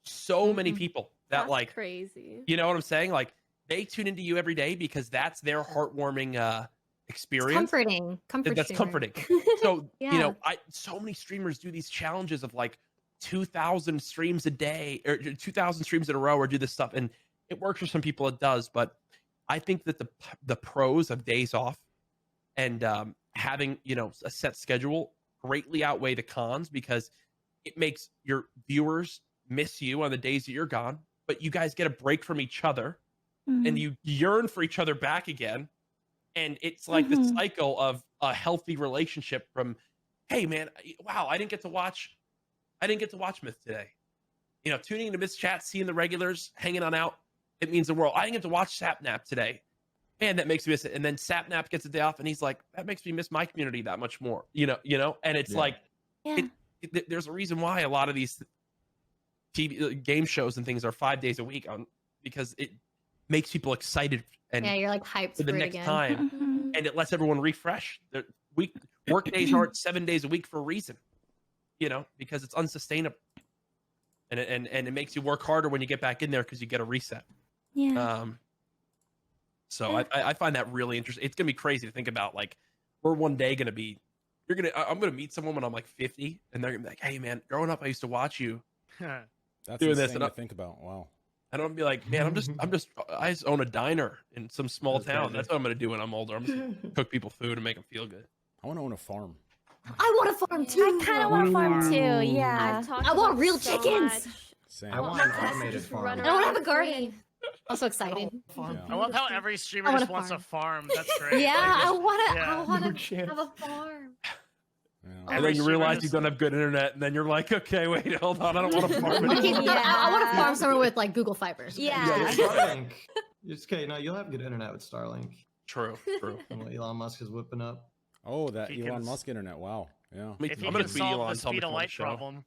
So many people that That's like, crazy. you know what I'm saying? Like they tune into you every day because that's their heartwarming experience. Comforting. That's streamer. comforting. So, Yeah. so many streamers do these challenges of like 2,000 streams a day or 2,000 streams in a row or do this stuff. And it works for some people, it does. But I think that the pros of days off and having, a set schedule greatly outweigh the cons because it makes your viewers miss you on the days that you're gone, but you guys get a break from each other and you yearn for each other back again. And it's like the cycle of a healthy relationship from, hey man, wow, I didn't get to watch Myth today. Tuning into Myth's chat, seeing the regulars, hanging on out, it means the world. I didn't get to watch Sapnap today. Man, that makes me miss it. And then Sapnap gets a day off and he's like, that makes me miss my community that much more. And it's like, there's a reason why a lot of these TV game shows and things are 5 days a week because it makes people excited and Yeah, you're like hyped for the it next again. time, and it lets everyone refresh. Work days aren't 7 days a week for a reason, because it's unsustainable, and it makes you work harder when you get back in there because you get a reset. Yeah. So I find that really interesting. It's gonna be crazy to think about. Like, we're one day gonna be, I'm gonna meet someone when I'm like 50, and they're gonna be like, "Hey man, growing up I used to watch you." That's doing insane this, and to think about. Wow. And I'm gonna be like, man, I just own a diner in some small town. crazy. That's what I'm gonna do when I'm older. I'm just gonna cook people food and make them feel good. I want to own a farm. I want a farm too. I kind of want a farm too. Yeah. I've talked I want about real so chickens. much. Same. I want an automated Just farm. run I don't have a around garden. I'm so excited. Yeah. I love how every streamer I want just a wants a farm. farm. That's great. Yeah, Like, I want to. yeah. I want No to chance. have a farm. Yeah. And Every then you streamer realize just- you don't have good internet, and then you're like, okay, wait, hold on, I don't want to farm Okay, anymore. I want to farm somewhere with like Google Fibers. Yeah. Yeah, Starlink. It's okay. No, you'll have good internet with Starlink. True. And what Elon Musk is whipping up. Oh, that He Elon can- Musk internet. Wow. Yeah. Me If too. you I'm gonna can tweet solve Elon. the Tell him speed to of come on the light show. problem.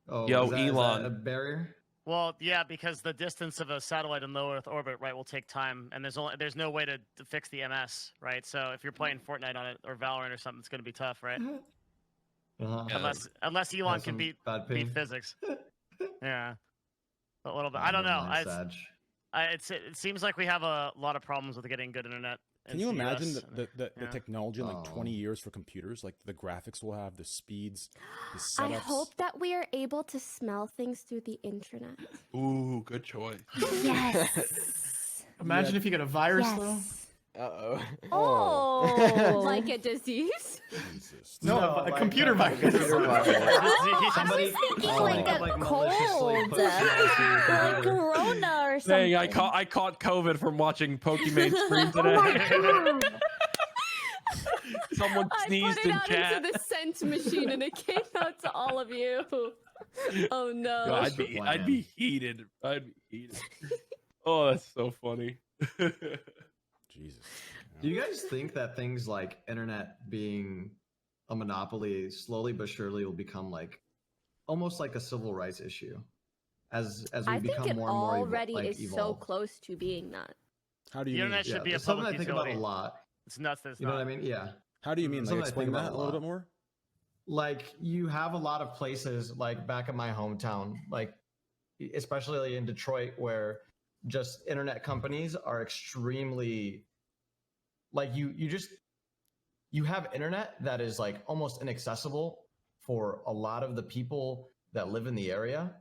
Oh, Yo, is that Elon. a barrier? Well, yeah, because the distance of a satellite in low Earth orbit, right, will take time, and there's no way to fix the MS, right? So if you're playing Fortnite on it or Valorant or something, it's going to be tough, right? Uh-huh. Yeah. Unless Elon Has can some beat bad ping. physics. Yeah. A little bit. I don't know. It seems like we have a lot of problems with getting good internet. Can you imagine the technology in like 20 years for computers? Like the graphics we'll have, the speeds, the setups. I hope that we are able to smell things through the internet. Ooh, good choice. Yes. Imagine if you get a virus though. Uh-oh. Oh, like a disease? Jesus. No, a computer virus. I was thinking like a cold, like corona or something. Dang, I caught COVID from watching Pokimane stream today. Someone sneezed in chat. I put it out into the scent machine and it came out to all of you. Oh no. Yo, I'd be heated. I'd be heated. Oh, that's so funny. Jesus. Do you guys think that things like internet being a monopoly slowly but surely will become like almost like a civil rights issue as we become more and more already is so close to being that. How do you the mean? internet should be a it's something public I think utility. about a lot. It's nuts that it's You know what I mean? Yeah. How do you mean? Like, explain that a little bit more. Like you have a lot of places like back in my hometown, like especially in Detroit, where just internet companies are extremely like you have internet that is like almost inaccessible for a lot of the people that live in the area,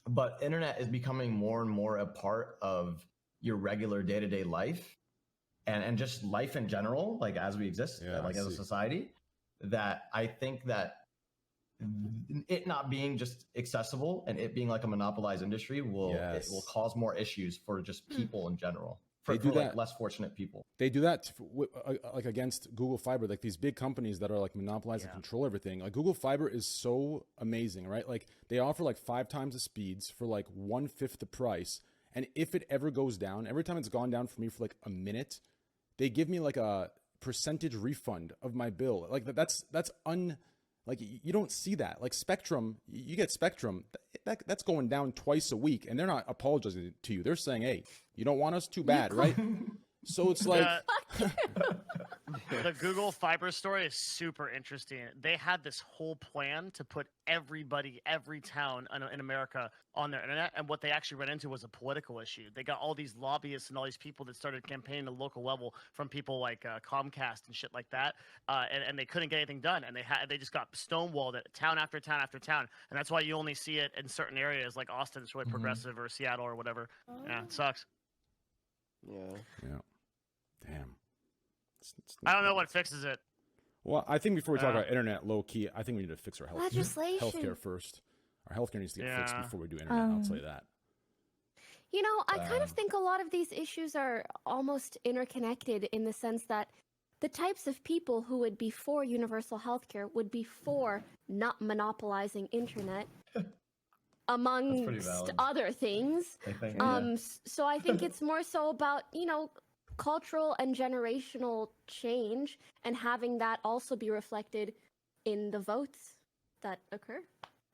but internet is becoming more and more a part of your regular day-to-day life and just life in general, like as we exist, like as a society, that I think that it not being just accessible and it being like a monopolized industry it will cause more issues for just people in general. For like less fortunate people. They do that like against Google Fiber, like these big companies that are like monopolize and control everything. Like Google Fiber is so amazing, right? Like they offer like 5 times the speeds for like 1/5 the price. And if it ever goes down, every time it's gone down for me for like a minute, they give me like a percentage refund of my bill. Like that's like you don't see that. Like Spectrum, you get Spectrum, that's going down twice a week, and they're not apologizing to you. They're saying, "Hey, you don't want us? Too bad, right?" So it's like the Google Fiber story is super interesting. They had this whole plan to put everybody, every town in America on their internet, and what they actually ran into was a political issue. They got all these lobbyists and all these people that started campaigning at the local level from people like Comcast and shit like that, and they couldn't get anything done, and they just got stonewalled at town after town after town, and that's why you only see it in certain areas like Austin. It's really progressive, or Seattle or whatever. Yeah, it sucks. Yeah. Damn. I don't know what fixes it. Well, I think before we talk about internet, low key, I think we need to fix our Legislation. healthcare first. Our healthcare needs to get fixed before we do internet. I'll tell you that. You know, I kind of think a lot of these issues are almost interconnected in the sense that the types of people who would be for universal healthcare would be for not monopolizing internet. Amongst other things. I think, so I think it's more so about, you know, cultural and generational change and having that also be reflected in the votes that occur.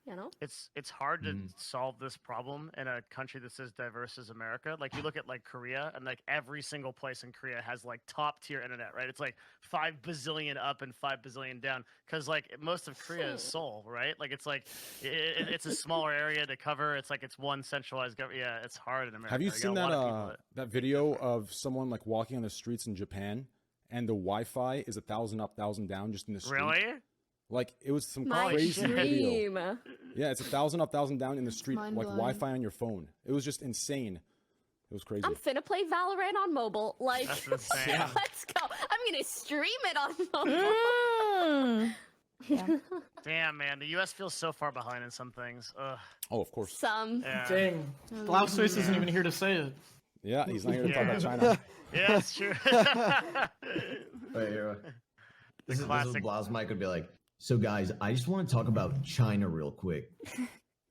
You know, it's hard to solve this problem in a country that's as diverse as America. Like you look at like Korea, and like every single place in Korea has like top tier internet, right? It's like 5 bazillion up and 5 bazillion down, because like most of Korea is Seoul, right? Like it's like it's a smaller area to cover. It's like it's one centralized government. Yeah, it's hard in America. Have you seen that video of someone like walking on the streets in Japan, and the Wi-Fi is 1,000 up, 1,000 down, just in the street? Really? Like it was some crazy video. Yeah, it's 1,000 up, 1,000 down in the street, like Wi-Fi on your phone. It was just insane. It was crazy. I'm finna play Valorant on mobile. Like, let's go. I'm gonna stream it on mobile. Damn, man, the U.S. feels so far behind in some things. Ugh. Oh, of course. Some. Yeah. Dang, Blauface isn't even here to say it. Yeah, he's not here to talk about China. Yeah, that's true. Wait, this is Blau's mic would be like, so guys, I just want to talk about China real quick.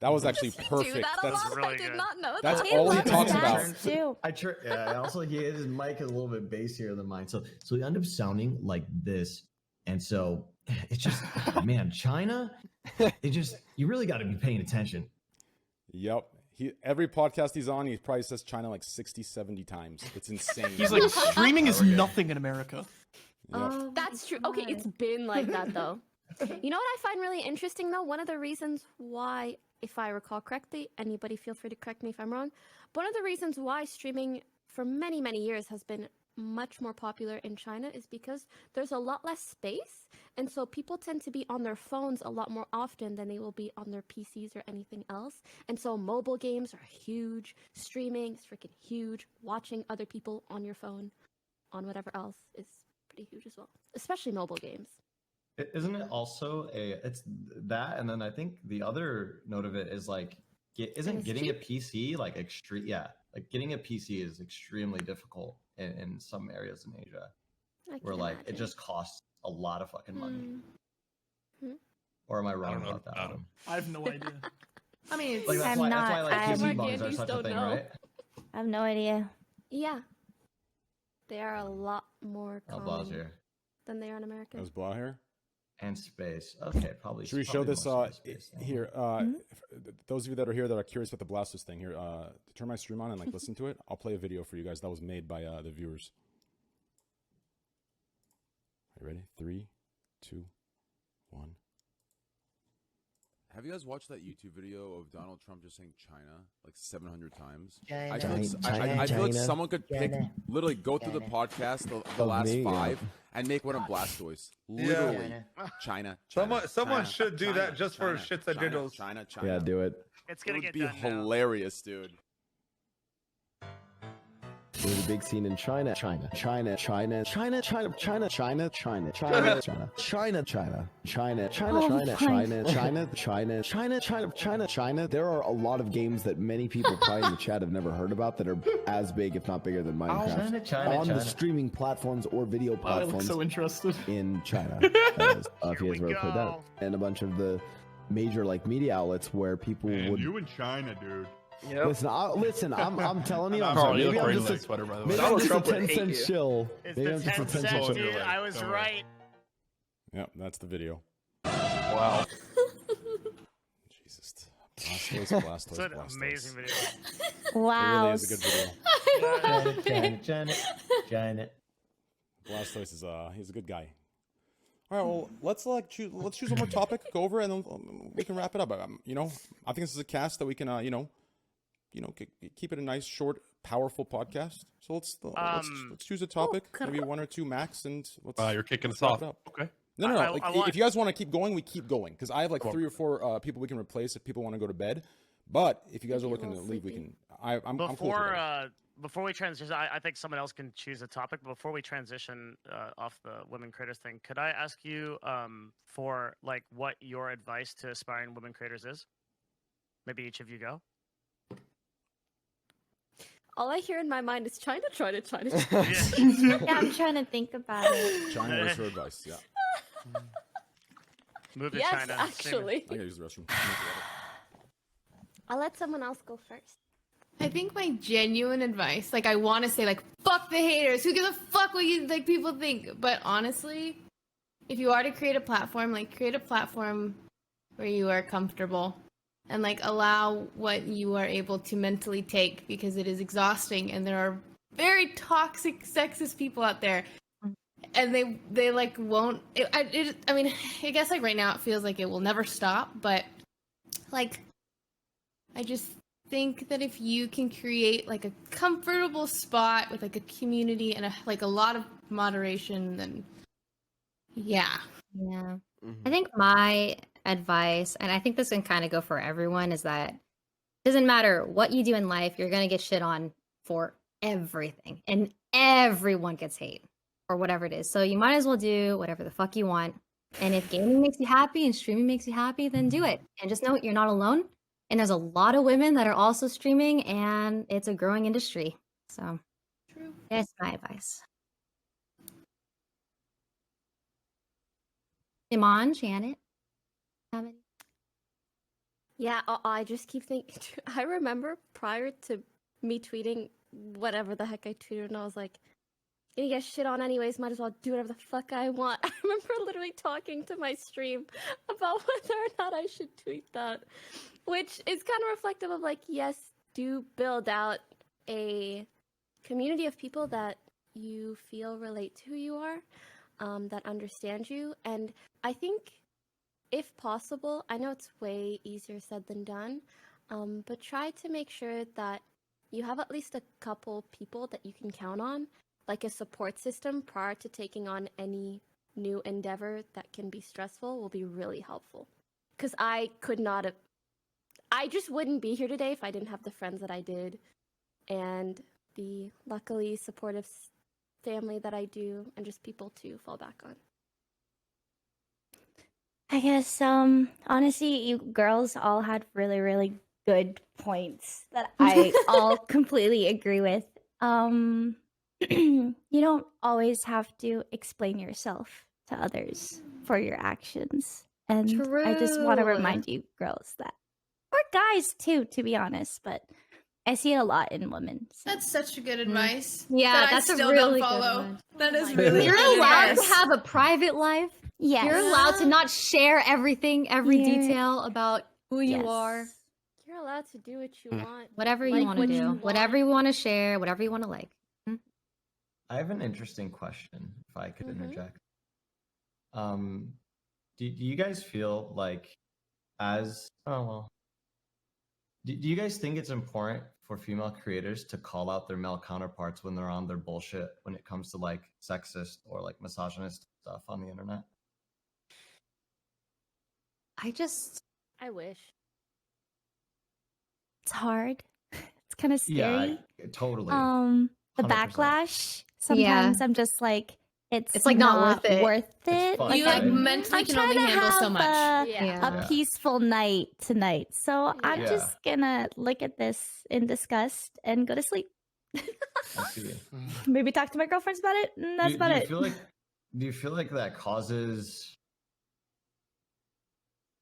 That was actually perfect. That's really good. Not know that's all he talks about. Also, his mic is a little bit bassier than mine, so we end up sounding like this, and so it's just, man, China. You really got to be paying attention. Yep. Every podcast he's on, he probably says China like 60, 70 times. It's insane. He's like, streaming is nothing in America. Yep. That's true. Okay, it's been like that though. You know what I find really interesting though? One of the reasons why if I recall correctly. Anybody feel free to correct me if I'm wrong. But one of the reasons why streaming for many, many years has been much more popular in China is because there's a lot less space, and so people tend to be on their phones a lot more often than they will be on their PCs or anything else. And so mobile games are huge, streaming is freaking huge, watching other people on your phone, on whatever else is pretty huge as well, especially mobile games. Isn't it also it's that, and then I think the other note of it is like, isn't getting a PC like extreme? Yeah, like getting a PC is extremely difficult in some areas in Asia, where like it just costs a lot of fucking money. Or am I wrong about that? Adam? I have no idea. I mean, like, that's why like PC bugs are such a thing, right? I have no idea. Yeah, they are a lot more common here than they are in America. There's Blah here. And space. Okay, probably. Should we show this here? Those of you that are here that are curious about the Blastos thing here, turn my stream on and like listen to it. I'll play a video for you guys that was made by the viewers. Are you ready? 3, 2, 1. Have you guys watched that YouTube video of Donald Trump just saying China like 700 times? China, I feel like someone could pick, literally go through the podcast, the last 5, and make one of Blastoise. Literally, China. Someone should do that just for shits and giggles. China. Yeah, do it. It's gonna get be hilarious, dude. There's a big scene in China. China. There are a lot of games that many people probably in the chat have never heard about that are as big, if not bigger, than Minecraft on the streaming platforms or video platforms. So interested in China. If you guys ever played that, and a bunch of the major like media outlets where people would. You in China, dude. Yep. Listen, I'm telling you, maybe I'm just a sweater, by the way. Maybe I'm just a 10-cent shill. Maybe I'm just a 10-cent dude. I was right. Yep, that's the video. Wow. Jesus. Blastoise. It's an amazing video. Wow. It really is a good video. China. Blastoise is he's a good guy. All right, well, let's choose one more topic, go over it, and then we can wrap it up. You know, I think this is a cast that we can keep it a nice, short, powerful podcast. So let's choose a topic, maybe 1 or 2 max, and let's. You're kicking us off. Okay. No. If you guys want to keep going, we keep going because I have like 3 or 4 people we can replace if people want to go to bed. But if you guys are looking to leave, we can. I'm cool with that. Before we transition, I think someone else can choose a topic. But before we transition off the women creators thing, could I ask you for like what your advice to aspiring women creators is? Maybe each of you go. All I hear in my mind is China. Yeah, I'm trying to think about it. China is her advice. Yeah. Move to yes, China. actually. I gotta use the restroom. I'll let someone else go first. I think my genuine advice, like I want to say, like fuck the haters. Who gives a fuck what you like people think? But honestly, if you are to create a platform, like create a platform where you are comfortable and like allow what you are able to mentally take because it is exhausting and there are very toxic, sexist people out there. And they like won't. I mean, I guess like right now it feels like it will never stop. But like, I just think that if you can create like a comfortable spot with like a community and a lot of moderation, then yeah. I think my advice, and I think this can kind of go for everyone, is that it doesn't matter what you do in life, you're gonna get shit on for everything, and everyone gets hate or whatever it is. So you might as well do whatever the fuck you want. And if gaming makes you happy and streaming makes you happy, then do it. And just know you're not alone. And there's a lot of women that are also streaming, and it's a growing industry. So true. That's my advice. Iman, Janet, have any? Yeah, I just keep thinking. I remember prior to me tweeting whatever the heck I tweeted, and I was like, gonna get shit on anyways, might as well do whatever the fuck I want. I remember literally talking to my stream about whether or not I should tweet that, which is kind of reflective of like, yes, do build out a community of people that you feel relate to who you are, that understand you. And I think if possible, I know it's way easier said than done, but try to make sure that you have at least a couple people that you can count on, like a support system prior to taking on any new endeavor that can be stressful will be really helpful. Because I just wouldn't be here today if I didn't have the friends that I did and the luckily supportive family that I do, and just people to fall back on. I guess honestly, you girls all had really, really good points that I all completely agree with. You don't always have to explain yourself to others for your actions. And I just want to remind you girls that, or guys too, to be honest, but I see it a lot in women. So. That's such good advice. Yeah, that's a really good one. That is really You're good allowed advice. to have a private life. Yes. You're allowed to not share everything, every detail about who you are. You're allowed to do what you want. Whatever you want to do. Whatever you want to share. Whatever you want to like. I have an interesting question, if I could interject. Do you guys feel like do you guys think it's important for female creators to call out their male counterparts when they're on their bullshit when it comes to like sexist or like misogynist stuff on the internet? I wish. It's hard. It's kind of scary. Yeah, totally. The 100%. backlash. Sometimes I'm just like, it's like not worth it. You like mentally can only handle so much. A peaceful night tonight. So I'm just gonna look at this in disgust and go to sleep. I see. Maybe talk to my girlfriends about it. And that's about it. Do you feel like that causes,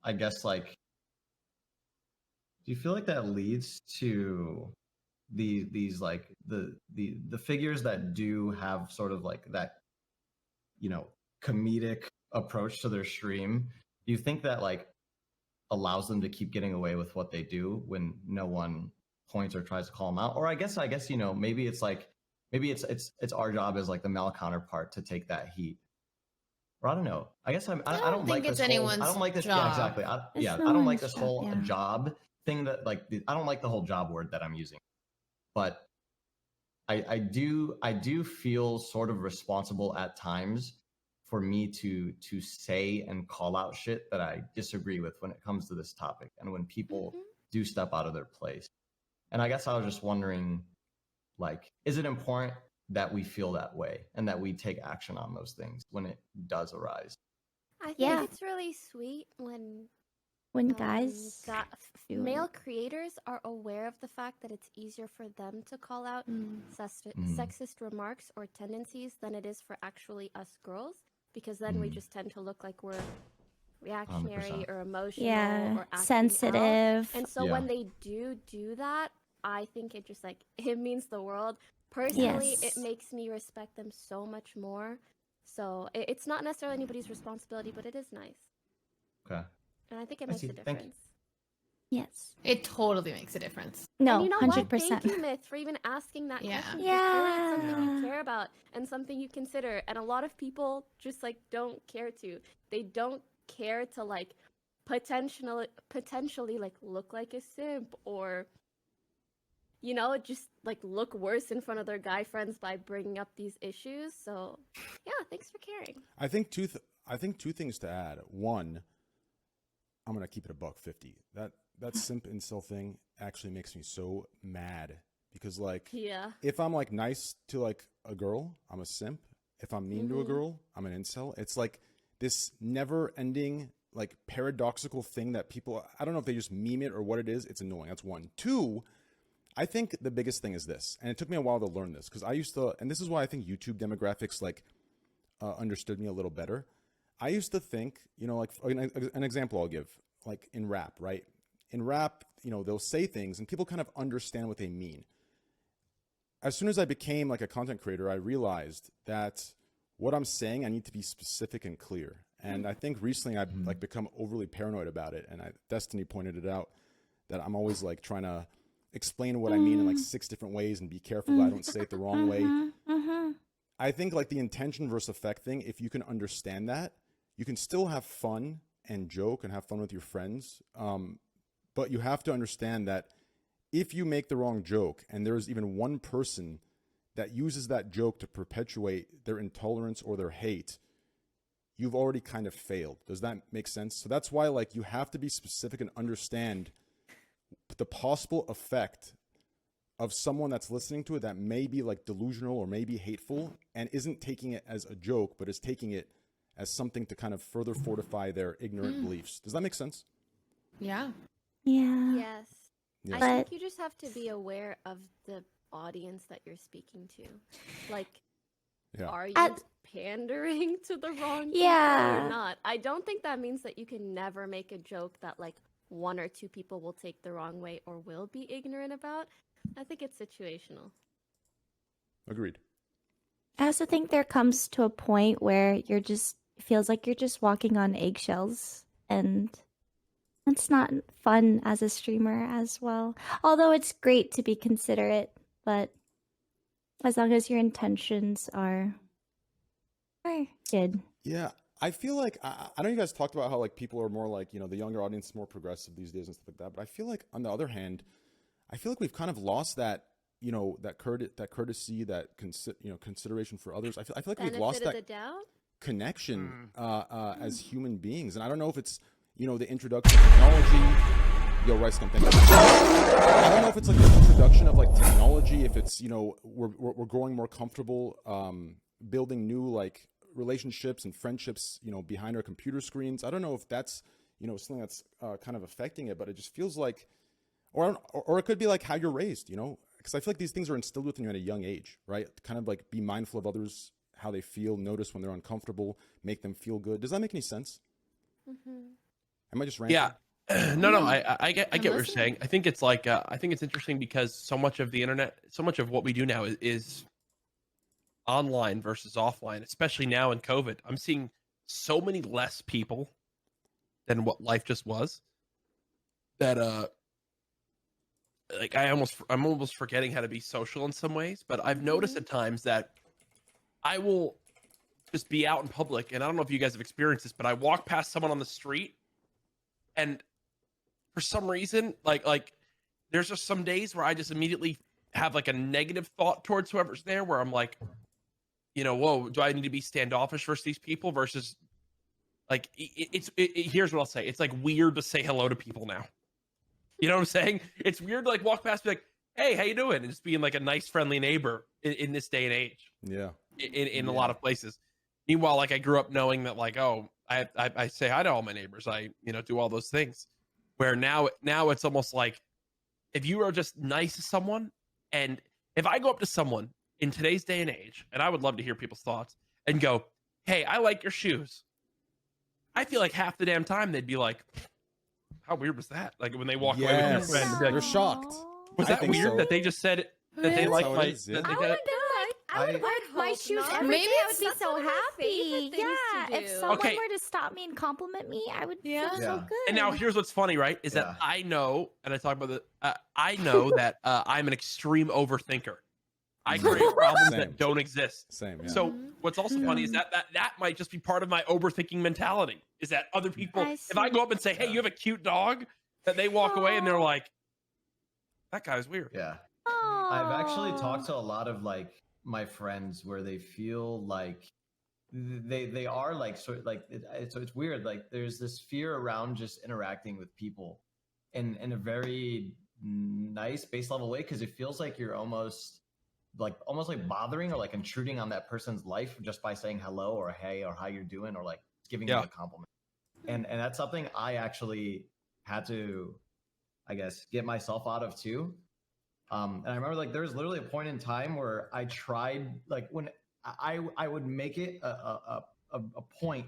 I guess, like, do you feel like that leads to these like the figures that do have sort of like that, you know, comedic approach to their stream? Do you think that like allows them to keep getting away with what they do when no one points or tries to call them out? Or I guess you know, maybe it's our job as like the male counterpart to take that heat. Or I don't know. I guess I don't like this whole, I don't like this. Job. Yeah, exactly. I don't like this whole job thing that like I don't like the whole job word that I'm using. But I do feel sort of responsible at times for me to say and call out shit that I disagree with when it comes to this topic and when people do step out of their place. And I guess I was just wondering, like, is it important that we feel that way and that we take action on those things when it does arise? I think it's really sweet when guys male creators are aware of the fact that it's easier for them to call out sexist remarks or tendencies than it is for actually us girls, because then we just tend to look like we're reactionary 100%. or emotional or acting sensitive. out. And so when they do that, I think it just like it means the world. Personally, it makes me respect them so much more. So it's not necessarily anybody's responsibility, but it is nice. Okay. And I think it makes a difference. Yes. It totally makes a difference. No, and you know 100%. what? Thank you, Myth, for even asking that question. Yeah. It's something you care about and something you consider. And a lot of people just like don't care to. They don't care to like potentially like look like a simp or, you know, just like look worse in front of their guy friends by bringing up these issues. So yeah, thanks for caring. I think two things to add. One, I'm gonna keep it $1.50. That simp incel thing actually makes me so mad because like if I'm like nice to like a girl, I'm a simp. If I'm mean to a girl, I'm an incel. It's like this never-ending like paradoxical thing that people, I don't know if they just meme it or what it is. It's annoying. That's one. Two, I think the biggest thing is this, and it took me a while to learn this because I used to, and this is why I think YouTube demographics like understood me a little better. I used to think, you know, like an example I'll give, like in rap, right? In rap, you know, they'll say things and people kind of understand what they mean. As soon as I became like a content creator, I realized that what I'm saying, I need to be specific and clear. And I think recently I've like become overly paranoid about it. And Destiny pointed it out that I'm always like trying to explain what I mean in like 6 different ways and be careful that I don't say it the wrong way. I think like the intention versus effect thing, if you can understand that, you can still have fun and joke and have fun with your friends. But you have to understand that if you make the wrong joke and there's even one person that uses that joke to perpetuate their intolerance or their hate, you've already kind of failed. Does that make sense? So that's why, like, you have to be specific and understand the possible effect of someone that's listening to it that may be like delusional or maybe hateful and isn't taking it as a joke, but is taking it as something to kind of further fortify their ignorant beliefs. Does that make sense? Yeah. Yeah. Yes. Yes. I think you just have to be aware of the audience that you're speaking to. Like, are you pandering to the wrong people or not? I don't think that means that you can never make a joke that like one or two people will take the wrong way or will be ignorant about. I think it's situational. Agreed. I also think there comes to a point where you're just feels like you're just walking on eggshells, and it's not fun as a streamer as well. Although it's great to be considerate, but as long as your intentions are good. Yeah, I feel like I know you guys talked about how like people are more like, you know, the younger audience is more progressive these days and stuff like that. But I feel like on the other hand, I feel like we've kind of lost that, you know, that courtesy, that consideration for others. I feel like we've lost that connection as human beings. And I don't know if it's, you know, the introduction of technology. Yo, Rice, thank you. I don't know if it's like the introduction of like technology, if it's, you know, we're growing more comfortable building new like relationships and friendships, you know, behind our computer screens. I don't know if that's, you know, something that's kind of affecting it, but it just feels like, or it could be like how you're raised, you know, because I feel like these things are instilled within you at a young age, right? Kind of like be mindful of others, how they feel, notice when they're uncomfortable, make them feel good. Does that make any sense? Am I just ranting? Yeah. No, I get what you're saying. I think it's like I think it's interesting because so much of the internet, so much of what we do now is online versus offline, especially now in COVID. I'm seeing so many less people than what life just was that like I'm almost forgetting how to be social in some ways. But I've noticed at times that I will just be out in public, and I don't know if you guys have experienced this, but I walk past someone on the street, and for some reason, like there's just some days where I just immediately have like a negative thought towards whoever's there, where I'm like, you know, whoa, do I need to be standoffish versus these people versus like here's what I'll say. It's like weird to say hello to people now. You know what I'm saying? It's weird to like walk past and be like, hey, how you doing? And just being like a nice, friendly neighbor in this day and age. Yeah. In a lot of places. Meanwhile, like I grew up knowing that like, oh, I say hi to all my neighbors. I, you know, do all those things. Where now it's almost like if you are just nice to someone, and if I go up to someone in today's day and age, and I would love to hear people's thoughts, and go, hey, I like your shoes. I feel like half the damn time they'd be like, how weird was that? Like when they walk away with their friend, they'd be like, they're shocked. Was that weird that they just said that they like my? I would like my shoes every Maybe day. I would it's be just so one of their happy. favorite things Yeah, to if do. someone Okay. were to stop me and compliment me, I would feel so good. And now here's what's funny, right? Is that I know, and I talk about I know that I'm an extreme overthinker. I create problems that don't exist. Same. Yeah. So what's also funny is that might just be part of my overthinking mentality. Is that other people, if I go up and say, hey, you have a cute dog, that they walk away and they're like, that guy's weird. Yeah. I've actually talked to a lot of like my friends where they feel like they are like so it's weird. Like there's this fear around just interacting with people in a very nice base level way, because it feels like you're almost like bothering or like intruding on that person's life just by saying hello or hey or how you're doing or like giving them a compliment. And that's something I actually had to, I guess, get myself out of too. And I remember like there was literally a point in time where I tried, like when I would make it a point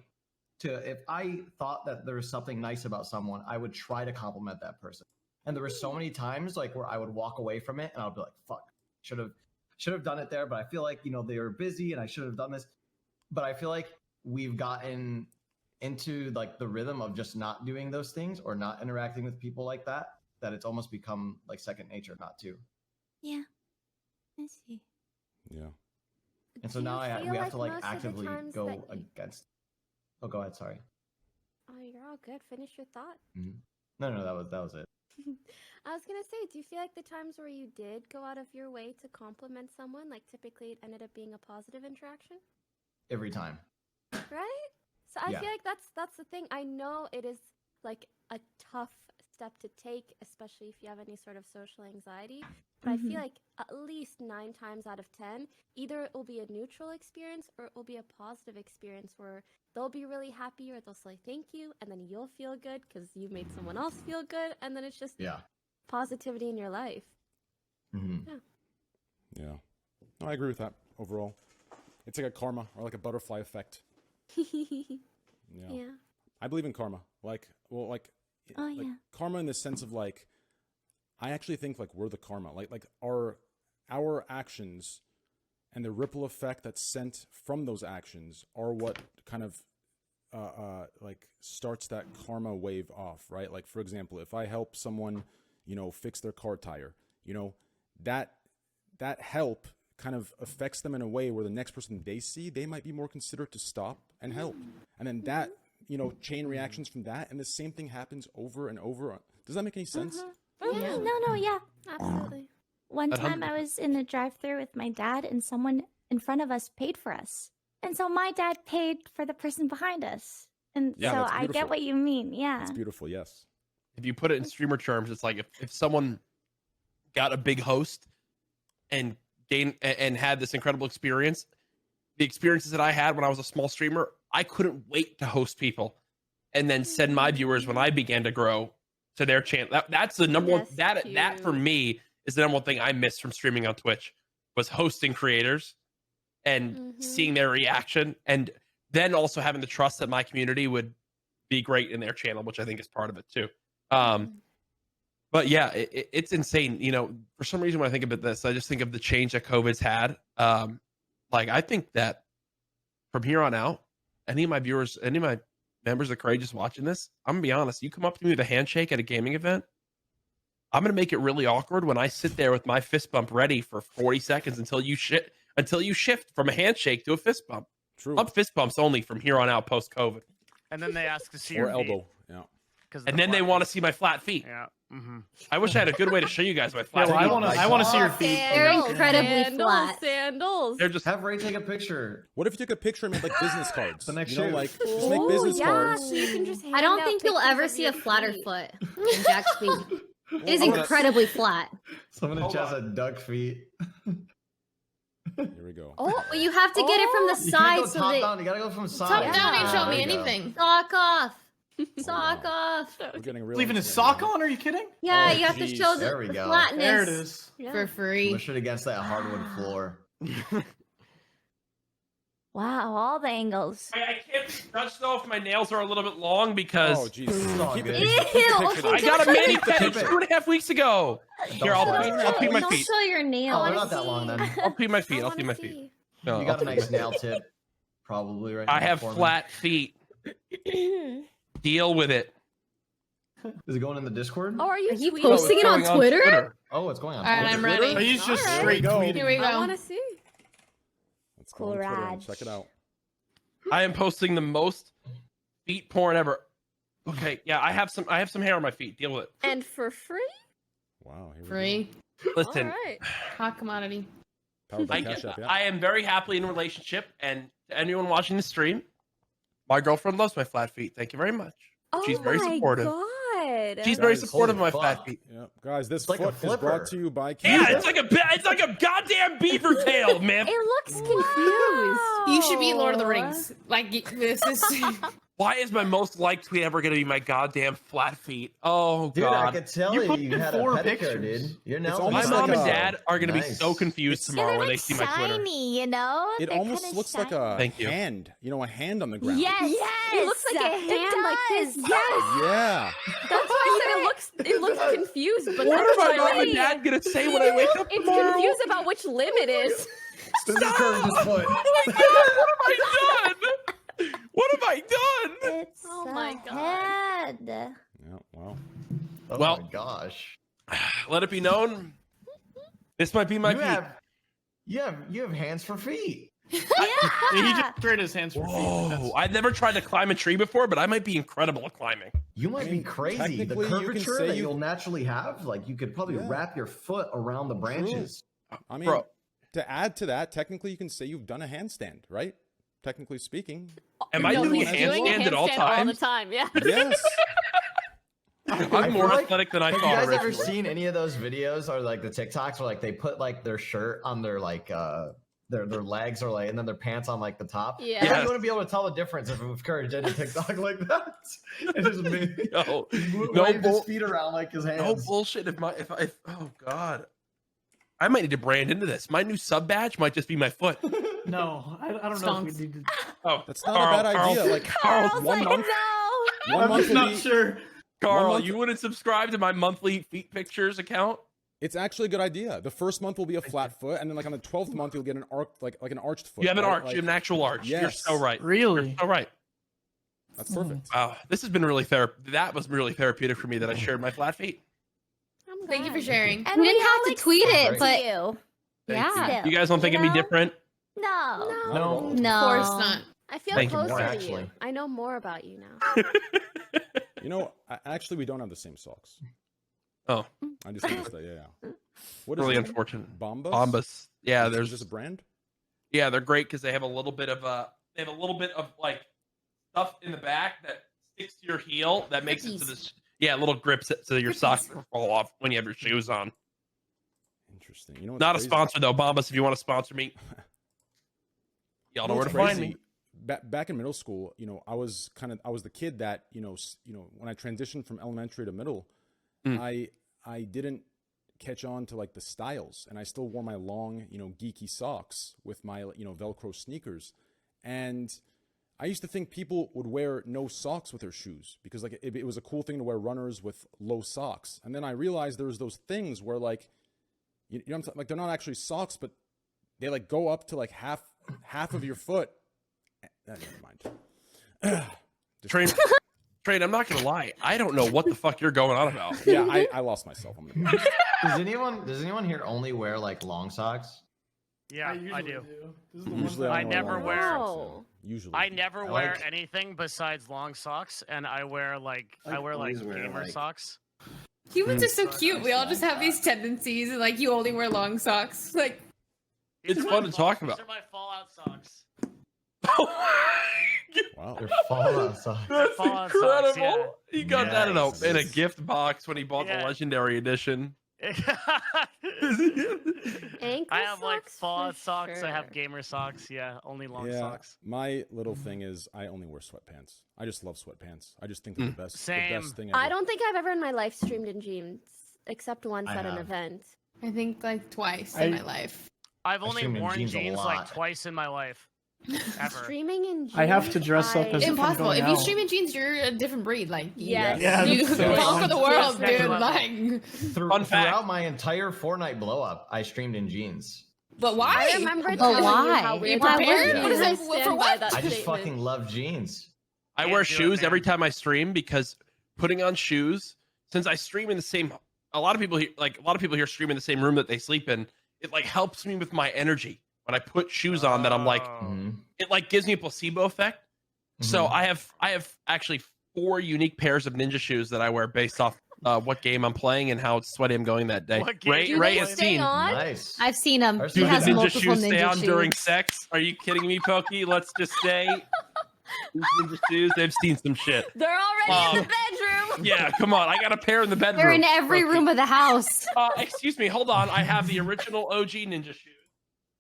to, if I thought that there was something nice about someone, I would try to compliment that person. And there were so many times like where I would walk away from it and I'll be like, fuck, should have done it there, but I feel like, you know, they were busy and I should have done this. But I feel like we've gotten into like the rhythm of just not doing those things or not interacting with people like that it's almost become like second nature not to. Yeah. I see. Yeah. And so now we have to like actively go against. Oh, go ahead. Sorry. I you're all good. Finish your thought. No, that was it. I was gonna say, do you feel like the times where you did go out of your way to compliment someone, like typically it ended up being a positive interaction? Every time. Right? So I feel like that's the thing. I know it is like a tough step to take, especially if you have any sort of social anxiety. But I feel like at least 9 times out of 10, either it will be a neutral experience or it will be a positive experience where they'll be really happy or they'll say thank you, and then you'll feel good because you made someone else feel good, and then it's just positivity in your life. Yeah. No, I agree with that overall. It's like a karma or like a butterfly effect. Yeah. I believe in karma. Like karma in the sense of like, I actually think like we're the karma. Like our actions and the ripple effect that's sent from those actions are what kind of like starts that karma wave off, right? Like for example, if I help someone, fix their car tire, that help kind of affects them in a way where the next person they see, they might be more considerate to stop and help. And then that, chain reactions from that, and the same thing happens over and over. Does that make any sense? Yeah. Absolutely. One time I was in a drive-thru with my dad, and someone in front of us paid for us. And so my dad paid for the person behind us. And so I get what you mean. Yeah. It's beautiful, yes. If you put it in streamer terms, it's like if someone got a big host and had this incredible experience, the experiences that I had when I was a small streamer, I couldn't wait to host people and then send my viewers when I began to grow to their channel. That's the number one. That for me is the number one thing I missed from streaming on Twitch, was hosting creators and seeing their reaction, and then also having the trust that my community would be great in their channel, which I think is part of it too. But yeah, it's insane. For some reason when I think about this, I just think of the change that COVID's had. Like I think that from here on out, any of my viewers, any of my members of Courageous watching this, I'm gonna be honest. You come up to me with a handshake at a gaming event, I'm gonna make it really awkward when I sit there with my fist bump ready for 40 seconds until you shift from a handshake to a fist bump. True. I'm fist bumps only from here on out post COVID. And then they ask to see or your elbow. feet. Yeah. And then they want to see my flat feet. Yeah. I wish I had a good way to show you guys my flat feet. I want to see your feet. They're incredibly flat. Sandals. They're just have Ray take a picture. What if you took a picture and made like business cards? The next just make Ooh, business cards. So you can just I don't hand think out you'll pictures ever of see your a flatter feet. foot than Jack's feet. It is incredibly flat. Someone in chat said duck feet. Here we go. Oh, well, you have to get it from the You can't side go so top that down. You gotta go from side. Top down ain't show There me you go. anything. sock off. Sock off. We're getting real. Leaving his sock on? Are you kidding? Yeah, Oh, you have to geez. show the, There we the go. flatness. There it is. For free. Push it against that hardwood floor. Wow, all the angles. I can't touch though if my nails are a little bit long because Oh, jeez. all Keep good. it. Ew, I got a mani pedi Keep it. 2.5 weeks ago. Here, I'll pee my Don't feet. show your Oh, nails. they're not that long then. I'll pee my I feet. I'll wanna pee my see. feet. No, You got a I'll- nice nail tip, probably right now. I have for me. flat feet. Deal with it. Is it going in the Discord? Oh, are you, Are you tweeting? posting it on Going Twitter? Oh, it's going on. All right, Twitter. I'm ready. Oh, he's just Alright. straight Go. tweeting. Here we I go. want to see. Let's go on Twitter and Courage. check it out. I am posting the most feet porn ever. Okay, yeah, I have some hair on my feet. Deal with it. And for free? Wow. Here we Free. Listen, All right. Hot commodity. go. Powered by Cash App, yeah. I am very happily in a relationship, and to anyone watching the stream, my girlfriend loves my flat feet. Thank you very much. She's very supportive. God. She's very Guys, supportive of my holy flat fuck. feet. Yeah. Guys, this like a foot is flipper. brought to you by Yeah, Cash it's like a goddamn beaver tail, man. It looks confused. You should be Lord of the Rings. Like this is. Why is my most liked tweet ever gonna be my goddamn flat feet? Oh Dude, I god. could tell You you, put had a 4 pedicure, pictures. dude. You're now It's My almost mom like and a- dad are gonna be Nice. so confused It's- tomorrow They're when they like see my Twitter. shiny, you know? It They're almost kinda looks like shiny. a Thank you. hand. A hand on the ground. Yes, It looks like a hand like this. Yes. Yeah. That's why I said it looks confused, but What that's are my what mom and dad gonna say when I wake up It's tomorrow? confused about which limb it is. This is Courage's foot. Oh my god, what have I done? What have I done? It's Oh a my God. head. Yeah. Wow. Oh Well- my gosh. Let it be known. This might be my You feet. have hands for feet. He just trained his hands for feet. Oh, I've never tried to climb a tree before, but I might be incredible at climbing. You might be crazy. The curvature that you'll naturally have, like you could probably wrap your foot around the branches. I mean, to add to that, technically you can say you've done a handstand, right? Technically speaking. Am I doing a handstand at all times? All the time, yeah. Yes. I'm more athletic than I thought. Have you guys originally. ever seen any of those videos or like the TikToks where like they put like their shirt on their like their legs or like and then their pants on like the top? Yeah. You wouldn't be able to tell the difference if it was CourageJD TikTok like that. It just me. Wave his feet around like his hands. No bullshit. If oh god, I might need to brand into this. My new sub badge might just be my foot. No, I don't know if we need to. Oh, that's not a bad idea. Like Carl, 1 month. No. 1 month. I'm not sure. Carl, you wouldn't subscribe to my monthly feet pictures account? It's actually a good idea. The first month will be a flat foot, and then like on the 12th month you'll get an arc, like an arched foot. You have an right? arch. Like, You have an actual arch. Yes. You're so right. Really? You're so right. That's perfect. Wow, this has been really That was really therapeutic for me that I shared my flat feet. Thank you for sharing. And we didn't all have to tweet it, but you. yeah. You guys don't think it'd be different? No. No. No. Of course not. I feel Thank you closer more, to actually. you. I know more about you now. You know, actually, we don't have the same socks. Oh, I just noticed that. Yeah. What really it? unfortunate. Bombas. Bombas. Yeah, Is there's just a brand. Yeah, they're great because they have a little bit of like stuff in the back that sticks to your heel that makes it to this. Yeah, little grips so that your socks don't fall off when you have your shoes on. Interesting. You know, not a sponsor though, Bombas. If you want to sponsor me, y'all know where to find me. Back in middle school, you know, I was the kid that you know when I transitioned from elementary to middle, I didn't catch on to like the styles, and I still wore my long, you know, geeky socks with my, you know, Velcro sneakers, and I used to think people would wear no socks with their shoes because like it was a cool thing to wear runners with low socks, and then I realized there was those things where like you know what I'm saying? Like they're not actually socks, but they like go up to like half of your foot. Never mind. Train, I'm not gonna lie. I don't know what the fuck you're going on about. Yeah, I lost myself. Does anyone here only wear like long socks? Yeah, I do. Usually I never wear. Usually, I never wear anything besides long socks, and I wear like gamer socks. Humans are so cute. We all just have these tendencies, and like you only wear long socks. Like it's fun to talk about. These are my Fallout socks. Wow, they're Fallout socks. That's Fallout incredible. Socks, yeah. He got that in a gift box when he bought the Legendary Edition. I have like Fallout socks. I have gamer socks. Yeah, only long socks. My little thing is I only wear sweatpants. I just love sweatpants. I just think they're the best. Same. The best thing ever. I don't think I've ever in my life streamed in jeans, except once at an event. I think like twice in my life. I've only stream in worn jeans a jeans lot. like twice in my life. Ever. Streaming in jeans. I have to dress up as if I'm Impossible. going If you out. stream in jeans, you're a different breed. Like Yes. Yeah, you that's so conquer the fun. world, Yes, dude. that's Like, Throughout my entire Fortnite blow up, I streamed in jeans. but why? I remember But telling why? you how You weird prepared? that What is was. that? I stand For by what? that I just statement. fucking love jeans. I Can't wear do it, shoes man. every time I stream because putting on shoes, since I stream in the same, a lot of people here stream in the same room that they sleep in. It like helps me with my energy when I put shoes on. That I'm like, it like gives me a placebo effect. So I have actually 4 unique pairs of ninja shoes that I wear based off what game I'm playing and how sweaty I'm going that day. What game Ray do Ray they has stay seen. on? Nice. I've seen him. Do He Do has the ninja multiple shoes ninja stay on shoes. during sex? Are you kidding me, Pokey? Let's just say these ninja shoes. They've seen some shit. They're already in the bedroom. Yeah, come on. I got a pair in the bedroom. They're in every Pokey. room of the house. Excuse me. Hold on. I have the original OG ninja shoes.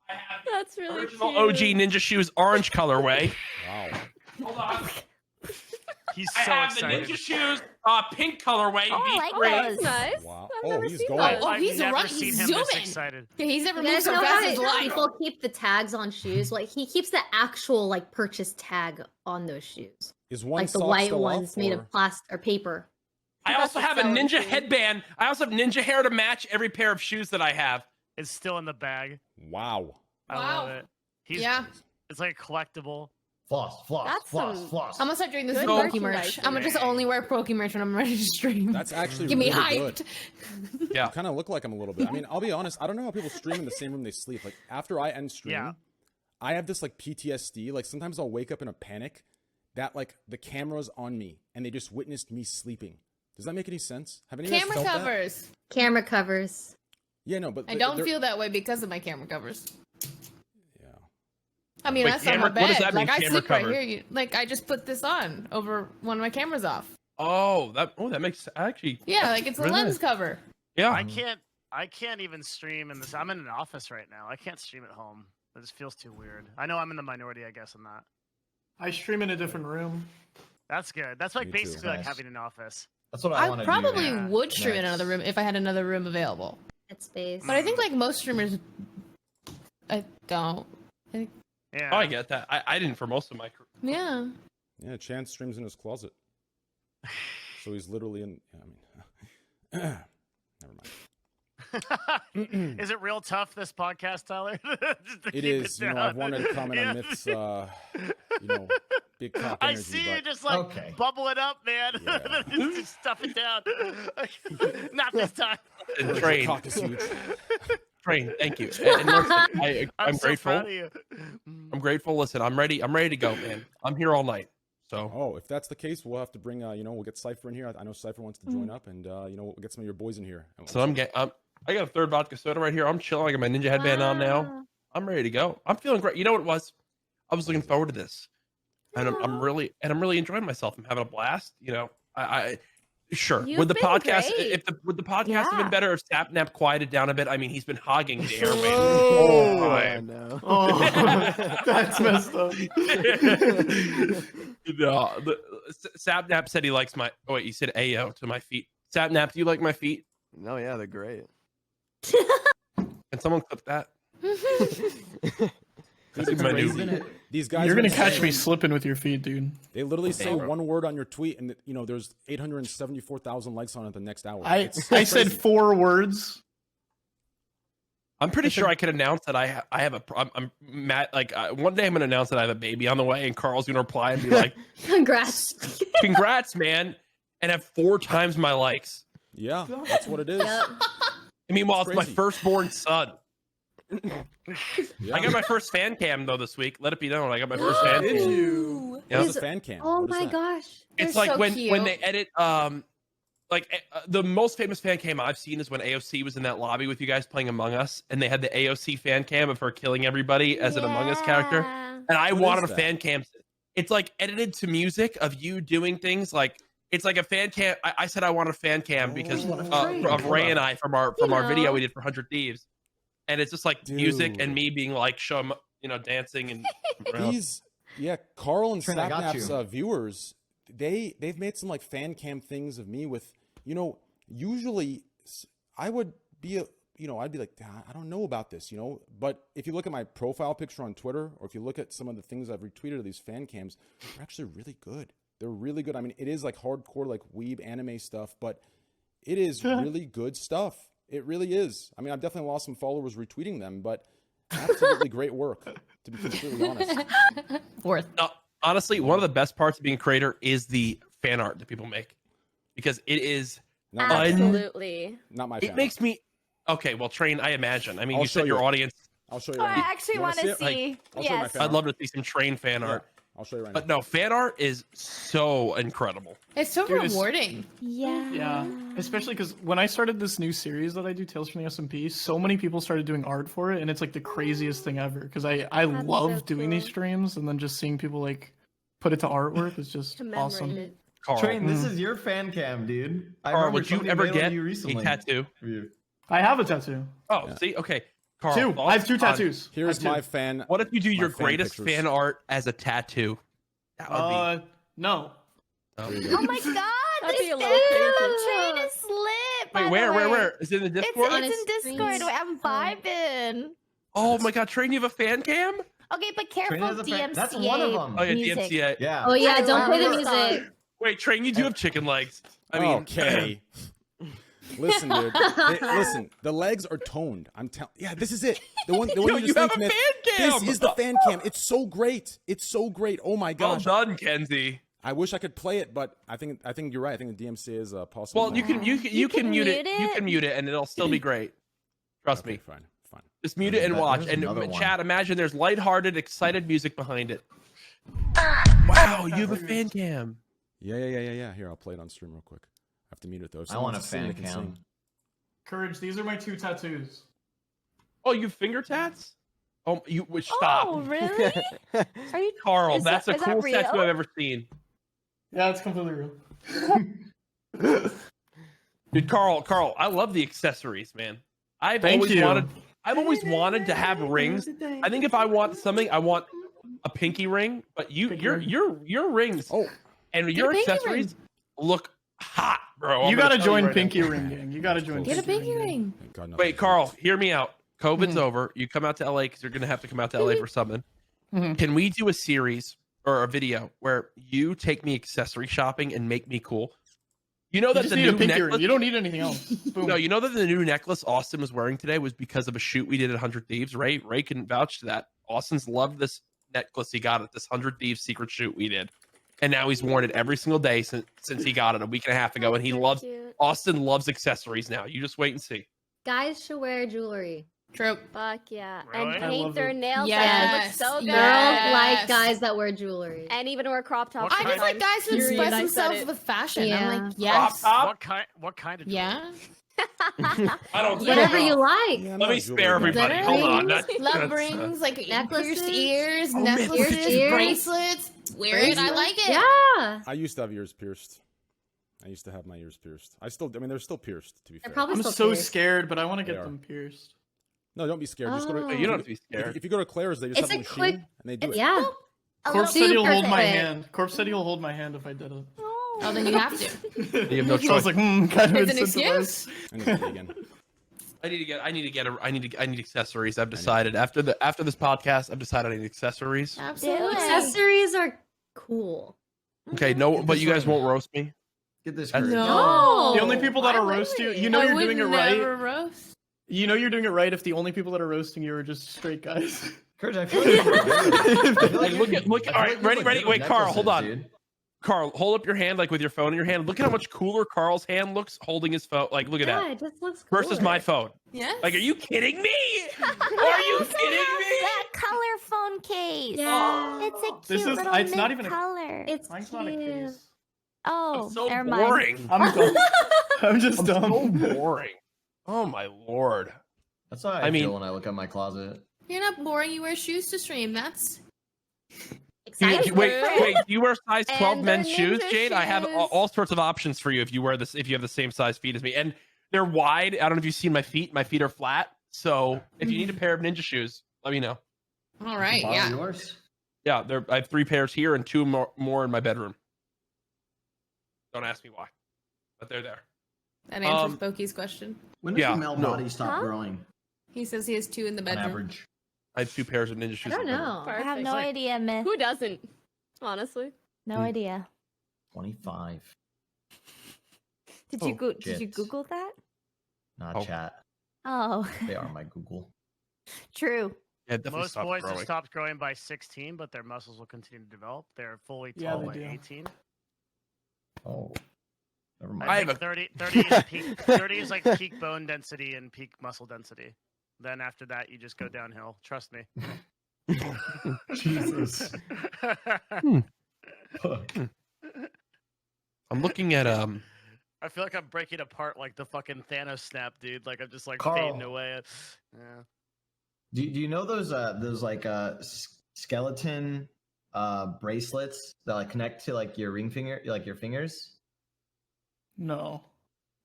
I have the That's really original cute. OG ninja shoes orange colorway. Wow. Hold on. He's I so have excited. the ninja shoes pink colorway. Oh, I V3. like those. Nice. Wow. I've Oh, never he's seen going. those. Oh, I've he's never running. seen He's him this zooming. excited. Yeah, he's never You moved guys so know fast how in his life. people keep the tags on shoes? Like he keeps the actual like purchase tag on those shoes, Is one like the sock white still ones up, made or- of plastic or paper. I also have a ninja headband. I also have ninja hair to match every pair of shoes that I have. It's still in the bag. Wow. I Wow. love it. Yeah. It's like a collectible. Floss. That's some- floss. I'm gonna start doing this Good with Poke merchandise. merch. I'm gonna just only wear Poke merch when I'm ready to stream. That's actually Get me really hyped. good. Yeah. You kind of look like him a little bit. I mean, I'll be honest. I don't know how people stream in the same room they sleep. Like after I end stream, Yeah. I have this like PTSD. Like sometimes I'll wake up in a panic that like the camera's on me and they just witnessed me sleeping. Does that make any sense? Have any camera covers? Camera covers. Yeah, no, but I don't feel that way because of my camera covers. Yeah. I mean, Wait, that's on my what does bed. that Like mean, I camera sleep cover? right here. Like I just put this on over one of my cameras off. Oh, that makes actually. Yeah, like it's a really lens nice. cover. Yeah. I can't even stream in this. I'm in an office right now. I can't stream at home. It just feels too weird. I know I'm in the minority, I guess, in that. I stream in a different room. That's good. That's like Me too. basically like Nice. having an office. That's what I want I to do. probably Yeah. would stream in Nice. another room if I had another room available. Headspace. But I think like most streamers, I don't. Yeah. Oh, I get that. I didn't for most of my career. Yeah. Yeah, Chance streams in his closet. So he's literally in. I mean, never mind. Is it real tough, this podcast, Tyler? Just to It keep is. You know, I've down. wanted to comment Yeah. on Myth's, big cock I energy. see you but just like Okay. bubble it up, man. Yeah. Just stuff it down. Not this time. And the Train, cock is huge. Train, thank you. And listen, I'm so grateful. proud of you. I'm grateful. Listen, I'm ready. I'm ready to go, man. I'm here all night. So Oh, if that's the case, we'll have to bring. We'll get Cypher in here. I know Cypher wants to join up, and we'll get some of your boys in here. so I got a third vodka soda right here. I'm chilling. I got my ninja headband on now. Wow. I'm ready to go. I'm feeling great. You know what it was? I was looking forward to this, and I'm really enjoying myself. I'm having a blast. You know, I sure You've would the been podcast great. would the podcast have been Yeah. better if Sapnap quieted down a bit? I mean, he's been hogging the airwaves. Oh, Right. no. Oh, that's messed up. No, Sapnap said he likes my. Oh wait, you said Ayo to my feet. Sapnap, do you like my feet? No, yeah, they're great. Can someone clip that? This is my new. These guys. You're are gonna catch insane. me slipping with your feet, dude. They literally say Hey, bro. one word on your tweet, and there's 874,000 likes on it the next hour. I It's I said crazy. 4 words. I'm pretty sure I could announce that I have a. I'm Matt. Like one day I'm gonna announce that I have a baby on the way, and Carl's gonna reply and be like, Congrats. "Congrats, man!" and have 4 times my likes. Yeah, that's what it is. Yep. And meanwhile, it's my Crazy. firstborn son. Yeah. I got my first fan cam though this week. Let it be known, I got my first fan Did cam. you? Yeah. What's a fan cam? Oh What is my that? gosh. It's They're like so when cute. they edit the most famous fan cam I've seen is when AOC was in that lobby with you guys playing Among Us, and they had the AOC fan cam of her killing everybody as an Among Us character. Yeah. And I What wanted is a that? fan cam. It's like edited to music of you doing things like it's like a fan cam. I said I want a fan cam because of Ray and I from our video we did for 100 Thieves, and it's just like music Dude. and me being like show 'em, dancing and around. These, Carl and Trent, I got Sapnap's you. Viewers, they've made some like fan cam things of me with, usually I would be I'd be like, I don't know about this, but if you look at my profile picture on Twitter, or if you look at some of the things I've retweeted of these fan cams, they're actually really good. They're really good. I mean, it is like hardcore, like weeb anime stuff, but it is really good stuff. It really is. I mean, I've definitely lost some followers retweeting them, but absolutely great work, to be completely honest. Worth. No, honestly, one of the best parts of being a creator is the fan art that people make, because it is Not my fan. Absolutely. Not my it fan. makes me okay. Well, Train, I imagine. I mean, I'll you said show your you. audience. I'll show you Oh, right I now. actually You wanna want to it? see. I'll show you my Yes. fan I'd love to see some Train fan art. I'll show you right now. But no, fan art is so incredible. It's so Dude, it's- rewarding. Yeah. Yeah, especially because when I started this new series that I do, Tales from the SMP, so many people started doing art for it, and it's like the craziest thing ever. Because I love so doing these cool. streams, and then just seeing people like put it to artwork is just awesome. Commemorated. Carl, Train, this is your fan cam, dude. I Carl, remember would you somebody ever made one of get you a recently. tattoo? I have a tattoo. Oh, see, okay, Carl. 2. I have 2 thoughts on- tattoos. Here's I have my 2. fan. What if you do your fan greatest pictures. fan art as a tattoo? That would be. No. There you Oh go. my god, That'd this be a little crazy. train is lit. by Wait, the where? way. Is it in the It's, Discord? On it's his in Discord. screens. Wait, I'm vibing. Oh my God, Train, you have a fan cam? Okay, but Train careful, has a fan- DMCA. That's one of them. Oh yeah, music. DMCA. Yeah. Oh yeah, don't play the love this music. Wait, Train, you do have chicken legs. I mean, okay. Listen, dude. Listen, the legs are toned. I'm telling. Yeah, this is it. The one Yo, you you just have linked, a Myth. fan cam! This is the fan cam. It's so great. It's so great. Oh my well gosh. done, Kenzie. I wish I could play it, but I think you're right. I think the DMCA is possible. Well, you can mute it. You can mute it, and it'll still be great. Trust Okay, me. fine. fine. Just mute it and watch. There's And another one. chat, imagine there's lighthearted, excited music behind it. Wow, you have a fan cam. Yeah. Here, I'll play it on stream real quick. I have to mute it though. If I someone want a wants to sing, fan they can cam. sing. Courage, these are my 2 tattoos. Oh, you finger tats? Oh, you stop. Oh, really? Are you Carl, is that's that- the is that coolest tattoo real? I've ever seen. Yeah, it's completely real. Dude, Carl, I love the accessories, man. I've Thank always you. wanted to have rings. I think if I want something, I want a pinky ring. But your rings and your pinky accessories look hot, bro. You gotta join Pinky Ring Gang. You gotta join. Get a Pinky pinky ring. God, no. Wait, Carl, hear me out. COVID's over. You come out to LA because you're gonna have to come out to LA for something. Can we do a series or a video where you take me accessory shopping and make me cool? You know You that just the need a new pinky necklace. ring. You don't need anything else. Boom. No, you know that the new necklace Austin was wearing today was because of a shoot we did at 100 Thieves. Ray can vouch to that. Austin's loved this necklace he got at this 100 Thieves secret shoot we did, and now he's worn it every single day since he got it a week and a half ago. And he loves Austin loves accessories now. You just wait and see. Guys should wear jewelry. True. Fuck yeah. Really? And I paint love their it. nails. Yes. Like, it looks so good. Girls like guys that wear jewelry. And even wear crop tops. I just like guys who express themselves with fashion. Yeah. I'm like, yes. What kind of? Yeah. I don't think Whatever so. you like. Yeah, Let me spare everybody. Hold on. Love rings, like Necklaces. pierced ears, Oh, necklaces, ears. bracelets. Wear it. I like it. Yeah. I used to have ears pierced. I used to have my ears pierced. I mean, they're still pierced, to be fair. probably I'm still so pierced. scared, but I want to They get are. them pierced. No, don't be scared. Just go to. Oh. You don't have to be scared. If you go to Claire's, they just It's have a a machine quick. and they do it. Yeah. Corpse little said he'll hold my perfect. hand. Corpse said he'll hold my hand if I did it. Oh, then you have to. You have no So I was choice. like, kind of It's an incentivized. excuse. I need it again. I need accessories. I've decided after this podcast, I've decided I need accessories. Absolutely. Accessories are cool. Okay, no, but you guys won't roast me. Get this. That's- Courage. No. The only people that'll roast you, you know you're doing it right. Never roast. You know you're doing it right if the only people that are roasting you are just straight guys. Courage, I feel like Look. All right, ready. Wait, Carl, hold on. Carl, hold up your hand like with your phone in your hand. Look at how much cooler Carl's hand looks holding his phone. Like, look at Yeah, that. it just looks cool. Versus my phone. Yes. Like, are you kidding me? Are you kidding me? That color phone case. Yeah. It's a cute This is- little it's not even a- color. It's Mine's not a cute. case. Oh, I'm so never mind. boring. I'm dumb. I'm just I'm dumb. so boring. Oh my lord. That's how I I mean- feel when I look at my closet. You're not boring. You wear shoes to stream. That's Wait. Do you wear size 12 And men's the shoes, ninja Jade? I have shoes. all sorts of options for you if you wear this. If you have the same size feet as me, and they're wide. I don't know if you've seen my feet. My feet are flat. So if you need a pair of ninja shoes, let me know. all right. Borrow Yeah. yours. Yeah, I have 3 pairs here and 2 more in my bedroom. Don't ask me why, but they're there. That answers Boki's question. When does Yeah, the male no. body stop Huh? growing? He says he has 2 in the On bedroom. average. I have 2 pairs of ninja shoes. I don't in my bedroom. know. I have no Like- idea, Myth. Who doesn't? Honestly. No idea. 25. Did Oh, you did you jits. Google that? Not Oh. chat. Oh, They are my Google. true. Yeah, it definitely Most stopped boys have growing. stopped growing by 16, but their muscles will continue to develop. They're fully Yeah, tall they by do. 18. Oh. Never mind. I I think have 30 is peak. 30 is like peak bone density and peak muscle density. Then after that, you just go downhill. Trust me. Jesus. I'm looking at I feel like I'm breaking apart like the fucking Thanos snap, dude. Like I'm just like Carl. fading away. Yeah. Do you know those like skeleton bracelets that like connect to like your ring finger, like your fingers? No.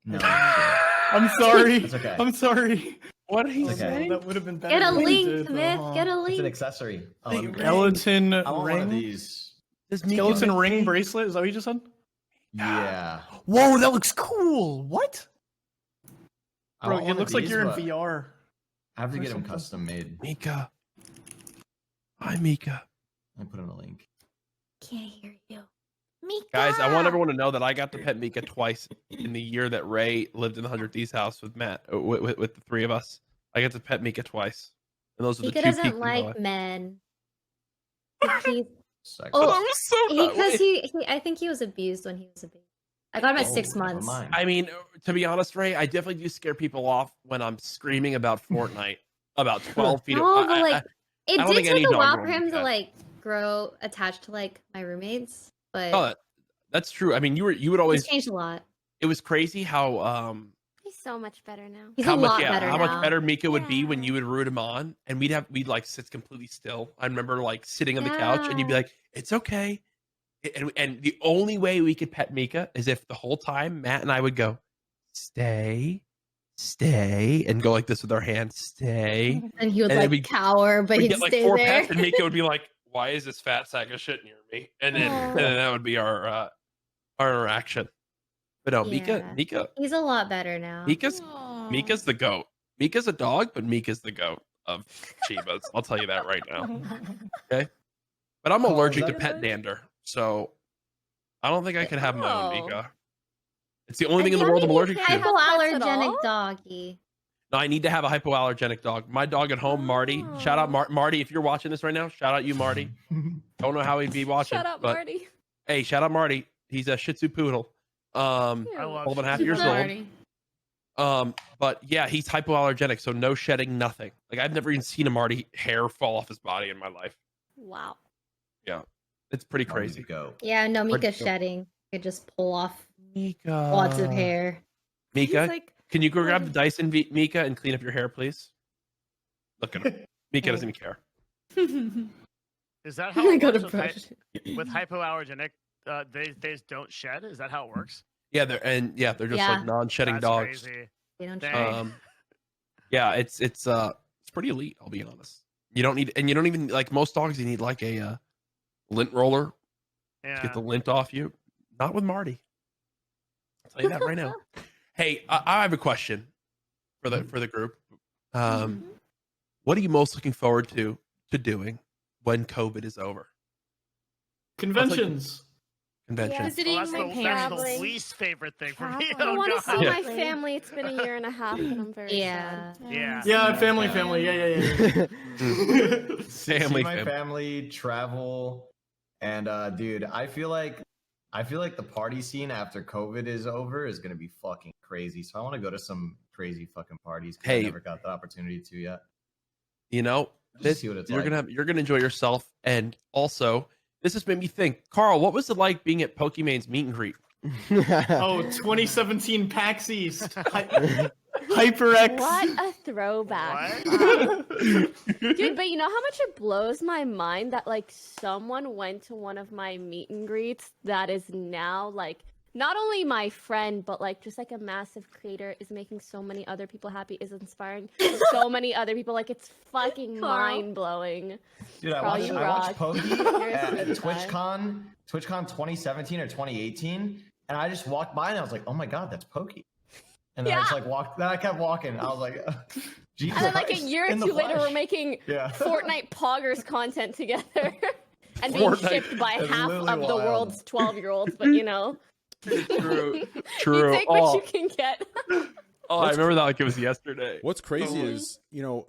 No. I'm sorry. That's okay. I'm sorry. what he Okay. saying? That would have been better. Get a if you link, did, Myth. though, Get a It's an link. accessory. Oh, Hey, let me- Skeleton I want one of ring. these. Skeleton ring bracelet. Is that what you just said? Yeah. Whoa, that looks cool. What? I Bro, want it one of looks like these, you're in but VR. I have to or get them something. custom made. Mika. Hi, Mika. I put in a link. Can't hear you. Mika. Guys, I want everyone to know that I got to pet Mika twice in the year that Ray lived in the 100 Thieves house with Matt, with the 3 of us. I got to pet Mika twice. And those are the Mika 2 doesn't peaks in my like life. men. He's, Sex. oh, I was so because he, I think he was abused when he was a baby. I got him at Oh, 6 never months. mind. I mean, to be honest, Ray, I definitely do scare people off when I'm screaming about Fortnite. about 12 feet. No, but like I it don't did think any take a dog while would for him do to that. like grow attached to like my roommates. But Oh, that's true. I mean, you would always. it's changed a lot. It was crazy how He's so much better now. He's how a much lot better how now. much better Mika would be when you would root him on, and we'd like sit completely still. I remember like sitting on the couch, and you'd be like, "It's okay," and the only way we could pet Mika is if the whole time Matt and I would go, "Stay, stay," and go like this with our hands, "Stay," And he would then like we'd- cower, but we'd he'd get like stay 4 there. pets, and Mika would be like, "Why is this fat sack of shit near me?" And then that would be our interaction. But no, Mika, He's a lot better now. Mika's the goat. Mika's a dog, but Mika's the goat of Chibas. I'll tell you that right now. Okay, but I'm allergic to pet dander, so I don't think I could have my own Mika. It's the only thing in the world I'm allergic to. Hypoallergenic doggy. No, I need to have a hypoallergenic dog. My dog at home, Marty. Shout out Marty if you're watching this right now. Shout out you, Marty. Don't know how he'd be watching. Shout out but, Marty. Hey, shout out Marty. He's a Shih Tzu poodle. I love 12.5 Shih years Tzu. old. Marty. But yeah, he's hypoallergenic, so no shedding, nothing. Like I've never even seen a Marty hair fall off his body in my life. Wow. Yeah, it's pretty crazy. Yeah, no, Where'd Mika's you go? shedding. Could just pull off Mika. lots of hair. Mika, like- can you go grab the Dyson, Mika, and clean up your hair, please? Look at him. Mika doesn't even care. Is that how I it gotta works with hypoallergenic? They don't shed. Is that how it works? Yeah, they're just Yeah. like non-shedding That's dogs. crazy. They don't Dang. Yeah, it's pretty elite. I'll be honest. You don't even like most dogs. You need like a lint roller to get the lint off you. Not with Marty. I'll tell you that right now. Hey, I have a question for the group. What are you most looking forward to doing when COVID is over? Conventions. Conventions. Visiting that's, my the, that's the parents. least favorite thing for me. I Oh, want to God. see my family. It's been a year and a half, and I'm very Yeah. sad. Yeah. Family. Yeah. Family, See my family, travel, and dude, I feel like the party scene after COVID is over is gonna be fucking crazy. So I want to go to some crazy fucking parties. 'Cause I Hey. never got the opportunity to yet. You know, Just see what it's like. you're gonna enjoy yourself, and also this has made me think. Carl, what was it like being at Pokimane's meet and greet? Oh, 2017 PAX East. HyperX. What a throwback. Dude, but you know how much it blows my mind that like someone went to one of my meet and greets that is now like not only my friend, but like just like a massive creator, is making so many other people happy, is inspiring so many other people. Like it's fucking mind blowing. Dude, I watched Pokey at TwitchCon 2017 or 2018, and I just walked by and I was like, oh my god, that's Pokey. And then I just like walked. Then I kept walking. I was like, Jesus. And then like a year or in the two later, flesh. we're making Yeah. Fortnite poggers content together. And being Fortnite. shipped by That's half literally of the wild. world's 12-year-olds, but you know. True. You take what you can get. Oh, I remember that like it was yesterday. What's crazy is, or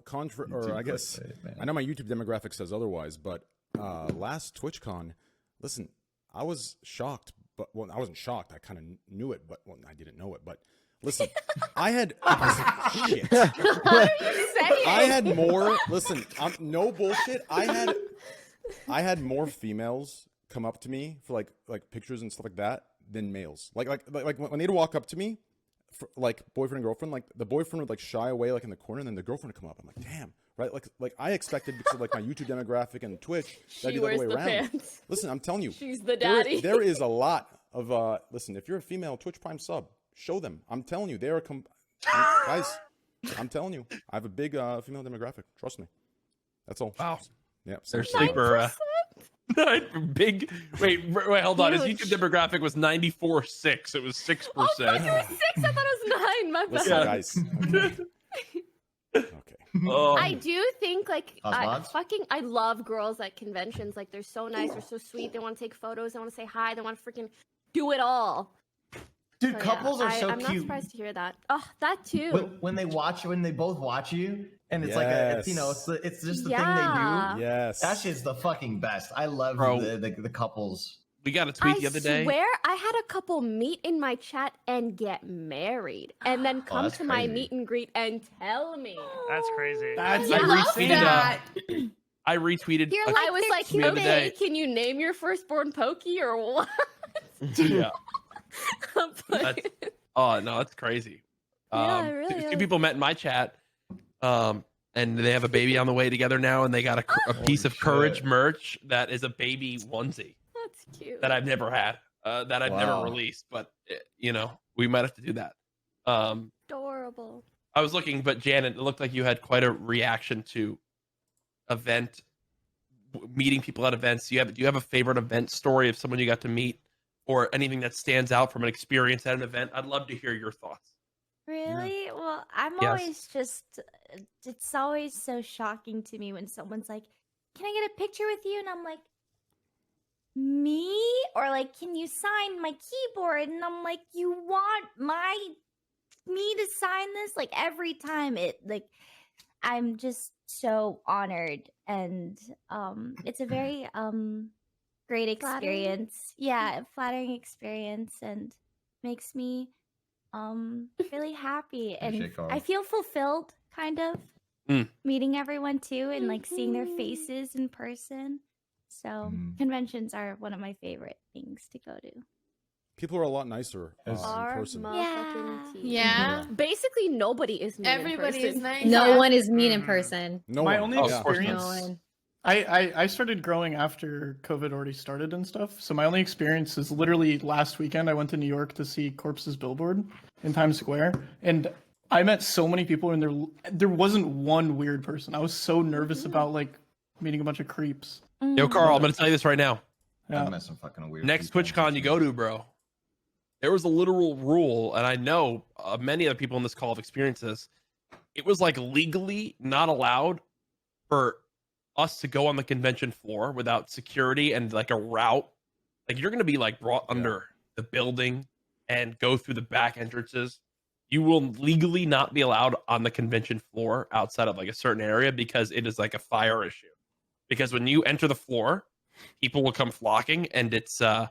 I guess, I know my YouTube demographic says otherwise, but last TwitchCon, listen, I was shocked, but I wasn't shocked. I kind of knew it, but I didn't know it. But listen, I had shit. What are you saying? I had more. Listen, no bullshit. I had more females come up to me for like pictures and stuff like that than males. Like when they'd walk up to me, for, like boyfriend and girlfriend, like the boyfriend would like shy away like in the corner, and then the girlfriend would come up. I'm like, damn, right? Like I expected because of like my YouTube demographic and Twitch, that'd She be the other wears way the around. pants. Listen, I'm telling you, She's the daddy. There is a lot of listen. If you're a female Twitch Prime sub, show them. I'm telling you, they are guys. I'm telling you, I have a big female demographic. Trust me. That's all. Wow. Yeah. They're super big. Wait, hold on. His YouTube demographic was 94.6. It was 6%. Oh, fuck, it was 6. I thought it was 9. My bad. Listen, guys. Okay. Oh. I do think like Osmods? I love girls at conventions. Like they're so nice, they're so sweet. They want to take photos. They want to say hi. They want to freaking do it all. Dude, So, couples are so I'm not cute. surprised to hear that. Oh, that too. When they both watch you, and it's like it's it's just the Yeah. thing they do. Yes. That shit's the fucking best. I love Bro. the couples. We got a tweet the other day. I swear I had a couple meet in my chat and get married, and then come to my meet and greet and tell me. That's crazy. I retweeted. I retweeted. I was like, hey, can you name your firstborn Pokey or what? Yeah. Oh no, that's crazy. Yeah, it really two is. people met in my chat, and they have a baby on the way together now, and they got a piece of Courage merch that is a baby onesie. That's cute. That I've never had, that I've never released, but we might have to do that. Adorable. I was looking, but Janet, it looked like you had quite a reaction to meeting people at events. Do you have a favorite event story of someone you got to meet, or anything that stands out from an experience at an event? I'd love to hear your thoughts. Really? Well, I'm Yes. always it's always so shocking to me when someone's like, can I get a picture with you? And I'm like, me? Or like, can you sign my keyboard? And I'm like, you want me to sign this? Like every time I'm just so honored, and it's a very great experience. Yeah, a flattering experience, and makes me really happy, and I feel fulfilled kind of meeting everyone too, and like seeing their faces in person. So conventions are one of my favorite things to go to. People are a lot nicer in person. Yeah. Basically, nobody is mean. Everybody in person. is nice. No one is mean in person. My only experience. No one. I started growing after COVID already started and stuff. So my only experience is literally last weekend. I went to New York to see Corpse's billboard in Times Square, and I met so many people, and there wasn't one weird person. I was so nervous about like meeting a bunch of creeps. Yo, Carl, I'm gonna tell you this right now. I met some fucking weird. Next TwitchCon you go to, bro, there was a literal rule, and I know many of the people in this call have experienced this. It was like legally not allowed for us to go on the convention floor without security and like a route. Like you're gonna be like brought under the building and go through the back entrances. You will legally not be allowed on the convention floor outside of like a certain area, because it is like a fire issue. Because when you enter the floor, people will come flocking, and it's going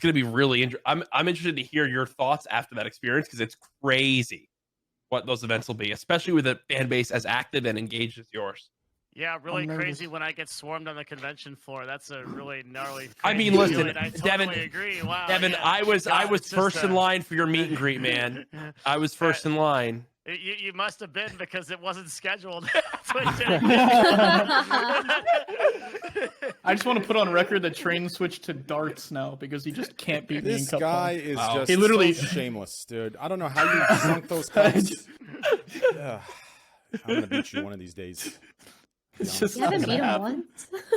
to be really interesting. I'm interested to hear your thoughts after that experience, because it's crazy what those events will be, especially with a fan base as active and engaged as yours. Yeah, really crazy when I get swarmed on the convention floor. That's a really gnarly. I mean, crazy listen, feeling. I Devin. totally agree. Wow, Devin, yeah. I was It's first just in line for your meet and greet, man. I was first in line. You must have been, because it wasn't scheduled. I just want to put on record that Train switched to darts now because he just can't beat me in This Cup guy One. is Wow. just He literally so shameless, dude. I don't know how you sunk those cups. Ugh. I'm gonna beat you one of these days. It's just You haven't not beat gonna him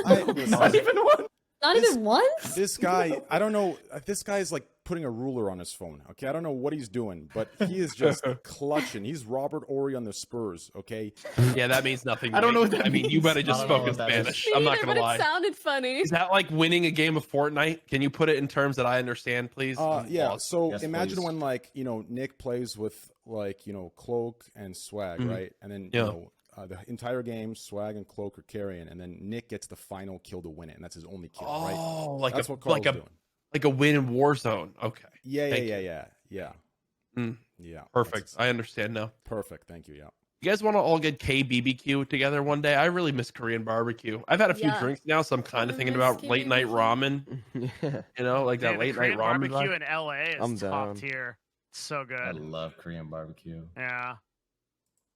happen. once? Not even one. Not even once? This guy, I don't know. This guy is like putting a ruler on his phone. Okay, I don't know what he's doing, but he is just clutching. He's Robert Ory on the Spurs. Okay. Yeah, that means nothing. I don't know what that mean, you better just I don't know spoken what that is. Spanish. I'm not Neither, gonna but lie. it sounded funny. Is that like winning a game of Fortnite? Can you put it in terms that I understand, please? Yeah. Lost. So Yes, imagine please. when Nick plays with Cloak and Swag, Mhm. right? And then Yeah. the entire game, Swag and Cloak are carrying, and then Nick gets the final kill to win it, and that's his only kill, right? Oh, like That's a what Carl's doing. like a win in Warzone. Okay. Yeah, Thank you. yeah. Mm. Yeah. Perfect. That's I understand now. perfect. Thank you. Yeah. You guys want to all get KBBQ together one day? I really miss Korean barbecue. I've had a few Yeah. drinks now, so I'm kind of I thinking miss about late night ramen. Yeah. You know, like that Dude, late the night Korean ramen. barbecue vibe. in LA is I'm top down. tier. It's so I good. love Korean barbecue. Yeah.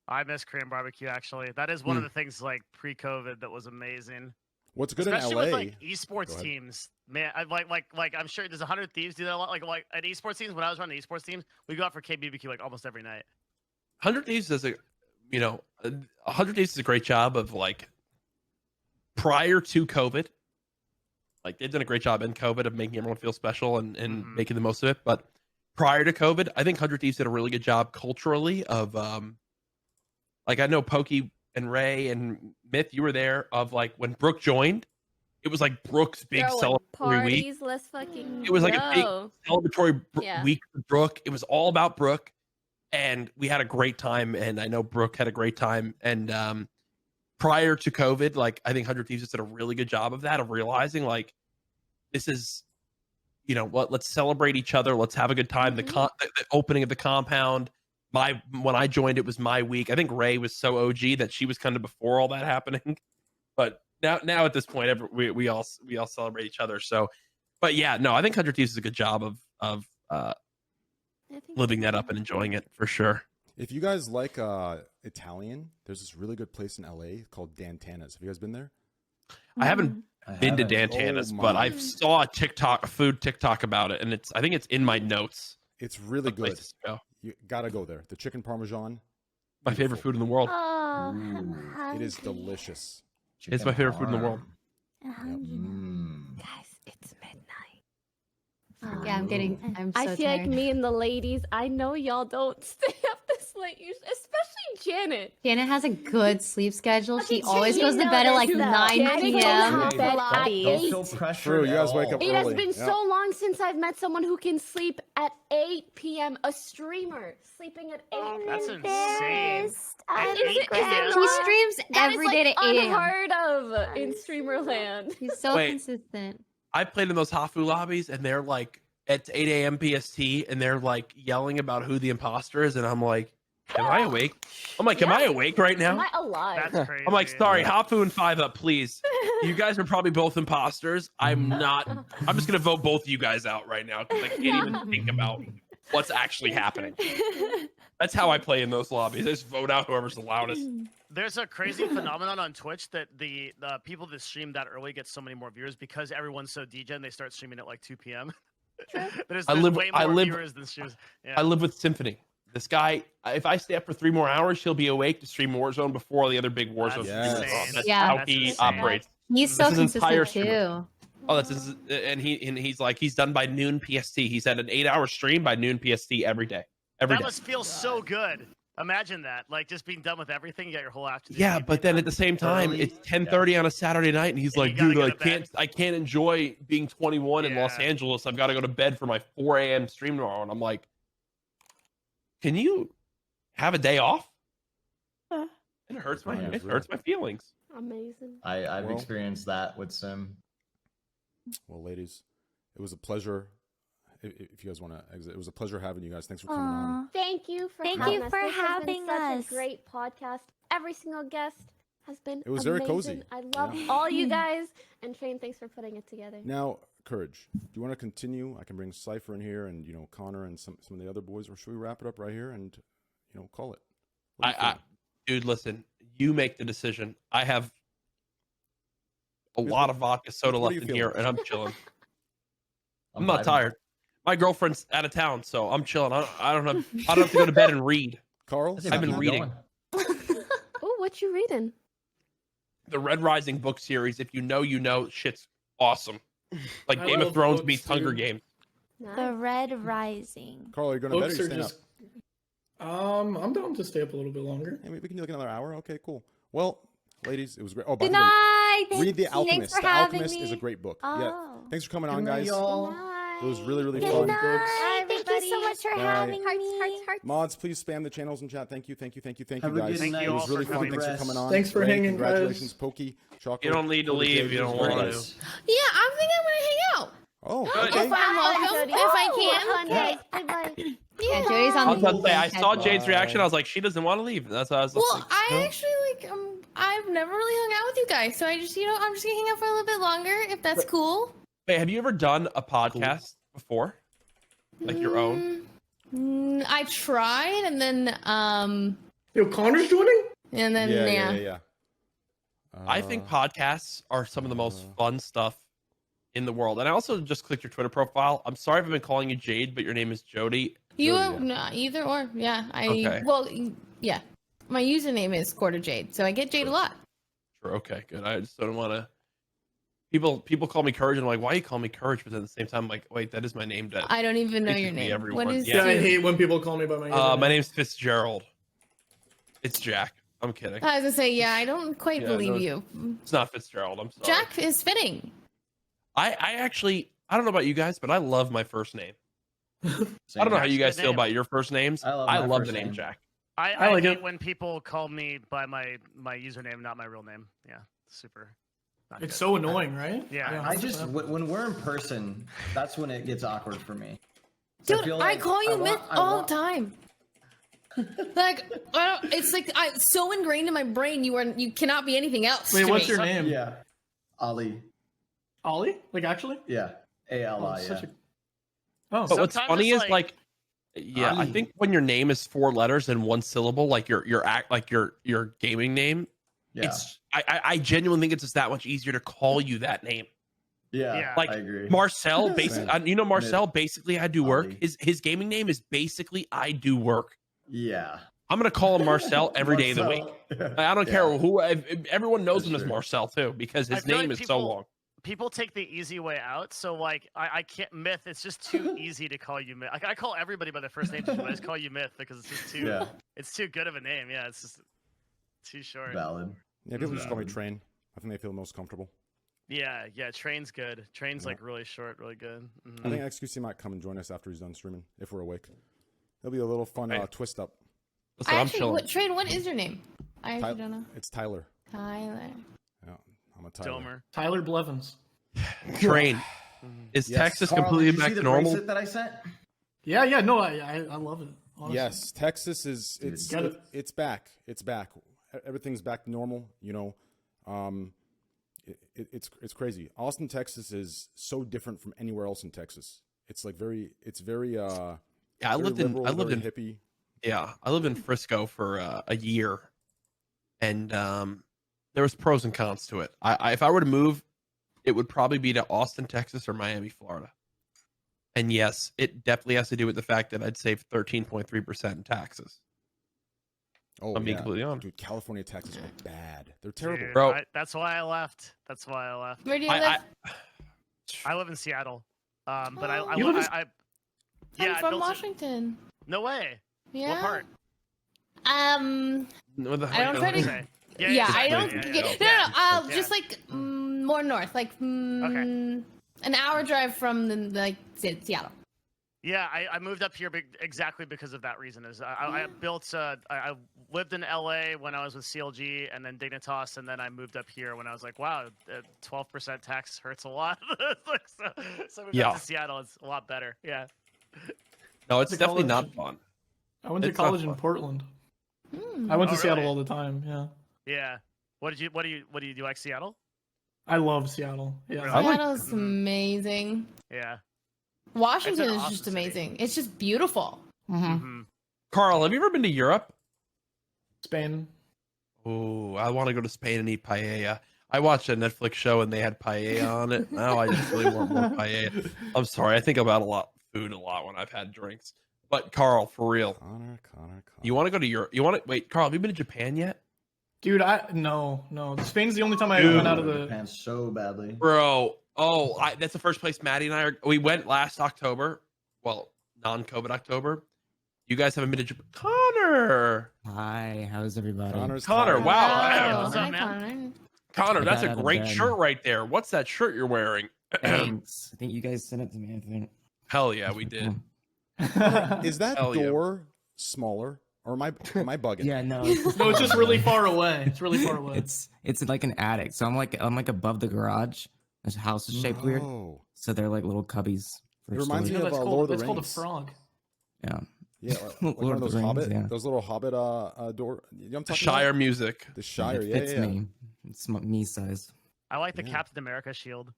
I miss Korean barbecue, actually. That is one of the things like pre-COVID that was amazing. What's good Especially in LA? with like Go esports ahead. teams, man. Like I'm sure there's 100 Thieves do that a lot. Like at esports teams, when I was running esports teams, we go out for KBBQ like almost every night. 100 Thieves does a 100 Thieves does a great job of like prior to COVID. Like they've done a great job in COVID of making everyone feel special and making the most of it. But prior to COVID, I think 100 Thieves did a really good job culturally of like I know Pokey and Ray and Myth, you were there, of like when Brooke joined, it was like Brooke's big Throwing celebratory week. parties, let's fucking It was like a big go. celebratory Yeah. week for Brooke. It was all about Brooke, and we had a great time. And I know Brooke had a great time. And prior to COVID, like I think 100 Thieves just did a really good job of that, of realizing like this is you know what, let's celebrate each other, let's have a good time. The opening of the compound, when I joined, it was my week. I think Ray was so OG that she was kind of before all that happening, but now at this point, we all celebrate each other. So, but yeah, no, I think 100 Thieves is a good job of living that up and enjoying it for sure. If you guys like Italian, there's this really good place in LA called Dantana's. Have you guys been there? I haven't been to Dantana's, but I saw a food TikTok about it, and I think it's in my notes. It's really good. You gotta go there. The chicken parmesan, my favorite food in the world. It is delicious. It's my favorite food in the world. Guys, it's midnight. Yeah, I'm so I feel tired. like me and the ladies, I know y'all don't stay up this late, especially Janet. Janet has a good sleep schedule. She always goes to bed at like 9 p.m. Don't feel pressure. True, you guys wake up It early. has been so long since I've met someone who can sleep at 8 p.m. A streamer sleeping at 8 p.m. That's insane. At 8 She streams every day at 8 a.m. Unheard of in streamer land. She's so Wait. consistent. I played in those Hafu lobbies, and they're like at 8 a.m. PST, and they're like yelling about who the imposter is, and I'm like, am I awake? I'm like, am I awake right now? Am I alive? That's crazy. I'm like, sorry, Hafu and 5 Up, please. You guys are probably both imposters. I'm not. I'm just gonna vote both of you guys out right now because I can't even think about what's actually happening. That's how I play in those lobbies. I just vote out whoever's the loudest. There's a crazy phenomenon on Twitch that the people that stream that early get so many more viewers because everyone's so degen. They start streaming at like 2 p.m. there's way more viewers than streamers. Yeah. I live with Symphony. This guy, if I stay up for 3 more hours, he'll be awake to stream Warzone before all the other big Warzone. That's how he operates. He's so consistent too. Oh, and he's done by noon PST. He's had an 8-hour stream by noon PST every day. That must feel so good. Imagine that, like just being done with everything. You got your whole afternoon. Yeah, but then at the same time, it's 10:30 on a Saturday night, and he's like, "Dude, I can't enjoy being 21 in Los Angeles. I've got to go to bed for my 4 a.m. stream tomorrow." And I'm like, "Can you have a day off?" It hurts my feelings. Amazing. I've experienced that with Sim. Well, ladies, it was a pleasure. If you guys want to exit, it was a pleasure having you guys. Thanks for coming on. Thank you for having us. This has been such a great podcast. Every single guest has been It was amazing. very cozy. I love all you guys. And Train, thanks for putting it together. Now, Courage, do you want to continue? I can bring Cypher in here and, Connor and some of the other boys, or should we wrap it up right here and, call it? Dude, listen, you make the decision. I have a lot of vodka soda left in here, and I'm chilling. I'm not tired. My girlfriend's out of town, so I'm chilling. I don't have to go to bed and read. Carl, I've been reading. Oh, what you reading? The Red Rising book series. If you know, you know. Shit's awesome. Like Game of Thrones meets Hunger Games. The Red Rising. Carl, are you going to bed or you staying up? I'm down to stay up a little bit longer. Hey, we can do like another hour. Okay, cool. Well, ladies, it was great. Oh, Good night. Read The Alchemist. Thanks for The having Alchemist me. is a great book. Oh. Yeah. Thanks for coming on, guys. Y'all. It was really, really Good fun. night. Thank you so much for having me. Mods, please spam the channels in chat. Thank you, Have you a guys. good night. It was really fun. Happy Thanks for rest. coming on. Thanks for Ray, hanging, congratulations, guys. Pokey. Chocolate. You don't need to leave. You don't want to. Yeah, I think I'm gonna hang out. Oh, Good. okay. If I'm welcome, if I can. Bye-bye. Yeah, Jody's on I was the about to say, I saw schedule. Jade's reaction. I was like, she doesn't want to leave. That's what I was Well, like. I actually I've never really hung out with you guys, so I just I'm just gonna hang out for a little bit longer if that's cool. Wait, have you ever done a podcast before? Like your own? I tried, and then Yo, Connor's joining? and then Yeah. I think podcasts are some of the most fun stuff in the world. And I also just clicked your Twitter profile. I'm sorry if I've been calling you Jade, but your name is Jody. You Jody, no, either or. Yeah, Okay. yeah. My username is CourageJD, so I get Jade a lot. Sure, okay, good. I just don't want to. People call me Courage, and I'm like, why you call me Courage? But then at the same time, I'm like, wait, that is my name. That I don't even know your basically name. everyone. What is? Yeah, I hate when people call me by my name. My name's Fitzgerald. It's Jack. I'm kidding. I was gonna say, yeah, I don't quite believe you. It's not Fitzgerald. I'm sorry. Jack is fitting. I actually, I don't know about you guys, but I love my first name. I don't know how you guys feel about your first names. I love the name Jack. I like hate when people call me by my username, not my real name. Yeah, super. It's so annoying, right? Yeah. I just when we're in person, that's when it gets awkward for me. Dude, I call you Myth all the time. Like, it's like so ingrained in my brain. You cannot be anything else. Wait, to what's me. your name? Yeah, Ali. Ollie? Like actually? Yeah, Ali. Yeah. Oh, but what's Sometimes funny it's is like, yeah, I think when your name is 4 letters and 1 syllable, like your gaming name, it's I genuinely think it's just that much easier to call you that name. Yeah, like I agree. Marcel, basically, Marcel basically I do work. His gaming name is basically I do work. Yeah. I'm gonna call him Marcel every day of the week. I don't care who. Everyone knows him as Marcel too because his name is so long. People take the easy way out, so like I can't Myth. It's just too easy to call you Myth. Like, I call everybody by their first name, but I just call you Myth because it's just too. Yeah. It's too good of a name. Yeah, it's just too short. Valid. Yeah, people just call me Train. I think they feel most comfortable. Yeah, Train's good. Train's like really short, really good. I think XQC might come and join us after he's done streaming if we're awake. There'll be a little fun twist up. I actually, Train, what is your name? I actually don't know. It's Tyler. Tyler. Yeah, I'm a Tyler. Tyler Blevins. Train. Is Texas completely back to normal? That I sent? Yeah, no, I love it. Honestly. Yes, Texas is it's back. It's back. Everything's back to normal. You know, it's crazy. Austin, Texas is so different from anywhere else in Texas. It's like very yeah. I lived in hippie. Yeah, I lived in Frisco for a year, and there was pros and cons to it. If I were to move, it would probably be to Austin, Texas, or Miami, Florida. And yes, it definitely has to do with the fact that I'd save 13.3% in taxes. Oh, I'm being completely honest. Dude, California taxes are bad. They're terrible, Dude, bro. That's why I left. Where do you live? I live in Seattle. But I'm from Washington. No way. Yeah. What part? I don't try to. say. I don't. Yeah. Just like more north, like an hour drive from Seattle. Yeah, I moved up here exactly because of that reason. I built. I lived in LA when I was with CLG and then Dignitas, and then I moved up here when I was like, wow, 12% tax hurts a lot. So moved up to Seattle. It's a lot better. Yeah. No, it's definitely not fun. I went to college in Portland. I went to Seattle all the time. Yeah. Yeah. What do you do like Seattle? I love Seattle. Yeah. Really? Seattle's amazing. Yeah. Washington is awesome just amazing. It's just beautiful. Carl, have you ever been to Europe? Spain. Oh, I want to go to Spain and eat paella. I watched a Netflix show and they had paella on it. Now I just really want more paella. I'm sorry. I think about food a lot when I've had drinks. But Carl, for real. Connor. You want to go to Europe? Wait, Carl, have you been to Japan yet? Dude, no. Spain's the only time I ever went out of the. Japan so badly, bro. That's the first place Maddie and I are. We went last October. Well, non-COVID October. You guys haven't been to Japan. Connor. Hi, how's everybody? Connor, wow. What's up, man? Connor, that's a great shirt right there. What's that shirt you're wearing? Thanks. I think you guys sent it to me. I think. Hell yeah, we did. Is that door smaller, or am I bugging? Yeah, no. No, it's just really far away. It's really far away. It's like an attic. So I'm like above the garage. This house is shaped weird. So they're like little cubbies. It reminds me of Lord of the Rings. That's called a frog. Yeah. Yeah, like one of those those little Hobbit door. You know what I'm talking Shire about? music. The Shire, it fits me. It's me size. I like the Captain America shield.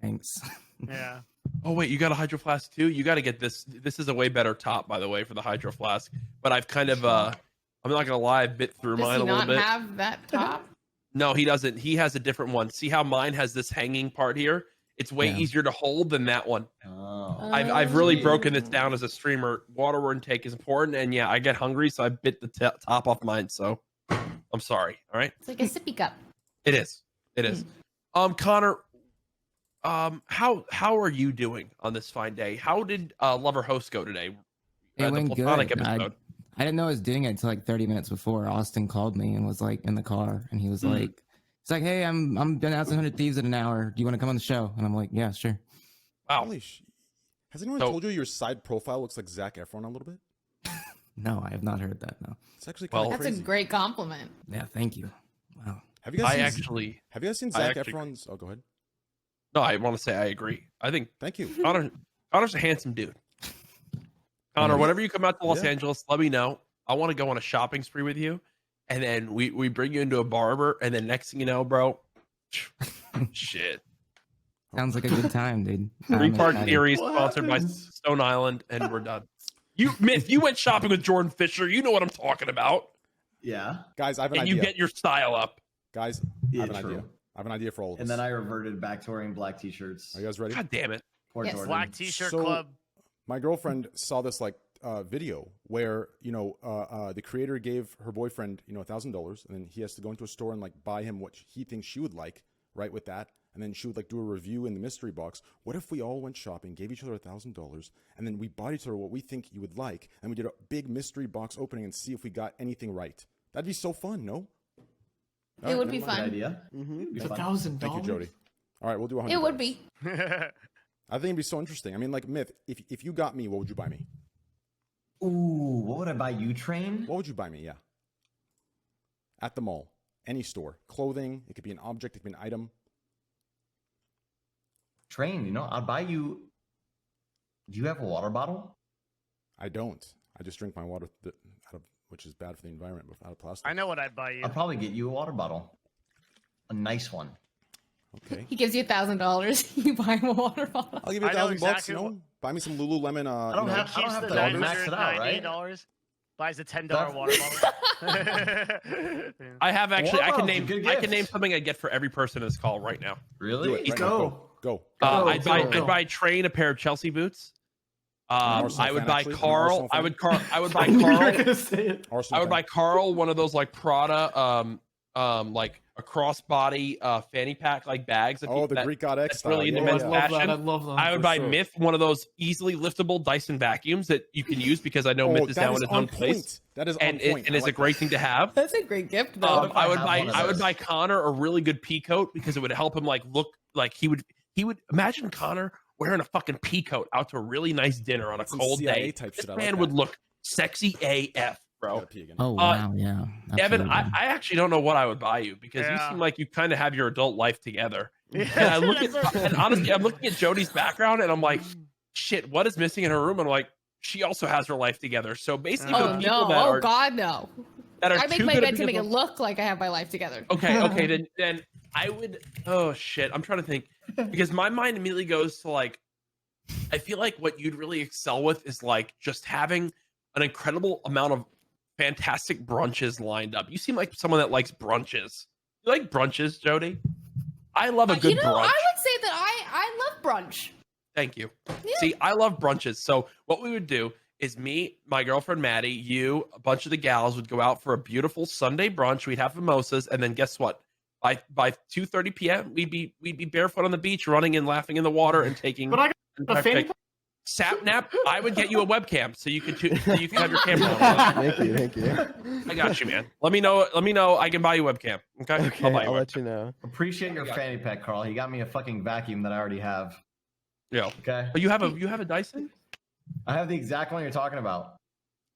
Thanks. Yeah. Oh wait, you got a hydro flask too? You got to get this. This is a way better top, by the way, for the hydro flask. But I've kind of, I'm not gonna lie, I bit through mine a little bit. Does he not have that top? No, he doesn't. He has a different one. See how mine has this hanging part here? It's way easier to hold than that one. I've really broken this down as a streamer. Water intake is important, and yeah, I get hungry, so I bit the top off mine. So I'm sorry. All right. It's like a sippy cup. It is. It is. Connor, how are you doing on this fine day? How did Lover Host go today? It went good. Episode. I didn't know I was doing it until like 30 minutes before. Austin called me and was like in the car, and he was like, "He's like, hey, I'm done out 100 Thieves in an hour. Do you want to come on the show?" And I'm like, "Yeah, sure." Wow. Holy Has anyone told you your side profile looks like Zac Efron a little bit? No, I have not heard that. No. It's actually kind of That's crazy. a great compliment. Yeah, thank you. Wow. Have you guys Have you guys seen Zac Efron's? Oh, go ahead. No, I want to say I agree. I think. Thank you. Connor's a handsome dude. Connor, whenever you come out to Los Angeles, let me know. I want to go on a shopping spree with you, and then we bring you into a barber, and then next thing you know, bro, shit. Sounds like a good time, dude. Three Part Theory sponsored by Stone Island, and we're done. Myth, you went shopping with Jordan Fisher. You know what I'm talking about. Yeah. Guys, I have an and idea. You get your style up. Guys, I have an idea. I have an idea for all of us. And then I reverted back to wearing black t-shirts. Are you guys ready? God damn it. Yes. Black t-shirt club. My girlfriend saw this video where the creator gave her boyfriend $1,000, and then he has to go into a store and buy him what he thinks she would like, right, with that, and then she would do a review in the mystery box. What if we all went shopping, gave each other $1,000, and then we bought each other what we think you would like, and we did a big mystery box opening and see if we got anything right? That'd be so fun, no? It would be fun. Good idea. It's $1,000. Thank you, Jody. All right, we'll do 100. It would be. I think it'd be so interesting. I mean, Myth, if you got me, what would you buy me? Ooh, what would I buy you, Train? What would you buy me? Yeah. At the mall, any store, clothing. It could be an object. It could be an item. Train, I'll buy you. Do you have a water bottle? I don't. I just drink my water out of, which is bad for the environment, but out of plastic. I know what I'd buy you. I'll probably get you a water bottle, a nice one. Okay. He gives you $1,000. You buy him a water bottle. I'll give you $1,000. Buy me some Lululemon. I don't have to max it out, right? Buys a $10 water bottle. I have actually. I can name something I get for every person in this call right now. Really? Go. I'd buy Train a pair of Chelsea boots. I would buy Carl. I would buy Carl. I would buy Carl one of those Prada a crossbody fanny pack bags. The Greek God X that's really into men's fashion. I love them. I would buy Myth one of those easily liftable Dyson vacuums that you can use because I know Myth is now in his own place. That is on point. And it's a great thing to have. That's a great gift, though. I would buy Connor a really good pea coat because it would help him look like he would imagine Connor wearing a fucking pea coat out to a really nice dinner on a cold day. This man would look sexy AF. Bro. Oh wow, yeah. Evan, I actually don't know what I would buy you because you seem like you kind of have your adult life together. And honestly, I'm looking at Jody's background and I'm like, shit, what is missing in her room? And I'm like, she also has her life together. So basically, for the people that are, God, no. That are I make my bed to make it look like I have my life together. Okay, then I would. Oh shit, I'm trying to think because my mind immediately goes to I feel like what you'd really excel with is just having an incredible amount of fantastic brunches lined up. You seem like someone that likes brunches. You like brunches, Jody? I love a good brunch. I would say that I love brunch. Thank you. Yeah. See, I love brunches. So what we would do is me, my girlfriend Maddie, you, a bunch of the gals would go out for a beautiful Sunday brunch. We'd have mimosas, and then guess what? By 2:30 p.m., we'd be barefoot on the beach, running and laughing in the water and taking. But I got a fanny. Sapnap, I would get you a webcam so you can have your camera on. Thank you. I got you, man. Let me know. I can buy you a webcam. Okay, I'll let you know. Appreciate your fanny pack, Carl. He got me a fucking vacuum that I already have. Yeah. Okay. But you have a Dyson? I have the exact one you're talking about.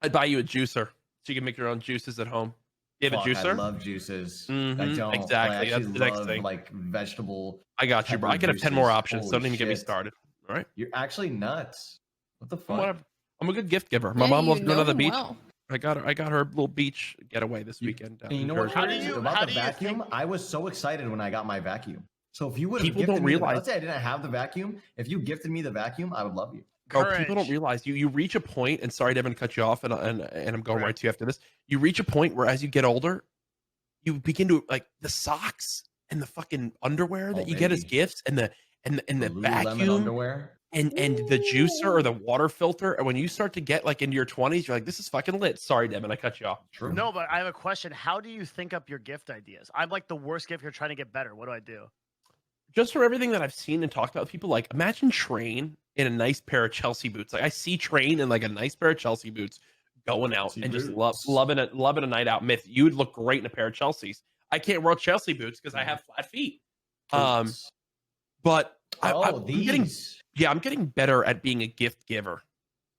I'd buy you a juicer so you can make your own juices at home. You have a juicer? I love juices. Mm-hmm. I don't. Exactly. I That's the next love, thing. Vegetable. I got you, bro. I could have 10 more options. Don't even get me started. All right. You're actually nuts. What the fuck? I'm a good gift giver. My mom loves going to the beach. Well. I got her a little beach getaway this weekend. And you know what? About the vacuum, I was so excited when I got my vacuum. So if you would have people gifted don't me realize. Let's say I didn't have the vacuum. If you gifted me the vacuum, I would love you. Oh, people don't realize you reach a point, and sorry, Devin, to cut you off, and I'm going right to you after this. You reach a point where as you get older, you begin to the socks and the fucking underwear that you get as gifts, and the vacuum underwear. And the juicer or the water filter, and when you start to get into your 20s, you're like, this is fucking lit. Sorry, Devin, I cut you off. True. No, but I have a question. How do you think up your gift ideas? I'm the worst gift. You're trying to get better. What do I do? Just from everything that I've seen and talked about with people, imagine Train in a nice pair of Chelsea boots. I see Train in a nice pair of Chelsea boots going out and just loving a night out. Myth, you would look great in a pair of Chelseas. I can't wear Chelsea boots because I have flat feet. But I'm getting better at being a gift giver.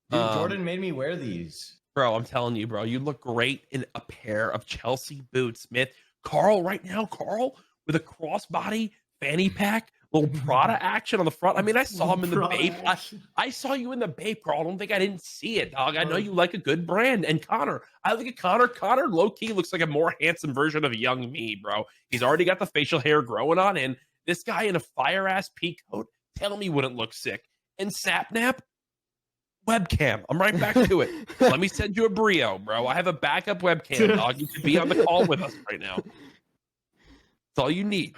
Dude, Jordan made me wear these. Bro, I'm telling you, bro, you look great in a pair of Chelsea boots, Myth. Carl right now, Carl with a crossbody fanny pack, little Prada action on the front. I mean, I saw him in the Bape. I saw you in the Bape, Carl. I don't think I didn't see it, dog. I know you like a good brand. And Connor, I look at Connor. Connor, low-key, looks like a more handsome version of young me, bro. He's already got the facial hair growing on in. This guy in a fire-ass pea coat, tell me wouldn't look sick. And Sapnap, webcam. I'm right back to it. Let me send you a Brio, bro. I have a backup webcam, dog. You could be on the call with us right now. That's all you need.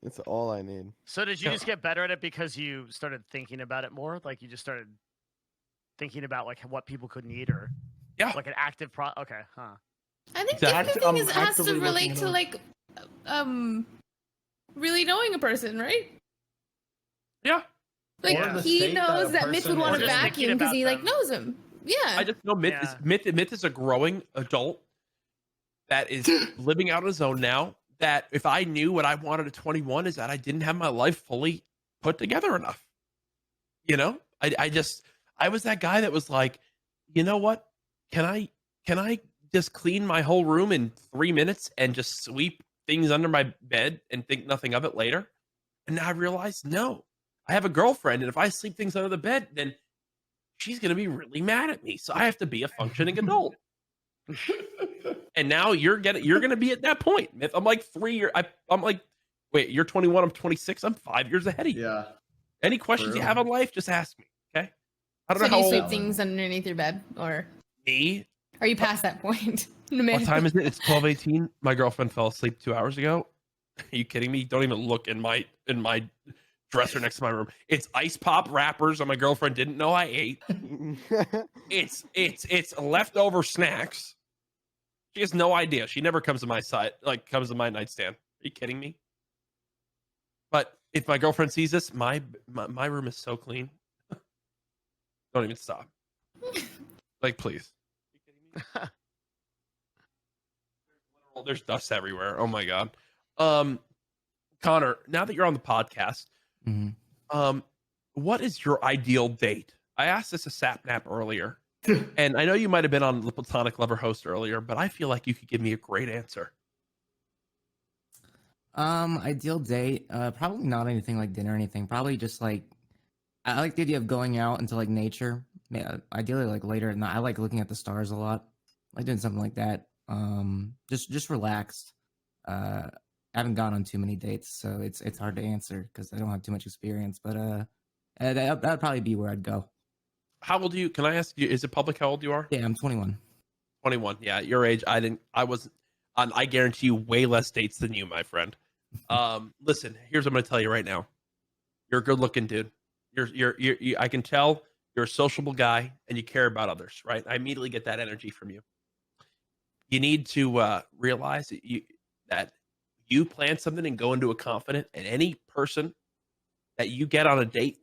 It's all I need. So did you just get better at it because you started thinking about it more? Like you just started thinking about like what people could need, or like an active Okay, huh? I think the other thing is it has to relate to like really knowing a person, right? Yeah. Like he knows that Myth would want to vacuum because he like knows him. Yeah. I just know Myth is a growing adult that is living out on his own now. That if I knew what I wanted at 21 is that I didn't have my life fully put together enough. You know, I was that guy that was like, you know what? Can I just clean my whole room in 3 minutes and just sweep things under my bed and think nothing of it later? And now I realize, no, I have a girlfriend. And if I sleep things under the bed, then she's going to be really mad at me. So I have to be a functioning adult. And now you're gonna be at that point. I'm like 3 years. I'm like, wait, you're 21. I'm 26. I'm 5 years ahead of you. Yeah. Any questions you have on life, just ask me. Okay. I don't know how you sweep things underneath your bed, or me? Are you past that point? What time is it? It's 12:18. My girlfriend fell asleep 2 hours ago. Are you kidding me? Don't even look in my dresser next to my room. It's ice pop wrappers, and my girlfriend didn't know I ate. It's leftover snacks. She has no idea. She never comes to my side, like comes to my nightstand. Are you kidding me? But if my girlfriend sees this, my room is so clean. Don't even stop. Like, please. Are you kidding me? There's dust everywhere. Oh my god. Connor, now that you're on the podcast, what is your ideal date? I asked this to Sapnap earlier. And I know you might have been on the Platonic Lover host earlier, but I feel like you could give me a great answer. Ideal date, probably not anything like dinner or anything. Probably just like, I like the idea of going out into like nature. Yeah, ideally like later at night. I like looking at the stars a lot. I like doing something like that. Just relaxed. I haven't gone on too many dates, so it's hard to answer because I don't have too much experience. But that'd probably be where I'd go. How old are you? Can I ask you, is it public how old you are? Yeah, I'm 21. 21. Yeah, at your age, I guarantee you way less dates than you, my friend. Listen, here's what I'm going to tell you right now. You're a good looking dude. I can tell you're a sociable guy and you care about others, right? I immediately get that energy from you. You need to realize that you plan something and go into it confident, and any person that you get on a date,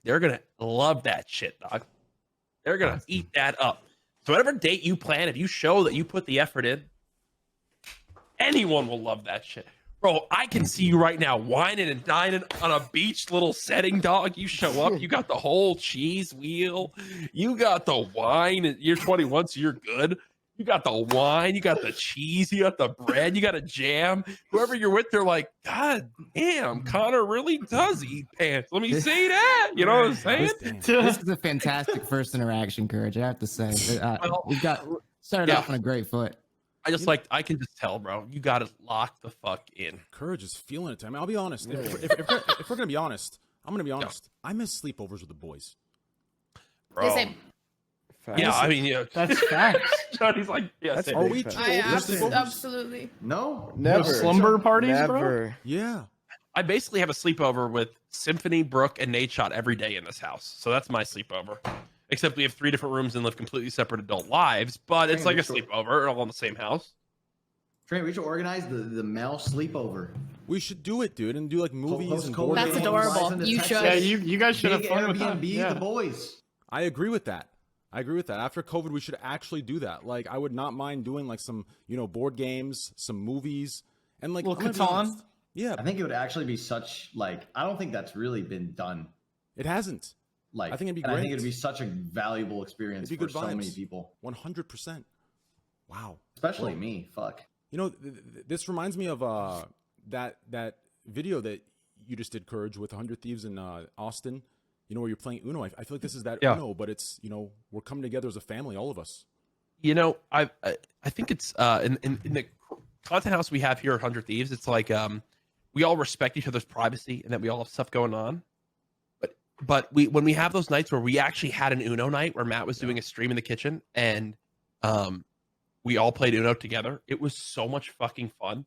they're going to love that shit, dog. They're going to eat that up. So whatever date you plan, if you show that you put the effort in, anyone will love that shit. Bro, I can see you right now whining and dining on a beach little setting, dog. You show up, you got the whole cheese wheel. You got the wine. You're 21, so you're good. You got the wine, you got the cheese, you got the bread, you got a jam. Whoever you're with, they're like, God damn, Connor really does eat pants. Let me say that. You know what I'm saying? This is a fantastic first interaction, Courage. I have to say, we've got started off on a great foot. I can just tell, bro. You got to lock the fuck in. Courage is feeling it. I mean, I'll be honest. If we're gonna be honest, I'm gonna be honest. I miss sleepovers with the boys. Bro. Yeah, I mean, that's facts. Johnny's like, yeah, are we too old for sleepovers? Absolutely. No, never. Slumber parties, never. bro. Yeah. I basically have a sleepover with Symphony, Brooke, and Nate Shot every day in this house. So that's my sleepover. Except we have 3 different rooms and live completely separate adult lives, but it's like a sleepover all in the same house. Trey, we should organize the male sleepover. We should do it, dude, and do like movies and board That's games. adorable. You should. Yeah, you guys should have fun with that. Airbnb, Yeah. the boys. I agree with that. After COVID, we should actually do that. Like, I would not mind doing like some, board games, some movies, and like little Catan. Yeah, I think it would actually be such like I don't think that's really been done. It hasn't. Like, I think it'd be and great. I think it'd be such a valuable experience It'd be for good so vibes. many people. 100%. Wow. Especially me. Fuck. You know, this reminds me of that video that you just did, Courage, with 100 Thieves in Austin. You know, where you're playing Uno. I feel like this is that Uno, but it's, you know, we're coming together as a family, all of us. You know, I think it's in the content house we have here at 100 Thieves. It's like we all respect each other's privacy and that we all have stuff going on. But when we have those nights where we actually had an Uno night where Matt was doing a stream in the kitchen and we all played Uno together, it was so much fucking fun.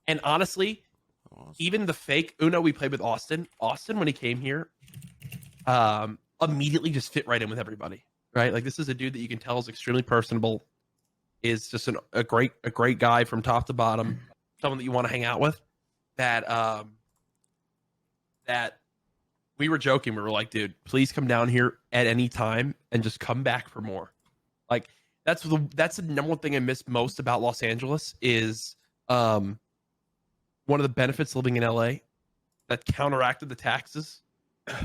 And honestly, even the fake Uno we played with Austin when he came here, immediately just fit right in with everybody, right? Like, this is a dude that you can tell is extremely personable, is just a great guy from top to bottom, someone that you want to hang out with. That we were joking, we were like, dude, please come down here at any time and just come back for more. Like, that's the number one thing I miss most about Los Angeles is one of the benefits living in LA that counteracted the taxes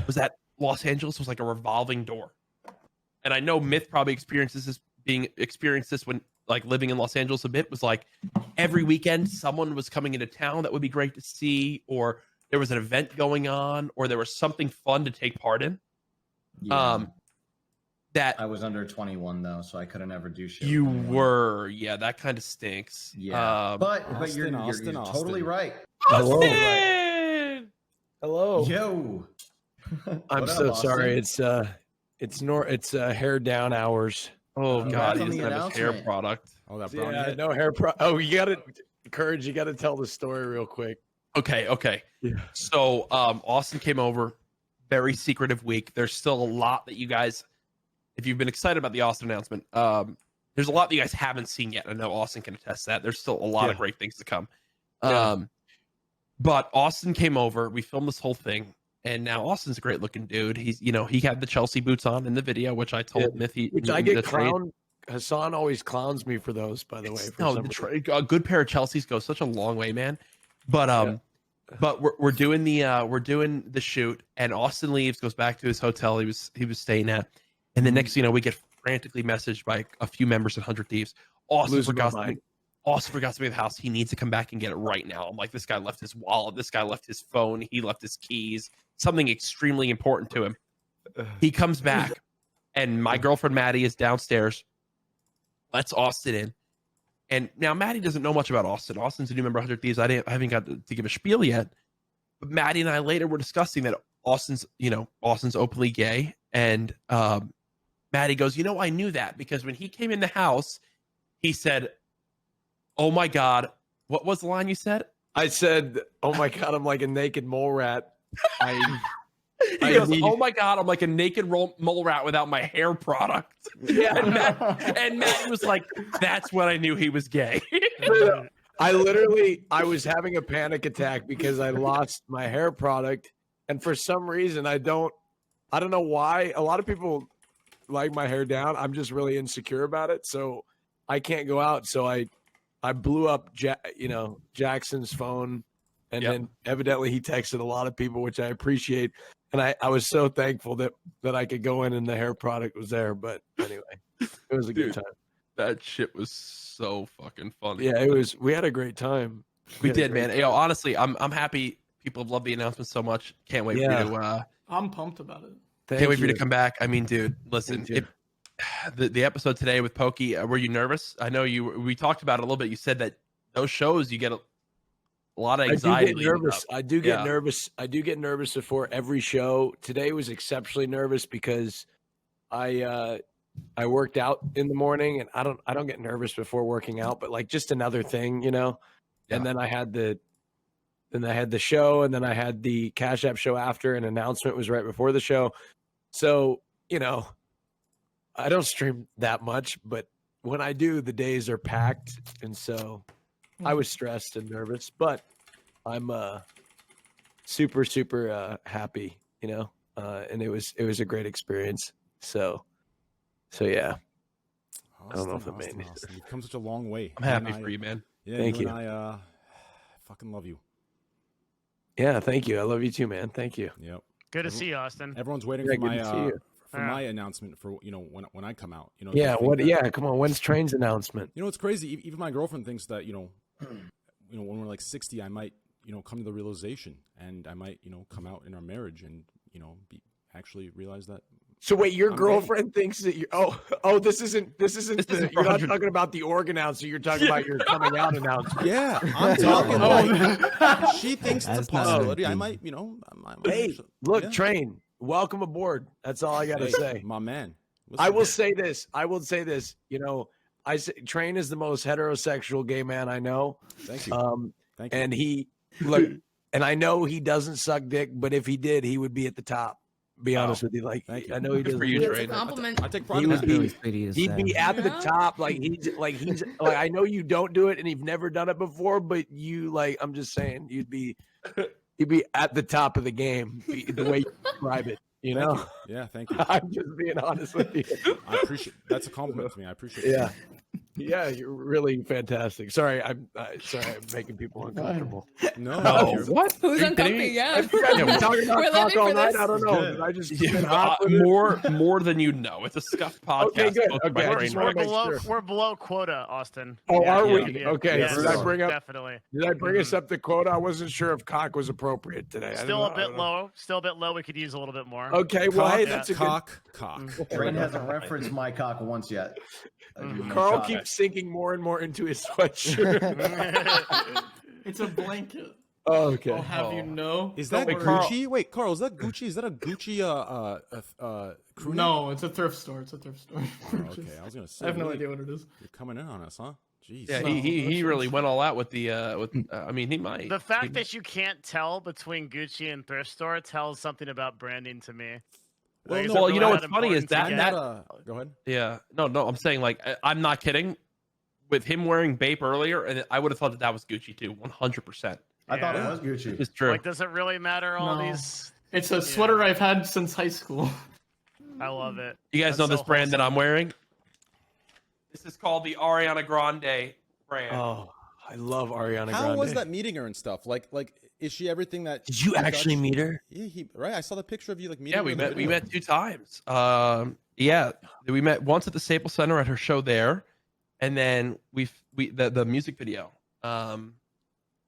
was that Los Angeles was like a revolving door. And I know Myth probably experienced this when like living in Los Angeles a bit, was like every weekend someone was coming into town that would be great to see, or there was an event going on, or there was something fun to take part in. Yeah. That I was under 21 though, so I couldn't ever do shit. You were, yeah, that kind of stinks. Yeah, but you're totally right. Austin! Hello. Yo. I'm so sorry. It's hair down hours. Oh God, he doesn't have his hair product. Oh, that brown hair? No hair product. Oh, you gotta Courage. You gotta tell the story real quick. Okay. Yeah. So Austin came over, very secretive week. There's still a lot that you guys, if you've been excited about the Austin announcement, there's a lot that you guys haven't seen yet. I know Austin can attest to that. There's still a lot of great things to come. But Austin came over, we filmed this whole thing, and now Austin's a great looking dude. He's, you know, he had the Chelsea boots on in the video, which I told Myth I get clowned. Hassan always clowns me for those, by the way. A good pair of Chelseas goes such a long way, man. But but we're doing the shoot, and Austin leaves, goes back to his hotel he was staying at, and the next, we get frantically messaged by a few members of 100 Thieves. Austin forgot something at the house. He needs to come back and get it right now. I'm like, this guy left his wallet. This guy left his phone. He left his keys. Something extremely important to him. He comes back, and my girlfriend Maddie is downstairs. Lets Austin in. And now Maddie doesn't know much about Austin. Austin's a new member of 100 Thieves. I haven't got to give a spiel yet. But Maddie and I later were discussing that Austin's openly gay. And Maddie goes, I knew that because when he came in the house, he said, "Oh my God." What was the line you said? I said, "Oh my God, I'm like a naked mole rat." He goes, "Oh my God, I'm like a naked mole rat without my hair product." Yeah. And Matt was like, "That's when I knew he was gay." I was having a panic attack because I lost my hair product. And for some reason, I don't know why. A lot of people like my hair down. I'm just really insecure about it. So I can't go out. So I blew up, Jackson's phone. And then evidently he texted a lot of people, which I appreciate. And I was so thankful that I could go in and the hair product was there. But anyway, it was a good time. That shit was so fucking funny. Yeah, it was. We had a great time. We did, man. Honestly, I'm happy. People have loved the announcement so much. Can't wait for you to. I'm pumped about it. Can't wait for you to come back. I mean, dude, listen. The episode today with Pokey, were you nervous? I know we talked about it a little bit. You said that those shows you get a lot of anxiety. I do get nervous. I do get nervous before every show. Today was exceptionally nervous because I worked out in the morning, and I don't get nervous before working out, but like just another thing, And then I had the show, and then I had the Cash App show after. An announcement was right before the show, so I don't stream that much, but when I do, the days are packed, and so I was stressed and nervous, but I'm super happy, and it was a great experience. So yeah. Austin, I don't know if it made me. You've come such a long way. I'm happy for you, man. Yeah, thank you. And I fucking love you. Yeah, thank you. I love you too, man. Thank you. Yep. Good to see you, Austin. Everyone's waiting for my announcement for when I come out. Yeah. Come on. When's Train's announcement? It's crazy. Even my girlfriend thinks that you know, when we're like 60, I might, you know, come to the realization, and I might, you know, come out in our marriage and, you know, actually realize that. So wait, your I'm girlfriend thinks that you're this isn't you're not talking about the org announcer, you're talking about your coming out announcement. Yeah, I'm talking like she thinks it's a possibility. I might, you know, hey, look, Train, welcome aboard. That's all I gotta say. My man. I will say this. You know, Train is the most heterosexual gay man I know. Thank you. Thank you. And he look, and I know he doesn't suck dick, but if he did, he would be at the top. Be honest with you, like I know he does. It's a compliment. I take pride He in would that. he'd be at the top. Like he's like I know you don't do it and you've never done it before, but you like I'm just saying you'd be at the top of the game the way you describe it. You know? Thank you. Yeah, thank you. I'm just being honest with you. I appreciate that's a compliment to me. I appreciate it. Yeah. Yeah, you're really fantastic. Sorry, I'm making people uncomfortable. No, what? Who's uncomfortable? Yeah. We're talking about We're cock living all for night. this. I don't know. Good. Did I just more than you know. It's a Scuffed podcast. Okay, good. hosted by Okay, Train we're Wreck. We're below quota, Austin. Oh, are we? Yeah. Okay. Yes, Did I bring up? definitely. Did I bring us up to quota? I wasn't sure if cock was appropriate today. Still a bit low. Still a bit low. We could use a little bit more. Okay, well, hey, that's a cock. Train hasn't referenced my cock once yet. Carl keeps sinking more and more into his sweatshirt. It's a blanket. Oh, okay. I'll have you know. Is that Don't worry. Gucci? Wait, Carl, is that Gucci? Is that a Gucci crew neck? No, it's a thrift store. It's a thrift store. Oh, okay, I was gonna say. I have no really, idea what it is. You're coming in on us, huh? Jeez. Yeah, he really went all out with the I mean, he might. The fact that you can't tell between Gucci and thrift store tells something about branding to me. Well, you know what's funny is that go ahead. Yeah, no, I'm saying like I'm not kidding. With him wearing Bape earlier, and I would have thought that was Gucci too, 100%. I thought it was Gucci. It's true. Like, does it really matter? All No. these. It's a sweater I've had since high school. I love it. You guys know this brand that I'm wearing? This is called the Ariana Grande brand. Oh, I love Ariana How Grande. was that meeting her and stuff? Like, is she everything that? Did you actually meet her? Yeah, right. I saw the picture of you like meeting. Yeah, her we in the met. We video. met 2 times. Yeah, we met once at the Staples Center at her show there, and then the music video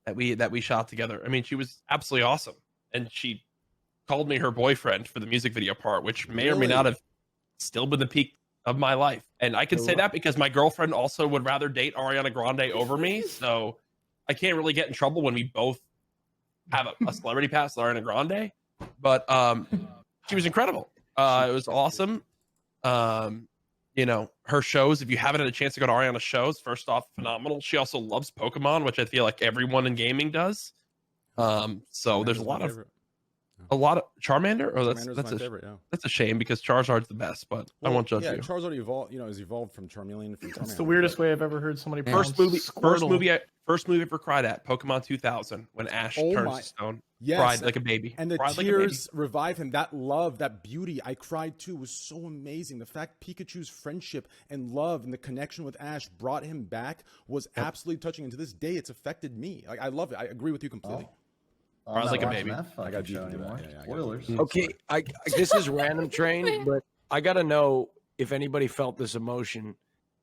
that we shot together. I mean, she was absolutely awesome, and she called me her boyfriend for the music video part, which may or may not have still been the peak of my life. And I can say that because my girlfriend also would rather date Ariana Grande over me, so I can't really get in trouble when we both have a celebrity pass with Ariana Grande. But she was incredible. It was awesome. You know, her shows, if you haven't had a chance to go to Ariana's shows, first off, phenomenal. She also loves Pokimane, which I feel like everyone in gaming does. So there's a lot of Charmander. Oh, Charmander's my favorite. Yeah. That's a shame because Charizard's the best, but I won't judge you. Charizard evolved. You know, has evolved from Charmeleon. From It's the weirdest way I've ever heard somebody pronounce First movie I ever cried at, Pokemon 2000, when Ash turns to stone. Yes, cried like a baby. And the cried tears revive him. That love, that beauty, I cried too, was so amazing. The fact Pikachu's friendship and love and the connection with Ash brought him back was absolutely touching. And to this day, it's affected me. Like, I love it. I agree with you completely. Cried like a baby. I got deep into that. Yeah, Spoilers. Okay, this is random Train, but I gotta know if anybody felt this emotion.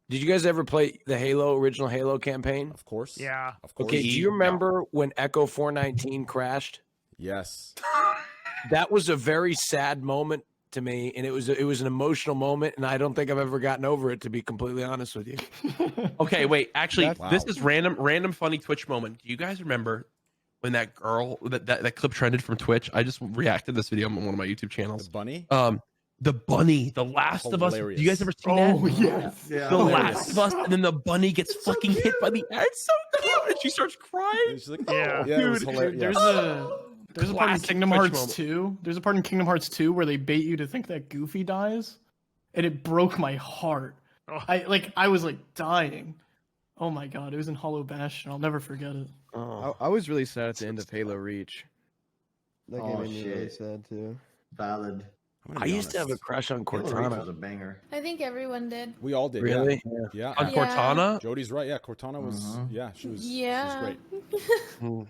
Did you guys ever play the original Halo campaign? Of course. Yeah. Of course. Okay, do you remember when Echo 419 crashed? Yes. That was a very sad moment to me, and it was an emotional moment, and I don't think I've ever gotten over it, to be completely honest with you. Okay, wait. Actually, Wow. this is random funny Twitch moment. Do you guys remember when that girl that clip trended from Twitch? I just reacted to this video on one of my YouTube channels. The bunny? The bunny, The Last of Us. Do you guys ever seen that? Oh yes. Yeah. The Last of Us, and then the bunny gets fucking hit by the air. It's so cute, and she starts crying. And she's like, Yeah. yeah, it was Dude, hilarious. there's a part in Classic Kingdom Twitch Hearts moment. 2. There's a part in Kingdom Hearts 2 where they bait you to think that Goofy dies, and it broke my heart. Oh. I was like dying. Oh my god, it was in Hollow Bastion. I'll never forget it. I was really sad at the end of Halo Reach. That Oh, game made me really shit. sad too. Valid. I used to have a crush on Halo Reach was Cortana. a banger. I think everyone did. We all did. Really? Yeah. On Yeah. Cortana? Jody's right. Yeah, Cortana was. Yeah, she was. Yeah. She was great.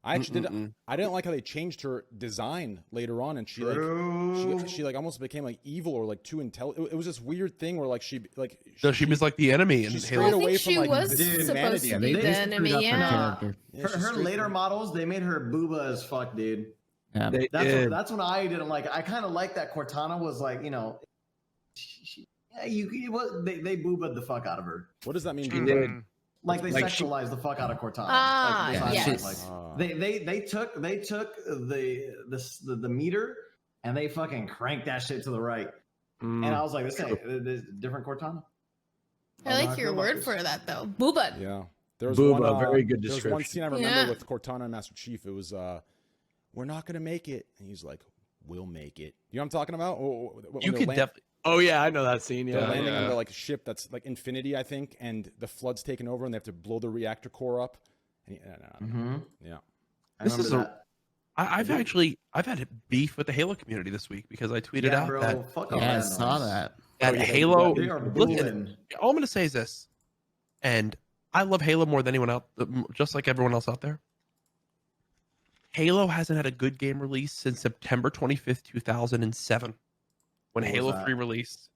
I actually did. I didn't like how they changed her design later on, and she like almost became like evil or like too intelligent. It was this weird thing where like she was like the enemy, she and strayed away from she like was this supposed humanity. to be the enemy. Yeah. Her later models, they made her booba as fuck, dude. Yeah. That's when I didn't like. I kind of like that Cortana was like, they booba'd the fuck out of her. What does that mean? She did. Like they sexualized the fuck out of Cortana. Yes. They took the meter and they fucking cranked that shit to the right. And I was like, this ain't different Cortana. I like your word for that though. Booba. Yeah. There was Booba, very good There was description. one scene I remember with Cortana and Master Chief. It was we're not gonna make it, and he's like, we'll make it. You know what I'm talking about? You could definitely. Oh yeah, I know that scene. Yeah, they're landing on like a ship that's like Infinity, I think, and the flood's taken over, and they have to blow the reactor core up. And yeah. This is I've had beef with the Halo community this week because I tweeted out that. I saw that. That Halo. Listen, all I'm gonna say is this, and I love Halo more than anyone else, just like everyone else out there. Halo hasn't had a good game release since September 25th, 2007, when Halo 3 released.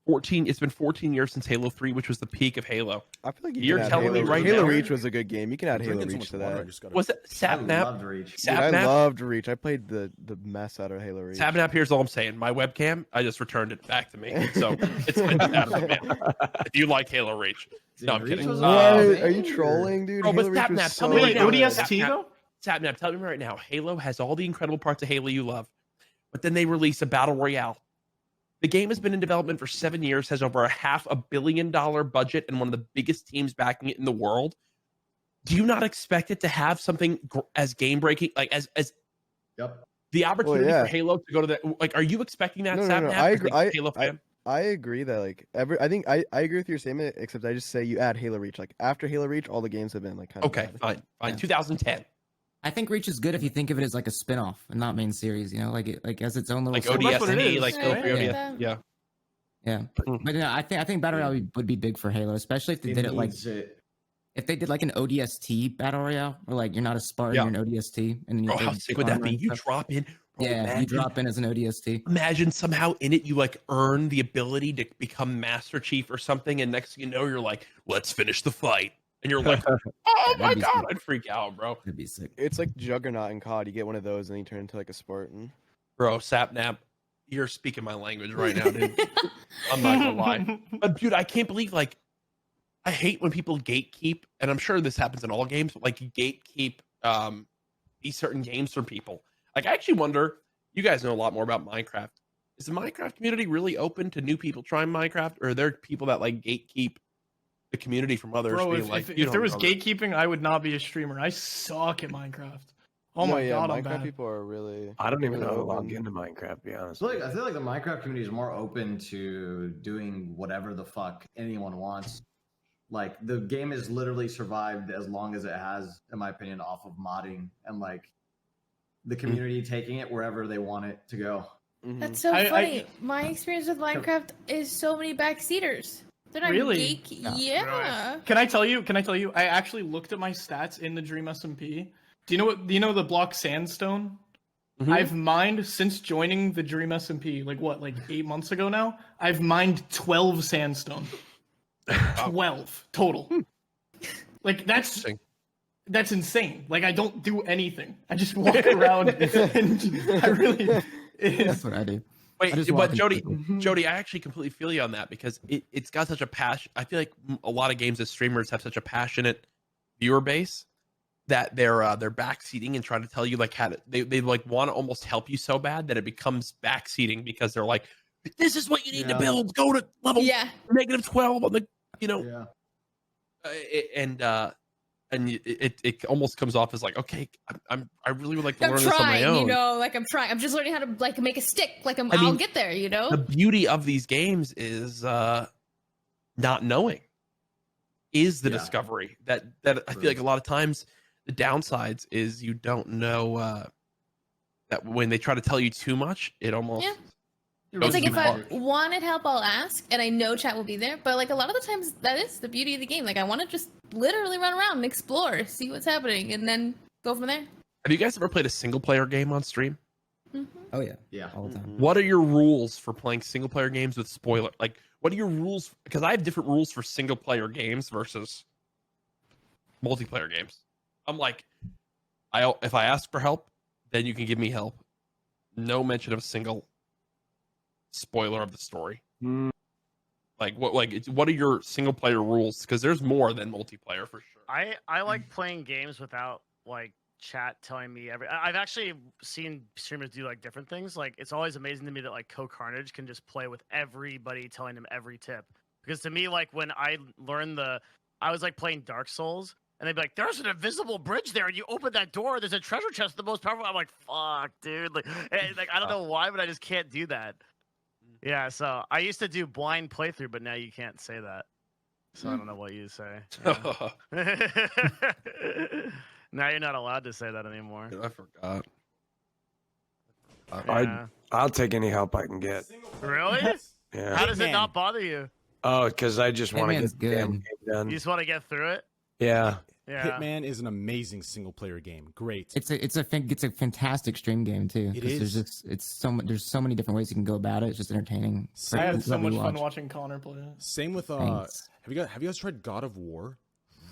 It's been 14 years since Halo 3, which was the peak of Halo. I feel like you're telling me right Halo now. Reach was a good game. You can add Halo Reach to that. Was it Sapnap? I loved Reach. Dude, I loved Reach. I played the mess out of Halo Reach. Sapnap, here's all I'm saying. My webcam, I just returned it back to me. So it's been out of it, man. If you like Halo Reach. No, I'm kidding. Are you trolling, dude? Oh, but Halo Reach was Sapnap, tell so me right now. good. ODST though? Sapnap, tell me right now. Halo has all the incredible parts of Halo you love, but then they release a battle royale. The game has been in development for 7 years, has over $500 million budget, and one of the biggest teams backing it in the world. Do you not expect it to have something as game breaking, like as the opportunity for Halo to go to the like? Are you expecting that? No. Sapnap, I agree. Halo fan? I agree that like I think I agree with your statement, except I just say you add Halo Reach. Like after Halo Reach, all the games have been like kind of fine. 2010. I think Reach is good if you think of it as like a spin-off and not main series, like as its own little like ODST, like yeah. Yeah. Yeah. But no, I think Battle Royale would be big for Halo, especially if they did it like if they did like an ODST Battle Royale, or like you're not a Spartan, you're an ODST, and then you how sick would that be? You drop in. You drop in as an ODST. Imagine somehow in it you like earn the ability to become Master Chief or something, and next thing you know, you're like, let's finish the fight. And you're like, oh my god, I'd freak out, bro. That'd be sick. It's like Juggernaut in COD. You get one of those and you turn into like a Spartan. Bro, Sapnap, you're speaking my language right now, dude. I'm not gonna lie. But dude, I can't believe like I hate when people gatekeep, and I'm sure this happens in all games, but like gatekeep these certain games from people. Like I actually wonder, you guys know a lot more about Minecraft. Is the Minecraft community really open to new people trying Minecraft, or are there people that like gatekeep the community from others? Bro, being if there was gatekeeping, I would not be a streamer. I suck at Minecraft. Oh my god, I'm Minecraft bad. people are really. I don't even know how to log into Minecraft, to be honest. I feel like the Minecraft community is more open to doing whatever the fuck anyone wants. Like the game has literally survived as long as it has, in my opinion, off of modding and like the community taking it wherever they want it to go. That's so funny. My experience with Minecraft is so many backseaters. They're not Really? geek. Yeah. Can I tell you? I actually looked at my stats in the Dream SMP. Do you know the block sandstone? I've mined since joining the Dream SMP, like 8 months ago now. I've mined 12 sandstone. 12 total. Like that's insane. Like I don't do anything. I just walk around and I really That's what I do. Wait, but Jody, I actually completely feel you on that because it's got such a passion. I feel like a lot of games as streamers have such a passionate viewer base that they're backseating and trying to tell you like how to, they like want to almost help you so bad that it becomes backseating because they're like, this is what you need to build. Go to level -12 on the and it almost comes off as like, okay, I really would like to learn this on my own. You know, like I'm trying. I'm just learning how to like make a stick. Like I'll get there. You know. The beauty of these games is not knowing is the discovery that I feel like a lot of times the downsides is you don't know that when they try to tell you too much, it almost It's like if I wanted help, I'll ask, and I know chat will be there. But like a lot of the times, that is the beauty of the game. Like I want to just literally run around and explore, see what's happening, and then go from there. Have you guys ever played a single player game on stream? Oh yeah, yeah, all the time. What are your rules for playing single player games with spoiler? Like, what are your rules? Because I have different rules for single player games versus multiplayer games. I'm like, if I ask for help, then you can give me help. No mention of a single spoiler of the story. Like what are your single player rules? Because there's more than multiplayer for sure. I like playing games without like chat telling me I've actually seen streamers do like different things. Like it's always amazing to me that like CoCarnage can just play with everybody telling him every tip. Because to me, like when I learned I was like playing Dark Souls and they'd be like, there's an invisible bridge there and you open that door, there's a treasure chest, the most powerful. I'm like, fuck, dude. Like I don't know why, but I just can't do that. Yeah, so I used to do blind playthrough, but now you can't say that. So I don't know what you say. Yeah. Now you're not allowed to say that anymore. I forgot. I'll take any help I can get. Really? Yeah. How does it not bother you? Oh, because I just want to get the damn game done. You just want to get through it? Yeah. Yeah. Hitman is an amazing single player game. Great. It's a fantastic stream game too. It 'cause is. There's so many different ways you can go about it. It's just entertaining. I had so much fun watch. watching Connor play it. Same with Thanks. have you guys tried God of War?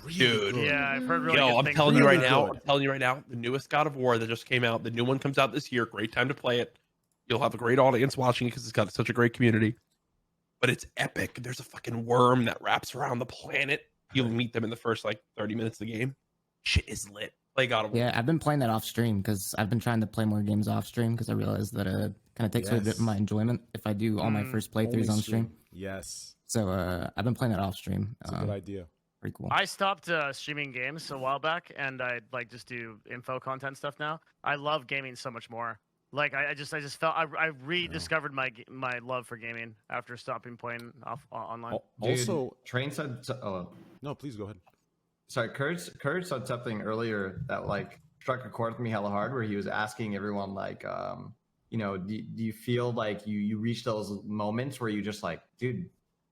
Really Dude, good. Yeah, I've heard really Yo, good I'm things telling you about right it. now. I'm telling you right now. The newest God of War that just came out. The new one comes out this year. Great time to play it. You'll have a great audience watching it because it's got such a great community. But it's epic. There's a fucking worm that wraps around the planet. You'll meet them in the first like 30 minutes of the game. Shit is lit. Play God of War. Yeah, I've been playing that off stream because I've been trying to play more games off stream because I realized that kind of takes away a bit of my enjoyment if I do all my first playthroughs on stream. Yes. So I've been playing that off stream. It's a good idea. Pretty cool. I stopped streaming games a while back, and I like just do info content stuff now. I love gaming so much more. Like I just felt I rediscovered my love for gaming after stopping playing online. Also, Train said. No, please go ahead. Sorry, Courage said something earlier that like struck a chord with me hella hard, where he was asking everyone like, you know, do you feel like you reach those moments where you just like, dude,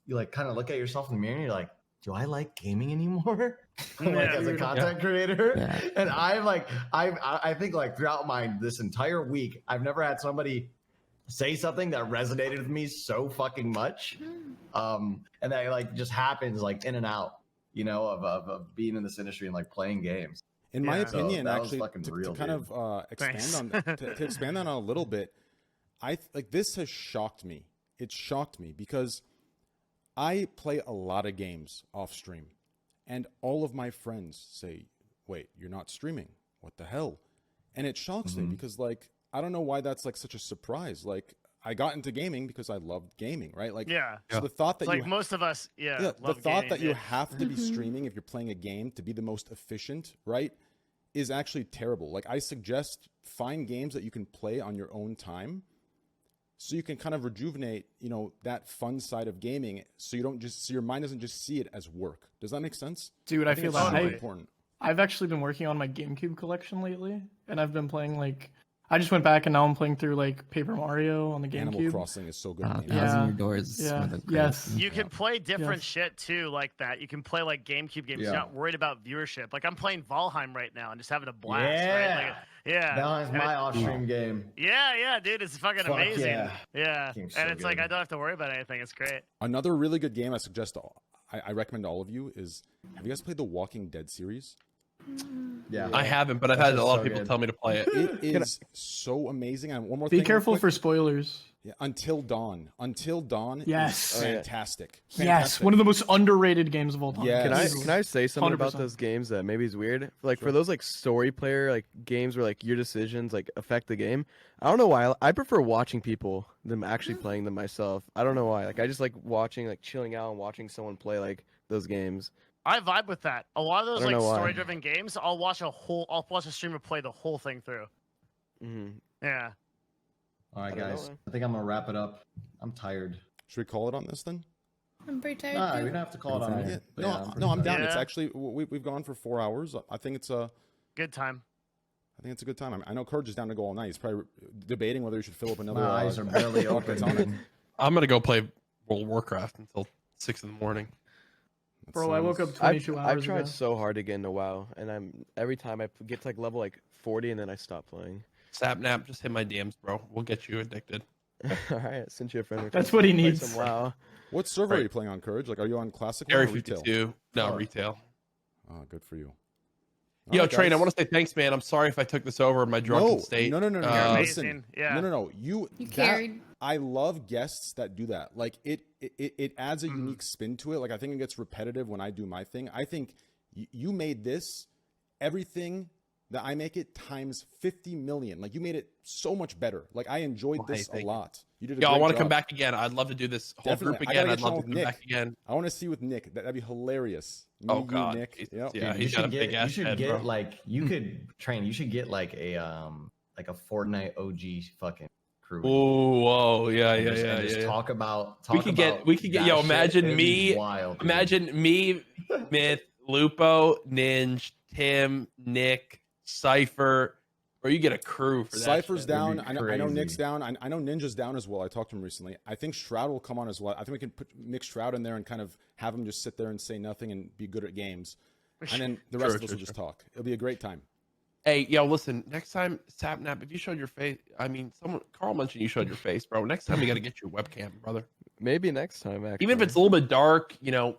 you like kind of look at yourself in the mirror and you're like, do I like gaming anymore? Like as a content creator. Yeah. And I'm like, I think like throughout this entire week, I've never had somebody say something that resonated with me so fucking much. And that like just happens like in and out, you know, of being in this industry and like playing games. In my opinion, that was actually, fucking to real, kind dude. of expand on to expand on a little bit, this has shocked me. It shocked me because I play a lot of games off stream, and all of my friends say, "Wait, you're not streaming? What the hell?" And it shocks me because, like, I don't know why that's like such a surprise. Like, I got into gaming because I loved gaming, right? Like, so the thought that it's like most of us, the love thought gaming, that you have to be streaming if you're playing a game to be the most efficient, right, is actually terrible. Like, I suggest find games that you can play on your own time, so you can kind of rejuvenate, you know, that fun side of gaming, so you don't just so your mind doesn't just see it as work. Does that make sense? Dude, I think feel it's that. super important. I've actually been working on my GameCube collection lately, and I've been playing like. I just went back and now I'm playing through like Paper Mario on the GameCube. Animal Crossing is so good. Thousand Doors. Yeah. Yes. You can play different shit too, like that. You can play like GameCube games. You're not worried about viewership. Like I'm playing Valheim right now and just having a blast. Yeah. Right? Like, yeah. Valheim's my off-stream game. Yeah, dude, it's fucking Fuck amazing. yeah. And so it's like good. I don't have to worry about anything. It's great. Another really good game I suggest, I recommend to all of you is, have you guys played the Walking Dead series? Yeah, I haven't, but I've had a lot of people tell me to play it. It is so amazing. And one more Be thing. careful real for quick. spoilers. Yeah, Until Dawn. Until Dawn Yes. is fantastic. Yes, Fantastic. one of the most underrated games of all time. Yes. Can I say something about 100%. those games that maybe is weird? Like for those like story player like games where like your decisions like affect the game. I don't know why. I prefer watching people than actually playing them myself. I don't know why. Like I just like watching, like chilling out and watching someone play like those games. I vibe with that. A lot of those I don't like know why. story-driven games, I'll watch a streamer play the whole thing through. Mm-hmm. Yeah. All right, I don't guys. know. I think I'm gonna wrap it up. I'm tired. Should we call it on this then? I'm pretty tired. Nah, too. we don't have to call it on Yeah. it. No, I'm down. Yeah. It's actually we've gone for 4 hours. I think it's a Good time. a good time. I know Courage is down to go all night. He's probably debating whether he should fill up another. My eyes are barely open. on it. I'm gonna go play World of Warcraft until 6 in the morning. Bro, I woke up 22 hours I've tried ago. so hard to get into WoW, and every time I get to like level 40, and then I stop playing. Sapnap, just hit my DMs, bro. We'll get you addicted. All right, since you're a friend. That's what he play needs. some WoW. What server are you playing on, Courage? Like, are you on Classic Area or retail? 52. No, retail. Oh, good for you. Yo, Alright, Train, I guys. want to say thanks, man. I'm sorry if I took this over in my drunken state. No. Listen, Yeah. no. You carried. I love guests that do that. Like it adds a unique spin to it. Like I think it gets repetitive when I do my thing. I think you made this everything that I make it times 50 million. Like you made it so much better. Like I enjoyed this a lot. You did a Yo, I great want to come job. back again. I'd love to do this whole Definitely. group I again. gotta I'd get love you to on come with back Nick. again. I want to see with Nick. That'd be hilarious. Oh, You, God. Nick. Yep. Yeah, Dude, he's got a big ass you should head, get bro. like you could train. You should get like a Fortnite OG fucking crew. Oh, whoa, yeah, And yeah, just- yeah, and just yeah. talk about. We could get. Yo, that imagine shit. It'd be me. wild, dude. Imagine me, Myth, Lupo, Ninja, Tim, Nick, Cypher, or you get a crew for that. Cypher's shit. down. I know Nick's down. I know Ninja's down as well. I talked to him recently. I think Shroud will come on as well. I think we can put Nick Shroud in there and kind of have him just sit there and say nothing and be good at games. And then the rest of us will just talk. It'll be a great time. Hey, yo, listen. Next time, Sapnap, if you showed your face, Carl mentioned you showed your face, bro. Next time, we got to get you a webcam, brother. Maybe next time, actually. Even if it's a little bit dark, let's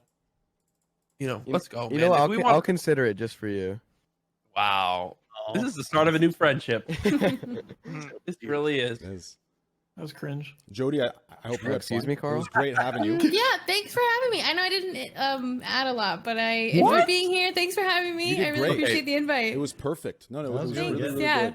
go. You man. know, If I'll, we con- want- I'll consider it just for you. Wow. This is the start of a new friendship. This really is. That was cringe. Jody, I hope you had Excuse fun. me, Carl? It was great having you. Yeah, thanks for having me. I know I didn't add a lot, but I enjoyed being here. Thanks for having You me. did I really great. appreciate the invite. It was perfect. No, it was Thanks. really, really Yeah. good.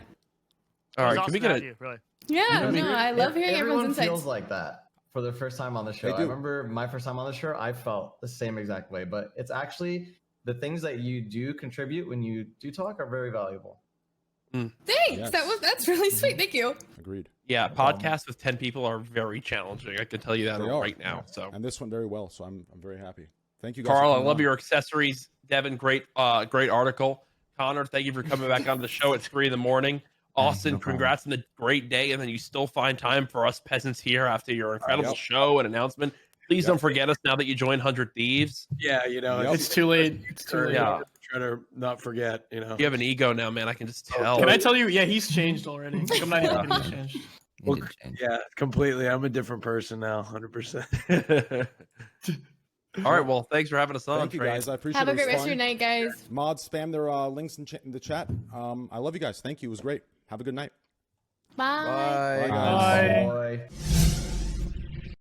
All right, It was can we awesome get to a? have you, really. Yeah, no, I love hearing Everyone everyone's feels insights. like that for the first time on the show. They I do. remember my first time on the show, I felt the same exact way. But it's actually the things that you do contribute when you do talk are very valuable. Thanks. Yes. That's really sweet. Thank you. Agreed. Yeah, podcasts with 10 people are very challenging. I can tell you that They are. right now. So, And this went very well, so I'm very happy. Thank you guys. Carl, for I coming love on. your accessories. Devin, great article. Connor, thank you for coming back on the show at 3 a.m. Austin, congrats on the great day, and then you still find time for us peasants here after your incredible Yep. show and announcement. Please don't forget us now that you joined 100 Thieves. Yeah, Yep. It's too late. It's too late. Yeah. Try to not forget, You have an ego now, man. I can just tell. Can I tell you? Yeah, he's changed already. Like, I'm not even kidding. He's changed. Well, yeah, completely. I'm a different person now, 100%. All right, well, thanks for having us on. Thank you Train. guys. I appreciate Have it. a It was great rest of your fun. night, guys. Mods, spam their links in the chat. I love you guys. Thank you. It was great. Have a good night. Bye. Bye. Bye, guys.